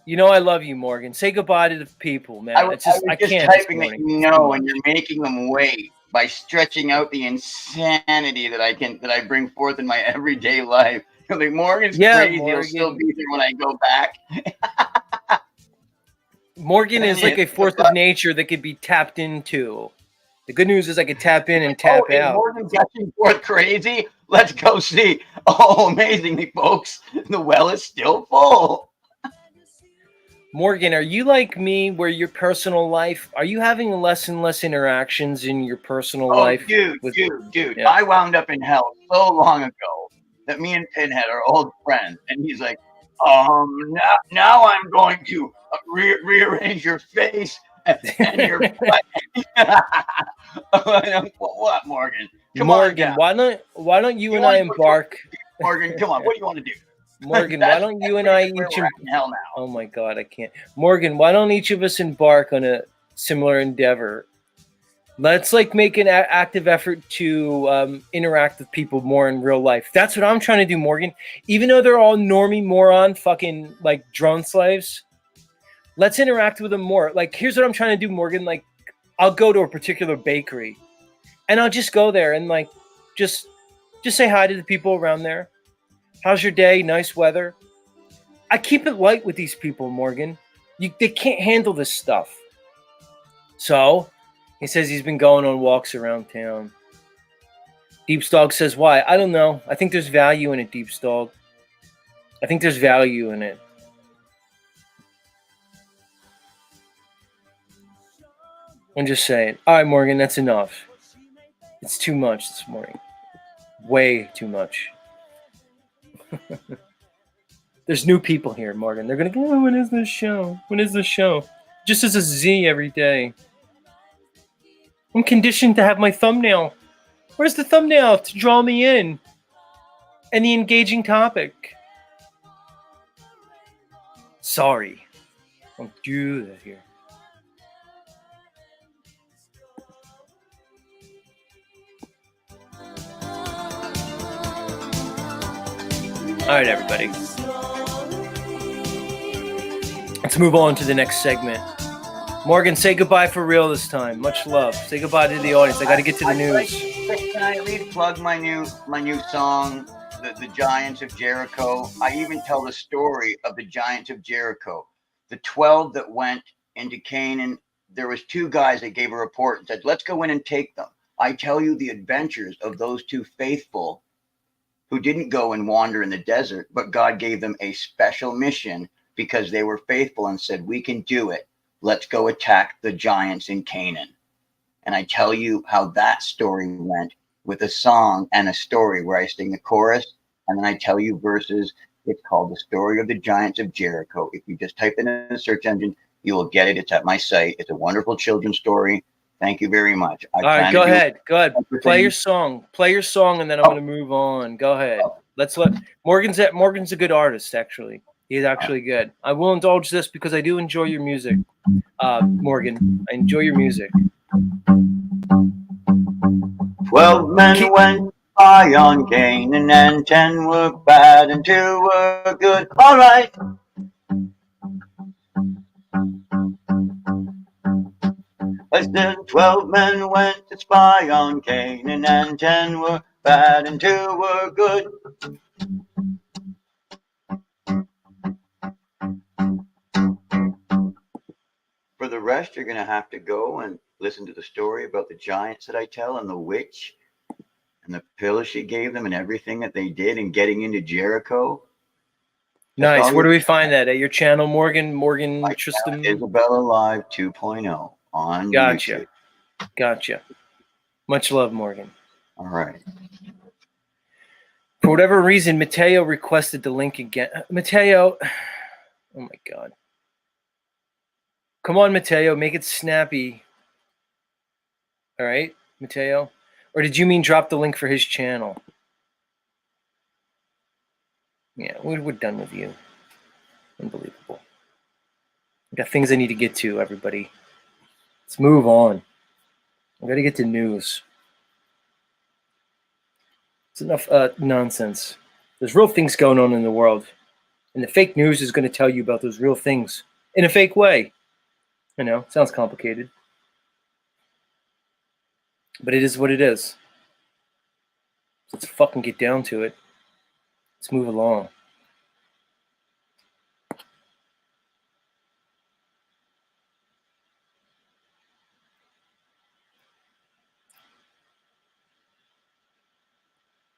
You know I love you, Morgan. Say goodbye to the people, man. I It's just was I just can't this typing that morning. you know, and you're making them wait by stretching out the insanity that I bring forth in my everyday life. You're like, Morgan's crazy. He'll still be there when I go back. Morgan is like a force of nature that could be tapped into. The good news is I could tap in and tap is out. Morgan gushing forth crazy? Let's go see. Oh, amazingly, folks, the well is still full. Morgan, are you like me where your personal life, are you having less and less interactions in your personal life? Dude. Yeah. I wound up in hell so long ago that me and Pinhead are old friends. And he's like, now I'm going to rearrange your face and your butt. What, Morgan? Come Morgan, on, why don't you and I embark? Morgan, come on. What do you want to do? Morgan, why don't you and I each hell now. Oh my God, I can't. Morgan, why don't each of us embark on a similar endeavor? Let's like make an active effort to interact with people more in real life. That's what I'm trying to do, Morgan. Even though they're all normie moron fucking like drone slaves, let's interact with them more. Like, here's what I'm trying to do, Morgan. Like, I'll go to a particular bakery and I'll just go there and like just say hi to the people around there. How's your day? Nice weather. I keep it light with these people, Morgan. They can't handle this stuff. So he says he's been going on walks around town. Deeps Dog says, why? I don't know. I think there's value in it, Deeps Dog. I think there's value in it. I'm just saying. All right, Morgan, that's enough. It's too much this morning. Way too much. There's new people here, Morgan. They're going to go, oh, when is this show? When is this show? Just as a Z every day. I'm conditioned to have my thumbnail. Where's the thumbnail to draw me in? And the engaging topic. Sorry. Don't do that here. All right, everybody. Let's move on to the next segment. Morgan, say goodbye for real this time. Much love. Say goodbye to the audience. I got to get to the news. Can I at least plug my new song, the Giants of Jericho? I even tell the story of the Giants of Jericho. The 12 that went into Canaan, there was 2 guys that gave a report and said, let's go in and take them. I tell you the adventures of those 2 faithful who didn't go and wander in the desert, but God gave them a special mission because they were faithful and said, we can do it. Let's go attack the giants in Canaan. And I tell you how that story went with a song and a story where I sing the chorus. And then I tell you verses. It's called The Story of the Giants of Jericho. If you just type it in the search engine, you will get it. It's at my site. It's a wonderful children's story. Thank you very much. All right, go ahead. Play your song. Play your song, and then I'm going to move on. Go ahead. Let's let Morgan's a good artist, actually. He's actually good. I will indulge this because I do enjoy your music, Morgan. I enjoy your music. 12 men went by on Canaan, and 10 were bad and 2 were good. All right. I said 12 men went to spy on Canaan, and 10 were bad and 2 were good. For the rest, you're going to have to go and listen to the story about the giants that I tell and the witch and the pill she gave them and everything that they did in getting into Jericho. Nice. Where do we find that? At your channel, Morgan Tristan? Isabella Live 2.0 on YouTube. Gotcha. Much love, Morgan. All right. For whatever reason, Mateo requested the link again. Mateo, oh my God. Come on, Mateo, make it snappy. All right, Mateo. Or did you mean drop the link for his channel? Yeah, we're done with you. Unbelievable. I got things I need to get to, everybody. Let's move on. I gotta get to news. It's enough nonsense. There's real things going on in the world. And the fake news is going to tell you about those real things in a fake way. I know, sounds complicated. But it is what it is. Let's fucking get down to it. Let's move along.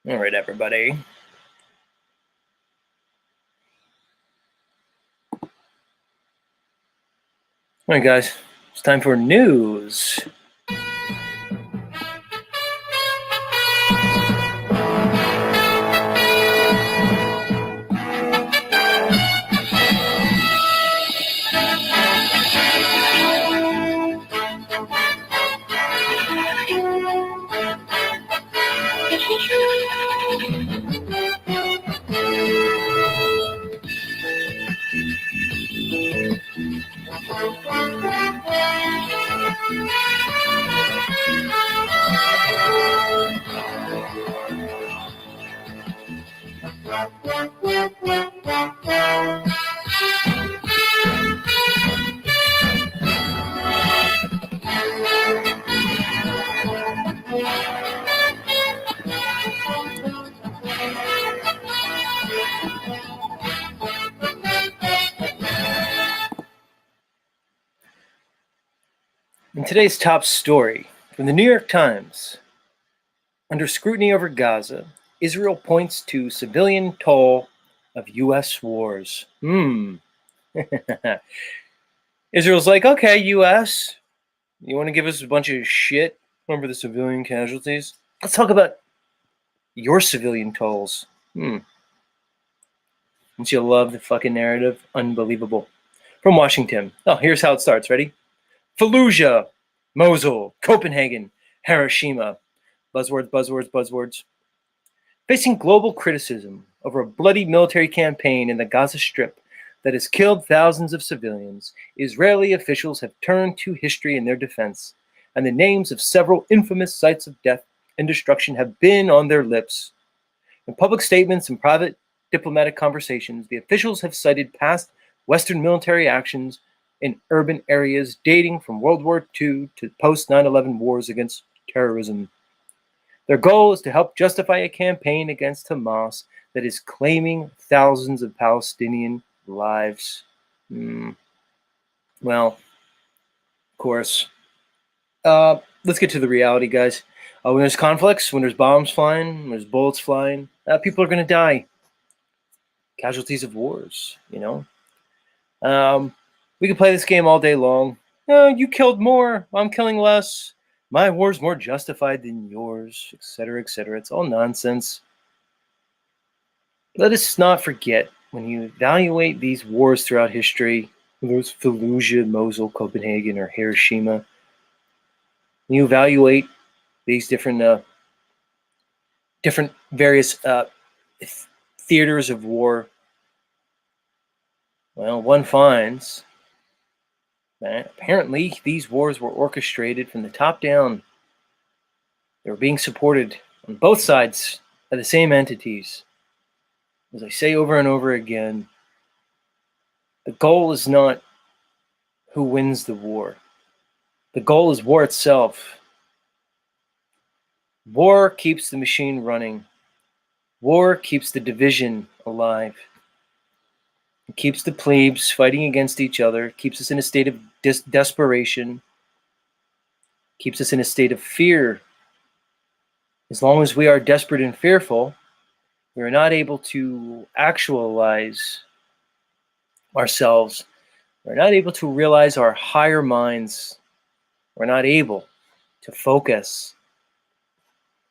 All right, everybody. All right, guys. It's time for news. In today's top story from the New York Times, under scrutiny over Gaza, Israel points to civilian toll of U.S. wars. Israel's like, okay, U.S., you want to give us a bunch of shit over the civilian casualties? Let's talk about your civilian tolls. Don't you love the fucking narrative? Unbelievable. From Washington. Oh, here's how it starts. Ready? Fallujah, Mosul, Copenhagen, Hiroshima. Buzzwords, buzzwords, buzzwords. Facing global criticism over a bloody military campaign in the Gaza Strip that has killed thousands of civilians, Israeli officials have turned to history in their defense, and the names of several infamous sites of death and destruction have been on their lips. In public statements and private diplomatic conversations, the officials have cited past Western military actions in urban areas dating from World War II to post 9/11 wars against terrorism. Their goal is to help justify a campaign against Hamas that is claiming thousands of Palestinian lives. Well, of course. Let's get to the reality, guys. When there's conflicts, when there's bombs flying, when there's bullets flying, people are going to die. Casualties of wars, you know. We can play this game all day long. You killed more. I'm killing less. My war's more justified than yours, etc., etc. It's all nonsense. Let us not forget, when you evaluate these wars throughout history, whether it's Fallujah, Mosul, Copenhagen, or Hiroshima, when you evaluate these different various theaters of war, well, one finds that apparently these wars were orchestrated from the top down. They were being supported on both sides by the same entities. As I say over and over again, the goal is not who wins the war. The goal is war itself. War keeps the machine running. War keeps the division alive. It keeps the plebes fighting against each other, keeps us in a state of desperation, keeps us in a state of fear. As long as we are desperate and fearful, we are not able to actualize ourselves. We're not able to realize our higher minds. We're not able to focus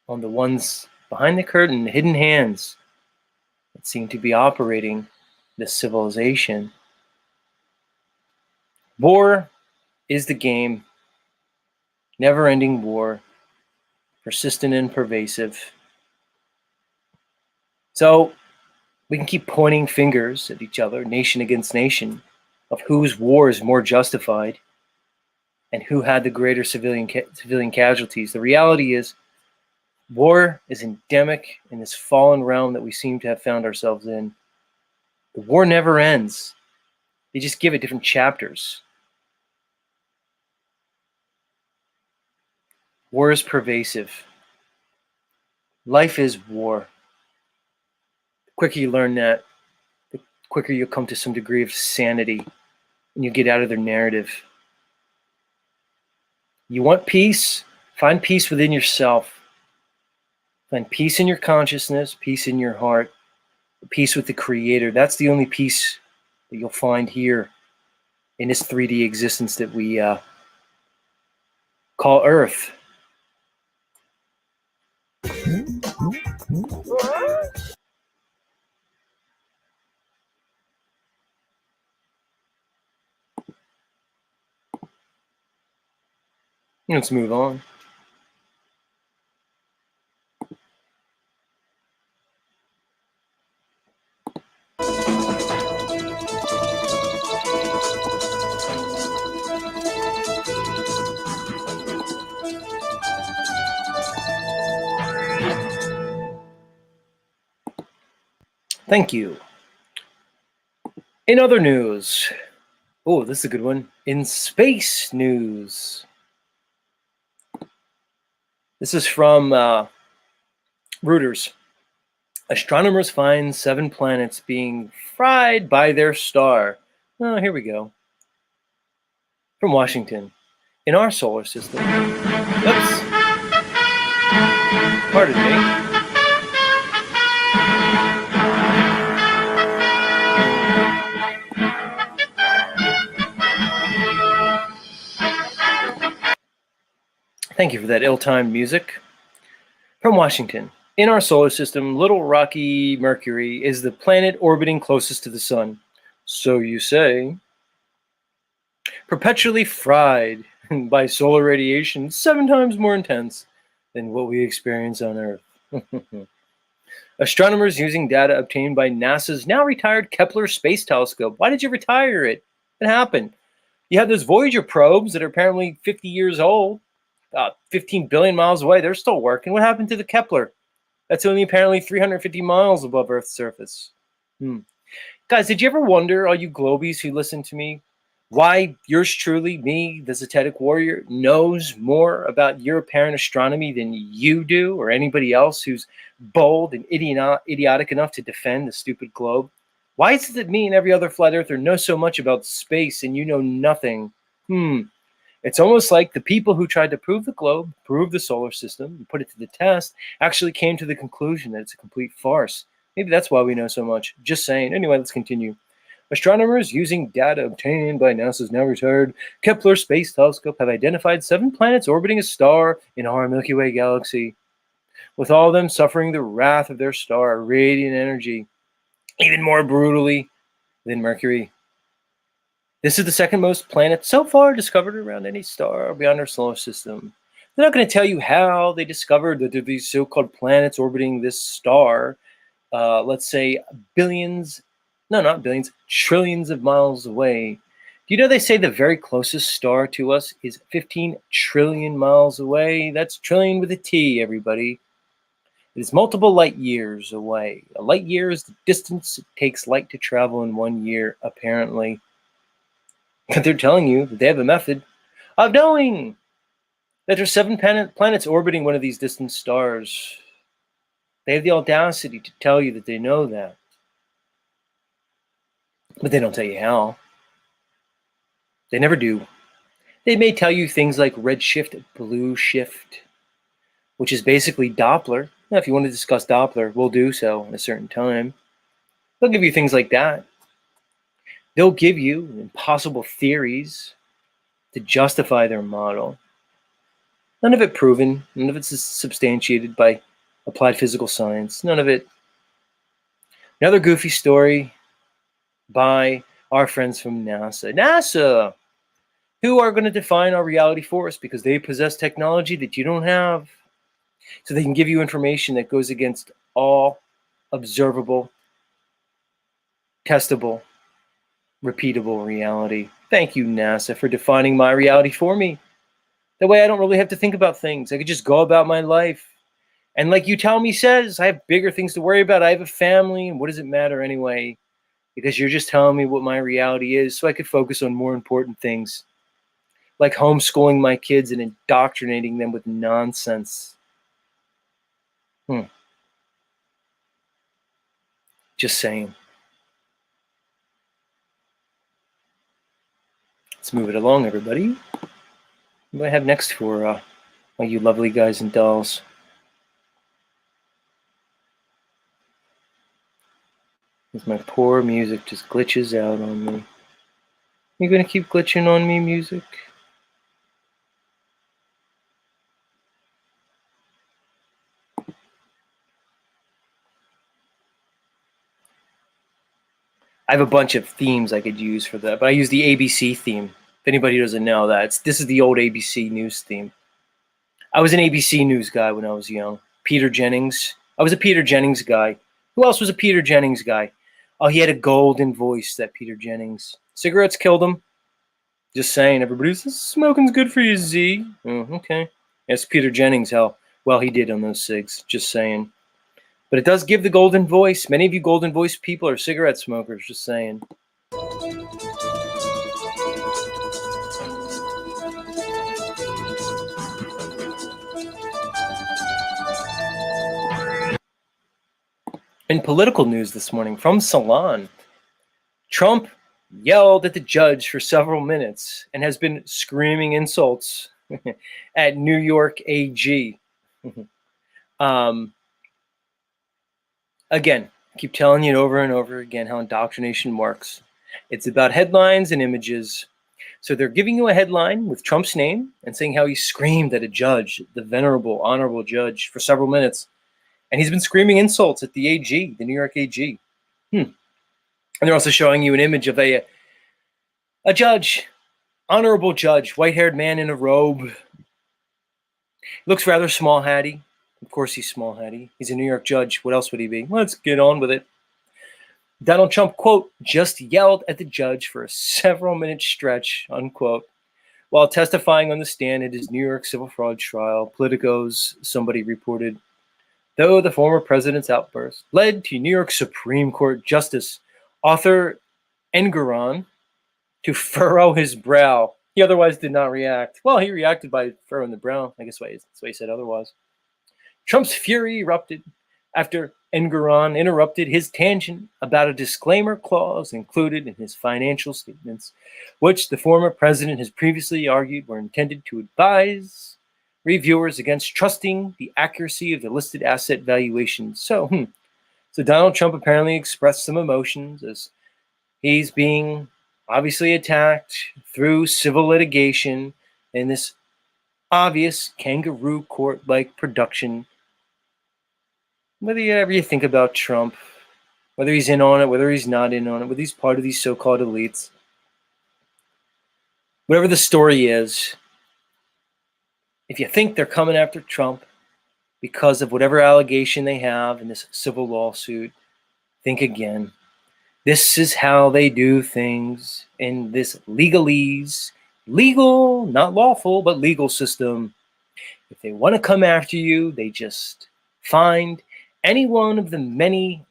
on the ones behind the curtain, the hidden hands that seem to be operating this civilization. War is the game. Never-ending war. persistent and pervasive. So we can keep pointing fingers at each other, nation against nation, of whose war is more justified and who had the greater civilian casualties. The reality is, war is endemic in this fallen realm that we seem to have found ourselves in. The war never ends. They just give it different chapters. War is pervasive. Life is war. The quicker you learn that, the quicker you'll come to some degree of sanity and you get out of their narrative. You want peace? Find peace within yourself. Find peace in your consciousness, peace in your heart, peace with the Creator. That's the only peace that you'll find here in this 3D existence that we call Earth. Let's move on. Thank you. In other news, oh, this is a good one. In space news, this is from Reuters. Astronomers find 7 planets being fried by their star. Oh, here we go. From Washington. In our solar system. Oops. Pardon me. Thank you for that ill-timed music. From Washington. In our solar system, little rocky Mercury is the planet orbiting closest to the sun. So you say. Perpetually fried by solar radiation 7 times more intense than what we experience on Earth. Astronomers using data obtained by NASA's now retired Kepler Space Telescope. Why did you retire it? What happened? You have those Voyager probes that are apparently 50 years old. 15 billion miles away, they're still working. What happened to the Kepler? That's only apparently 350 miles above Earth's surface. Guys, did you ever wonder, all you globies who listen to me, why yours truly, me, the Zetetic Warrior, knows more about your apparent astronomy than you do, or anybody else who's bold and idiotic enough to defend the stupid globe? Why is it that me and every other flat earther know so much about space and you know nothing? It's almost like the people who tried to prove the globe, prove the solar system, and put it to the test, actually came to the conclusion that it's a complete farce. Maybe that's why we know so much. Just saying. Anyway, let's continue. Astronomers using data obtained by NASA's now retired Kepler Space Telescope have identified 7 planets orbiting a star in our Milky Way galaxy, with all of them suffering the wrath of their star, radiant energy, even more brutally than Mercury. This is the second most planet so far discovered around any star beyond our solar system. They're not going to tell you how they discovered that there are these so-called planets orbiting this star, let's say billions, no, not billions, trillions of miles away. Do you know they say the very closest star to us is 15 trillion miles away? That's trillion with a T, everybody. It is multiple light years away. A light year is the distance it takes light to travel in 1 year, apparently. But they're telling you that they have a method of knowing that there's 7 planets orbiting one of these distant stars. They have the audacity to tell you that they know that. But they don't tell you how. They never do. They may tell you things like redshift, blue shift, which is basically Doppler. Now, if you want to discuss Doppler, we'll do so at a certain time. They'll give you things like that. They'll give you impossible theories to justify their model. None of it proven. None of it's substantiated by applied physical science. None of it. Another goofy story by our friends from NASA. NASA, who are going to define our reality for us because they possess technology that you don't have. so they can give you information that goes against all observable, testable, repeatable reality. Thank you, NASA, for defining my reality for me. That way I don't really have to think about things. I could just go about my life. And like Utami says, I have bigger things to worry about. I have a family, and what does it matter anyway? Because you're just telling me what my reality is so I could focus on more important things, like homeschooling my kids and indoctrinating them with nonsense. Just saying. Let's move it along, everybody. What do I have next for all you lovely guys and dolls? As my poor music just glitches out on me. You gonna keep glitching on me, music? I have a bunch of themes I could use for that, but I use the ABC theme. If anybody doesn't know that, this is the old ABC News theme. I was an ABC News guy when I was young. Peter Jennings. I was a Peter Jennings guy. Who else was a Peter Jennings guy? Oh, he had a golden voice, that Peter Jennings. Cigarettes killed him. Just saying. Everybody says smoking's good for you, Z. Oh, okay. Yes, Peter Jennings, how well he did on those cigs. Just saying. But it does give the golden voice. Many of you golden voice people are cigarette smokers. Just saying. In political news this morning from Salon, Trump yelled at the judge for several minutes and has been screaming insults at New York AG. Again, I keep telling you over and over again how indoctrination works. It's about headlines and images. So they're giving you a headline with Trump's name and saying how he screamed at a judge, the venerable, honorable judge, for several minutes. And he's been screaming insults at the AG, the New York AG. And they're also showing you an image of a judge, honorable judge, white-haired man in a robe. Looks rather small-hatty. Of course he's small-hatty. He's a New York judge. What else would he be? Let's get on with it. Donald Trump, quote, just yelled at the judge for a several-minute stretch, unquote, while testifying on the stand at his New York civil fraud trial. Politico's, somebody reported. Though the former president's outburst led to New York Supreme Court Justice Arthur Engoron to furrow his brow. He otherwise did not react. Well, he reacted by furrowing the brow. I guess that's why he said otherwise. Trump's fury erupted after Engoron interrupted his tangent about a disclaimer clause included in his financial statements, which the former president has previously argued were intended to advise reviewers against trusting the accuracy of the listed asset valuations. So Donald Trump apparently expressed some emotions as he's being obviously attacked through civil litigation in this obvious kangaroo court-like production. Whatever you think about Trump, whether he's in on it, whether he's not in on it, whether he's part of these so-called elites, whatever the story is, if you think they're coming after Trump because of whatever allegation they have in this civil lawsuit, think again. This is how they do things in this legalese, legal, not lawful, but legal system. If they want to come after you, they just find any one of the many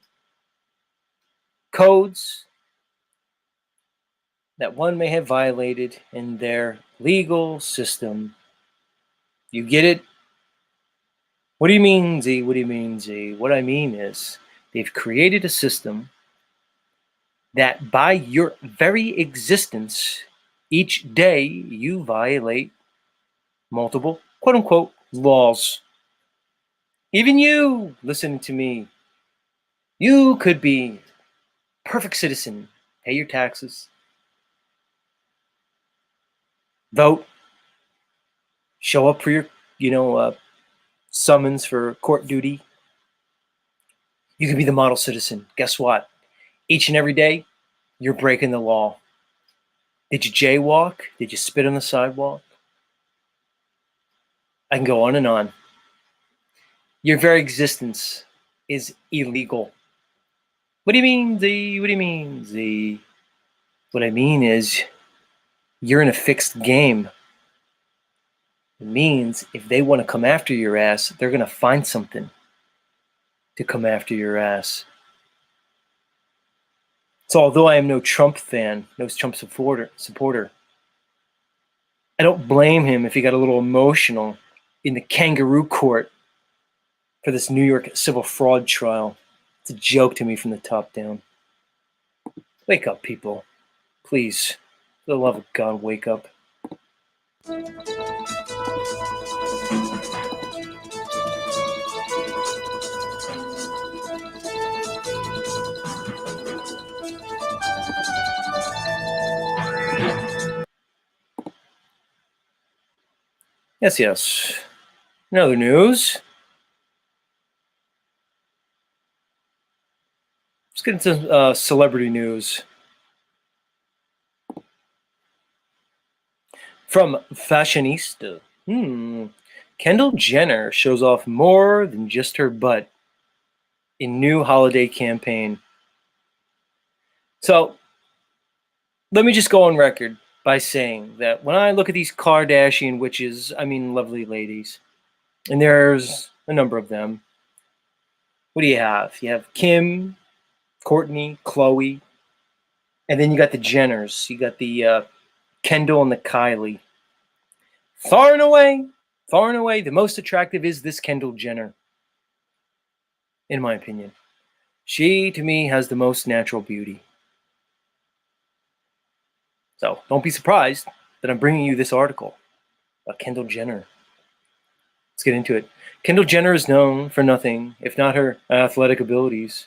codes that one may have violated in their legal system. You get it? What do you mean, Z? What do you mean, Z? What I mean is they've created a system that by your very existence, each day you violate multiple, quote-unquote, laws. Even you, listening to me, you could be a perfect citizen, pay your taxes, vote, show up for your, summons for court duty. You could be the model citizen. Guess what? Each and every day, you're breaking the law. Did you jaywalk? Did you spit on the sidewalk? I can go on and on. Your very existence is illegal. What do you mean, Z? What do you mean, Z? What I mean is you're in a fixed game. It means if they want to come after your ass, they're going to find something to come after your ass. So although I am no Trump fan, no Trump supporter, I don't blame him if he got a little emotional in the kangaroo court for this New York civil fraud trial. It's a joke to me from the top down. Wake up, people. Please, for the love of God, wake up. Yes. In other news, let's get into celebrity news. From Fashionista. Kendall Jenner shows off more than just her butt in new holiday campaign. So, let me just go on record by saying that when I look at these Kardashian witches, I mean lovely ladies, and there's a number of them. What do you have? You have Kim, Kourtney, Khloe, and then you got the Jenners. You got the Kendall and the Kylie. Far and away, the most attractive is this Kendall Jenner, in my opinion. She, to me, has the most natural beauty. So don't be surprised that I'm bringing you this article about Kendall Jenner. Let's get into it. Kendall Jenner is known for nothing if not her athletic abilities.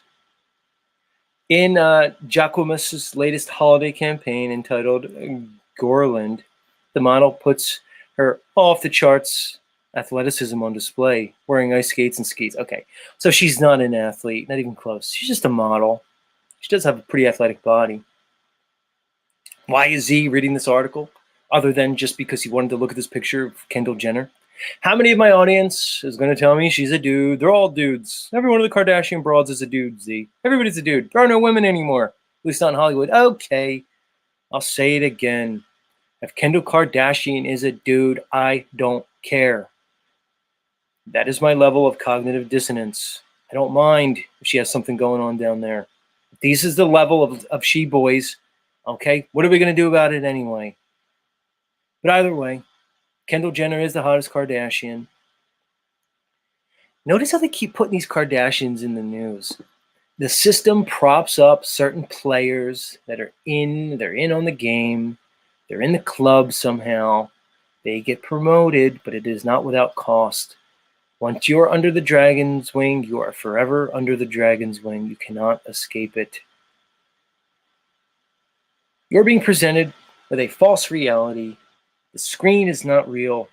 In Jacquemus's latest holiday campaign entitled Gorland, the model puts her off-the-charts athleticism on display, wearing ice skates and skis. Okay, so she's not an athlete, not even close. She's just a model. She does have a pretty athletic body. Why is he reading this article, other than just because he wanted to look at this picture of Kendall Jenner? How many of my audience is going to tell me she's a dude? They're all dudes. Every one of the Kardashian broads is a dude, Z. Everybody's a dude. There are no women anymore, at least not in Hollywood. Okay, I'll say it again. If Kendall Kardashian is a dude, I don't care. That is my level of cognitive dissonance. I don't mind if she has something going on down there. This is the level of she boys. Okay, what are we going to do about it anyway? But either way, Kendall Jenner is the hottest Kardashian. Notice how they keep putting these Kardashians in the news. The system props up certain players that are they're in on the game. They're in the club somehow. They get promoted, but it is not without cost. Once you are under the dragon's wing, you are forever under the dragon's wing. You cannot escape it. You're being presented with a false reality. The screen is not real.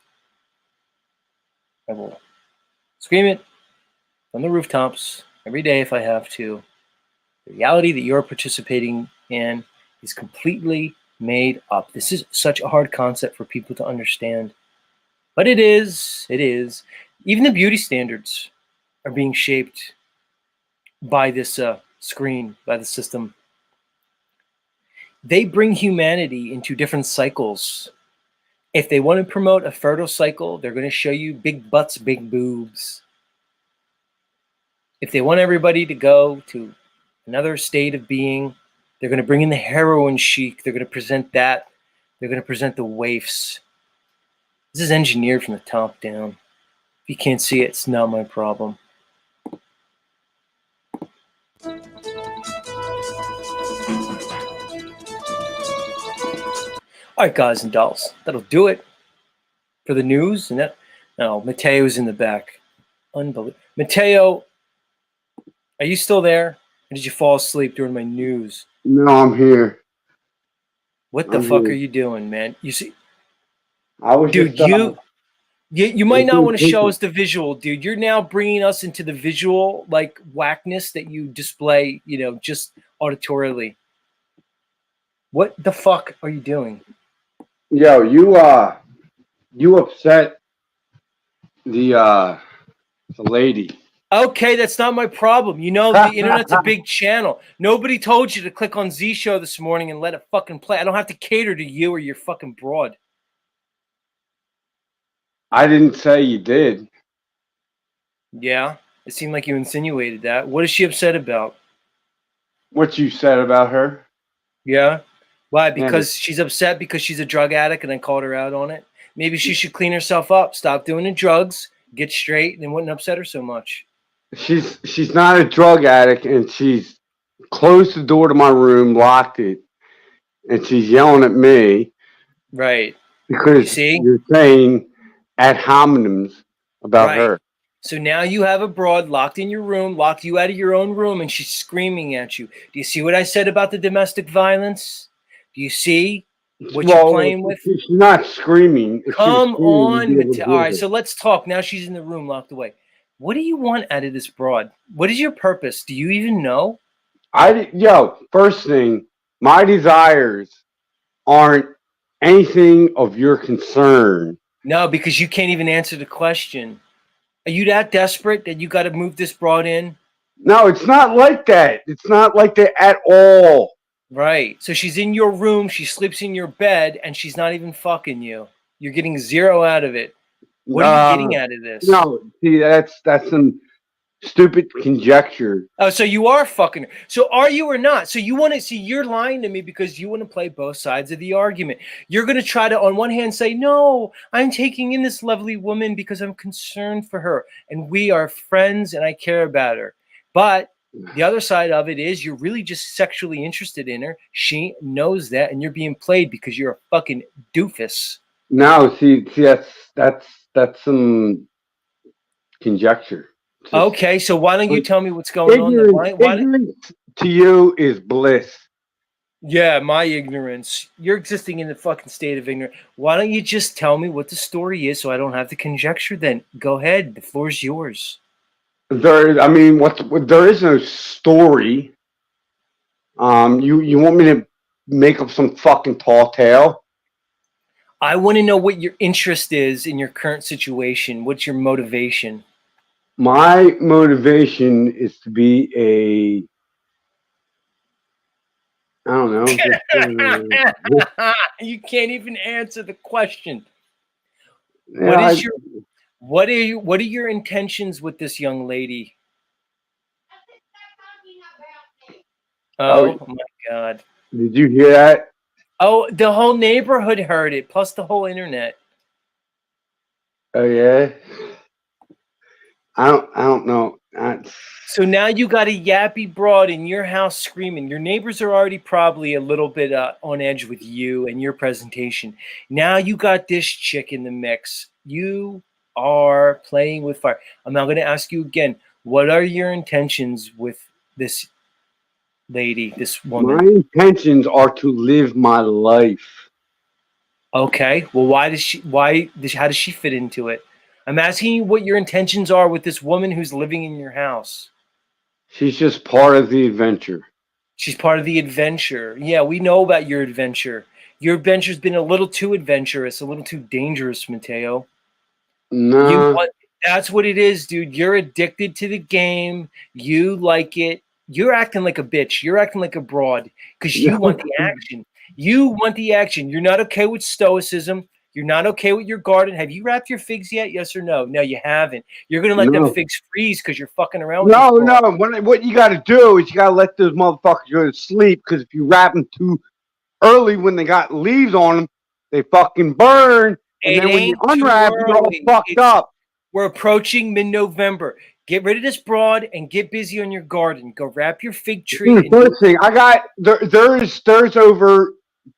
I will scream it from the rooftops every day if I have to. The reality that you're participating in is completely made up. This is such a hard concept for people to understand. But it is. Even the beauty standards are being shaped by this screen, by the system. They bring humanity into different cycles. If they want to promote a fertile cycle, they're going to show you big butts, big boobs. If they want everybody to go to another state of being, they're going to bring in the heroin chic. They're going to present that. They're going to present the waifs. This is engineered from the top down. If you can't see it, it's not my problem. All right, guys and dolls, that'll do it for the news. And Mateo's in the back. Unbelievable. Mateo, are you still there? Or did you fall asleep during my news? No, I'm here. What the fuck are you doing, man? You see, I was dude, just, you might not want to show us the visual, dude. You're now bringing us into the visual like whackness that you display, just auditorily. What the fuck are you doing? Yo, you upset the It's a lady. Okay, that's not my problem. You know, the internet's a big channel. Nobody told you to click on Z Show this morning and let it fucking play. I don't have to cater to you or your fucking broad. I didn't say you did. Yeah, it seemed like you insinuated that. What is she upset about? What you said about her? Yeah? Why? Yeah. Because she's upset because she's a drug addict and I called her out on it? Maybe she should clean herself up, stop doing the drugs, get straight, and it wouldn't upset her so much. She's not a drug addict, and she's closed the door to my room, locked it, and she's yelling at me Right. because see? you're saying ad hominems about Right. her. So now you have a broad locked in your room, locked you out of your own room, and she's screaming at you. Do you see what I said about the domestic violence? Do you see what you're playing with? She's not screaming. If she was Come screaming, on, you'd be able to Mateo. hear All right, her. so let's talk. Now she's in the room locked away. What do you want out of this broad? What is your purpose? Do you even know? First thing, my desires aren't anything of your concern. No, because you can't even answer the question. Are you that desperate that you got to move this broad in? No, it's not like that. It's not like that at all. Right. So she's in your room, she sleeps in your bed, and she's not even fucking you. You're getting zero out of it. What are you getting out of this? No, see, that's some stupid conjecture. Oh, so you are fucking her. So are you or not? So you want to see, you're lying to me because you want to play both sides of the argument. You're going to try to, on one hand, say, no, I'm taking in this lovely woman because I'm concerned for her and we are friends and I care about her. But the other side of it is you're really just sexually interested in her. She knows that and you're being played because you're a fucking doofus. No, see, that's some conjecture. Just Okay, so why don't you tell me what's going on? Then? ignorance to you is bliss. Yeah, my ignorance. You're existing in the fucking state of ignorance. Why don't you just tell me what the story is so I don't have to conjecture then? Go ahead. The floor's yours. There is no story. You want me to make up some fucking tall tale? I want to know what your interest is in your current situation. What's your motivation? My motivation is to be I don't know. You can't even answer the question. Yeah, What are your intentions with this young lady? Oh my God. Did you hear that? Oh, the whole neighborhood heard it, plus the whole internet. Oh yeah. I don't know. So now you got a yappy broad in your house screaming. Your neighbors are already probably a little bit on edge with you and your presentation. Now you got this chick in the mix. You are playing with fire. I'm now going to ask you again. What are your intentions with this lady, this woman? My intentions are to live my life. Okay. Well, how does she fit into it? I'm asking you what your intentions are with this woman who's living in your house. She's just part of the adventure. She's part of the adventure. Yeah, we know about your adventure. Your adventure's been a little too adventurous, a little too dangerous, Mateo. No. That's what it is, dude. You're addicted to the game. You like it. You're acting like a bitch. You're acting like a broad because you want the action. You want the action. You're not okay with stoicism. You're not okay with your garden. Have you wrapped your figs yet? Yes or no? No, you haven't. You're going to let them figs freeze because you're fucking around with No. What you got to do is you got to let those motherfuckers go to sleep because if you wrap them too early when they got leaves on them, they fucking burn. And then when you unwrap, you're all fucked up. We're approaching mid-November. Get rid of this broad and get busy on your garden. Go wrap your fig tree. First thing, there's over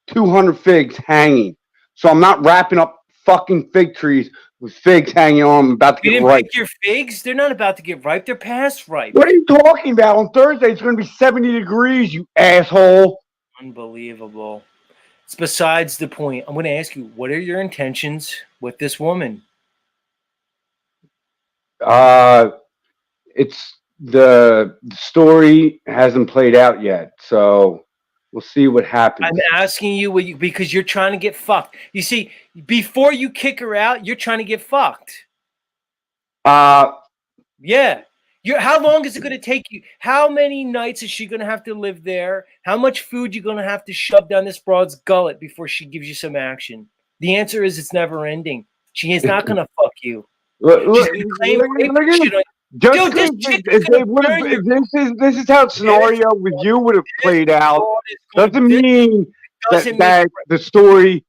200 figs hanging. So I'm not wrapping up fucking fig trees with figs hanging on them about to You get didn't ripe. pick your figs? They're not about to get ripe. They're past ripe. What are you talking about? On Thursday, it's going to be 70 degrees, you asshole. Unbelievable. It's besides the point. I'm going to ask you, what are your intentions with this woman? It's the story hasn't played out yet, so we'll see what happens. I'm asking you because you're trying to get fucked. You see, before you kick her out, you're trying to get fucked. Yeah. How long is it going to take you? How many nights is she going to have to live there? How much food you going to have to shove down this broad's gullet before she gives you some action? The answer is it's never ending. She is not going to fuck you. Look, She's look, going to claim look, rape look and at shit on you. just Dude, this because chick is they gonna would have. burn This is how scenario with you would have played out. Doesn't mean that the story,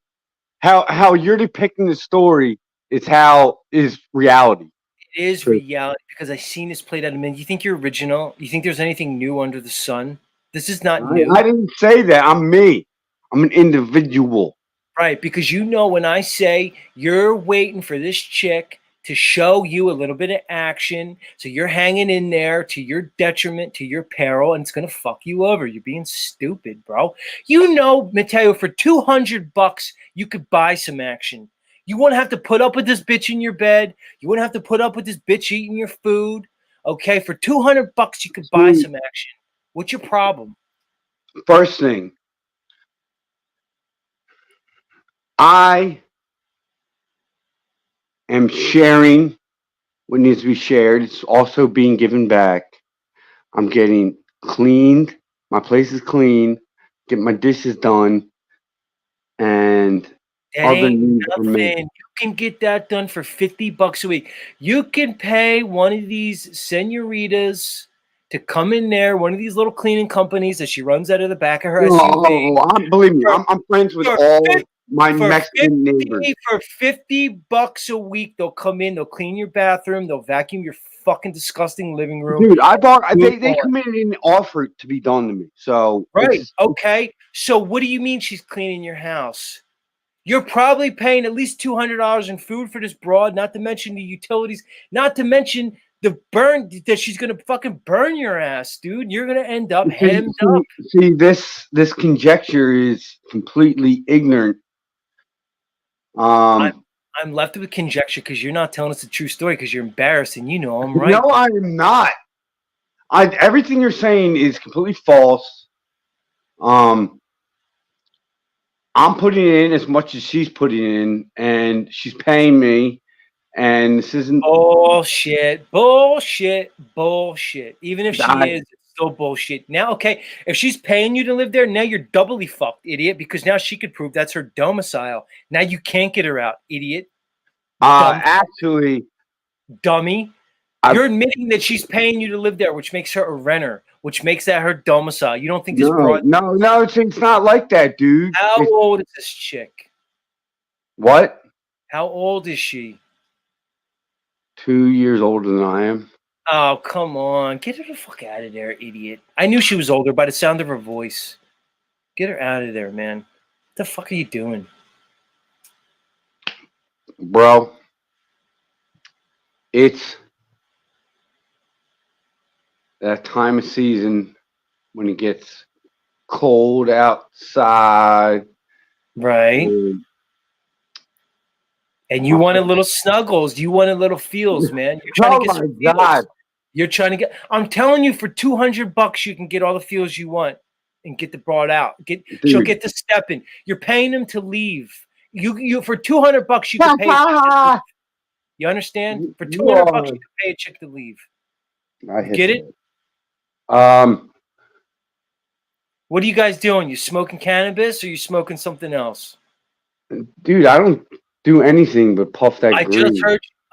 how you're depicting the story, is how is reality. It is reality because I've seen this played out a minute. You think you're original? You think there's anything new under the sun? This is not new. I didn't say that. I'm me. I'm an individual. Right, because you know when I say you're waiting for this chick to show you a little bit of action, so you're hanging in there to your detriment, to your peril, and it's gonna fuck you over. You're being stupid, bro. You know, Mateo, for $200 you could buy some action. You wouldn't have to put up with this bitch in your bed. You wouldn't have to put up with this bitch eating your food. Okay, for $200 you could buy some action. What's your problem? First thing, I am sharing what needs to be shared. It's also being given back. I'm getting cleaned. My place is clean. Get my dishes done. And That other ain't needs are nothing. met. You can get that done for $50 a week. You can pay one of these senoritas to come in there, one of these little cleaning companies that she runs out of the back of her SUV. Believe me, I'm friends with all my Mexican neighbors. For $50 a week, they'll come in, they'll clean your bathroom, they'll vacuum your fucking disgusting living room. Dude, they come in and offer it to be done to me. So right, okay. So what do you mean she's cleaning your house? You're probably paying at least $200 in food for this broad, not to mention the utilities, not to mention the burn that she's gonna fucking burn your ass, dude. You're gonna end up hemmed up. See, this conjecture is completely ignorant. I'm left with conjecture because you're not telling us the true story because you're embarrassed and you know I'm right. No, I am not. Everything you're saying is completely false. I'm putting in as much as she's putting in, and she's paying me. And this isn't bullshit. Even if she is, it's still bullshit. Now, okay, if she's paying you to live there, now you're doubly fucked, idiot, because now she could prove that's her domicile. Now you can't get her out, idiot. Actually, dummy. You're admitting that she's paying you to live there, which makes her a renter, which makes that her domicile. You don't think this broad? No, it's not like that, dude. How old is this chick? What? How old is she? 2 years older than I am. Oh, come on. Get her the fuck out of there, idiot. I knew she was older by the sound of her voice. Get her out of there, man. What the fuck are you doing? Bro, it's that time of season when it gets cold outside. Right. And you wanted little snuggles. You wanted little feels, man. You're trying to get some feels. You're trying to get. I'm telling you, for $200, you can get all the feels you want and get the broad out. She'll get to stepping. You're paying them to leave. You for $200, you can pay. You understand? For $200, you can pay a chick to leave. Get it? What are you guys doing? You smoking cannabis or you smoking something else? Dude, I don't do anything but puff that green.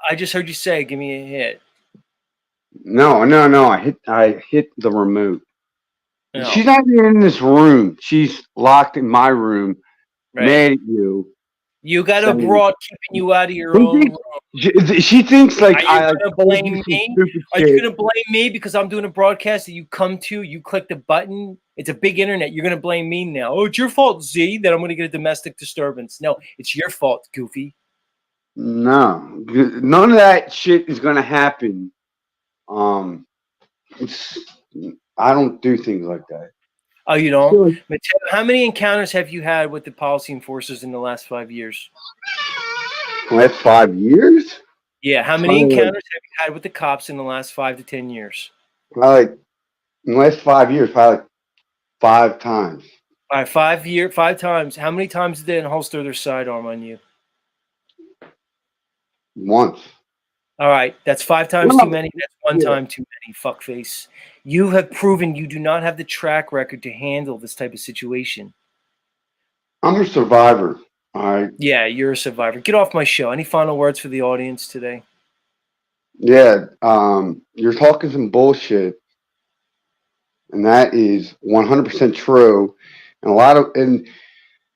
I just heard you say, "Give me a hit." No. I hit the remote. No. She's not even in this room. She's locked in my room, mad at you. You got a broad keeping you out of your own room. She thinks like Are you gonna blame me? Are you gonna blame me because I'm doing a broadcast that you come to? You click the button. It's a big internet. You're gonna blame me now. Oh, it's your fault, Z, that I'm gonna get a domestic disturbance. No, it's your fault, Goofy. No, none of that shit is gonna happen. I don't do things like that. Oh, you don't? Mateo, how many encounters have you had with the policy enforcers in the last 5 years? Last 5 years? Yeah, how many encounters have you had with the cops in the last 5 to 10 years? Probably in the last 5 years, probably 5 times. All right, 5 times. How many times did they unholster their sidearm on you? Once. All right, that's 5 times No. too many. That's one Yeah. time too many, fuckface. You have proven you do not have the track record to handle this type of situation. I'm a survivor. All right. Yeah, you're a survivor. Get off my show. Any final words for the audience today? Yeah. You're talking some bullshit, and that is 100% true. And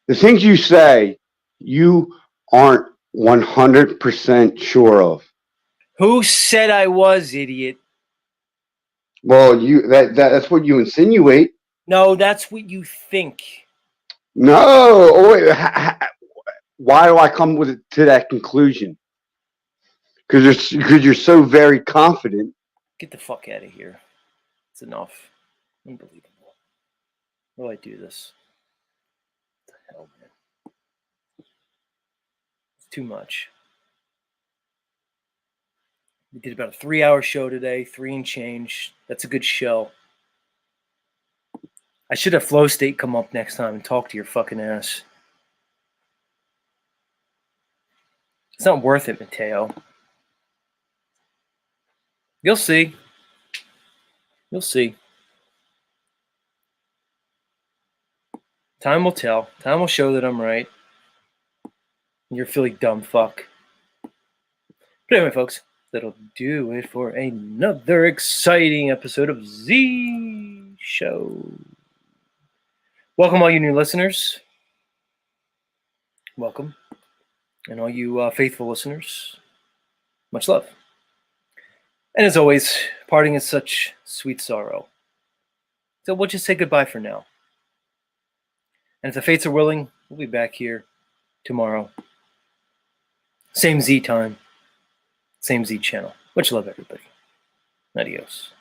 the things you say, you aren't 100% sure of. Who said I was, idiot? Well, that's what you insinuate. No, that's what you think. No. Oh, wait, why do I come to that conclusion? Because you're so very confident. Get the fuck out of here. It's enough. Unbelievable. Why do I do this? What the hell, man? It's too much. We did about a 3-hour show today, 3 and change. That's a good show. I should have Flow State come up next time and talk to your fucking ass. It's not worth it, Mateo. You'll see. You'll see. Time will tell. Time will show that I'm right. You're feeling dumb fuck. But anyway, folks, that'll do it for another exciting episode of Z Show. Welcome, all you new listeners. Welcome. And all you faithful listeners, much love. And as always, parting is such sweet sorrow. So we'll just say goodbye for now. And if the fates are willing, we'll be back here tomorrow. Same Z time, same Z channel. Much love, everybody. Adios.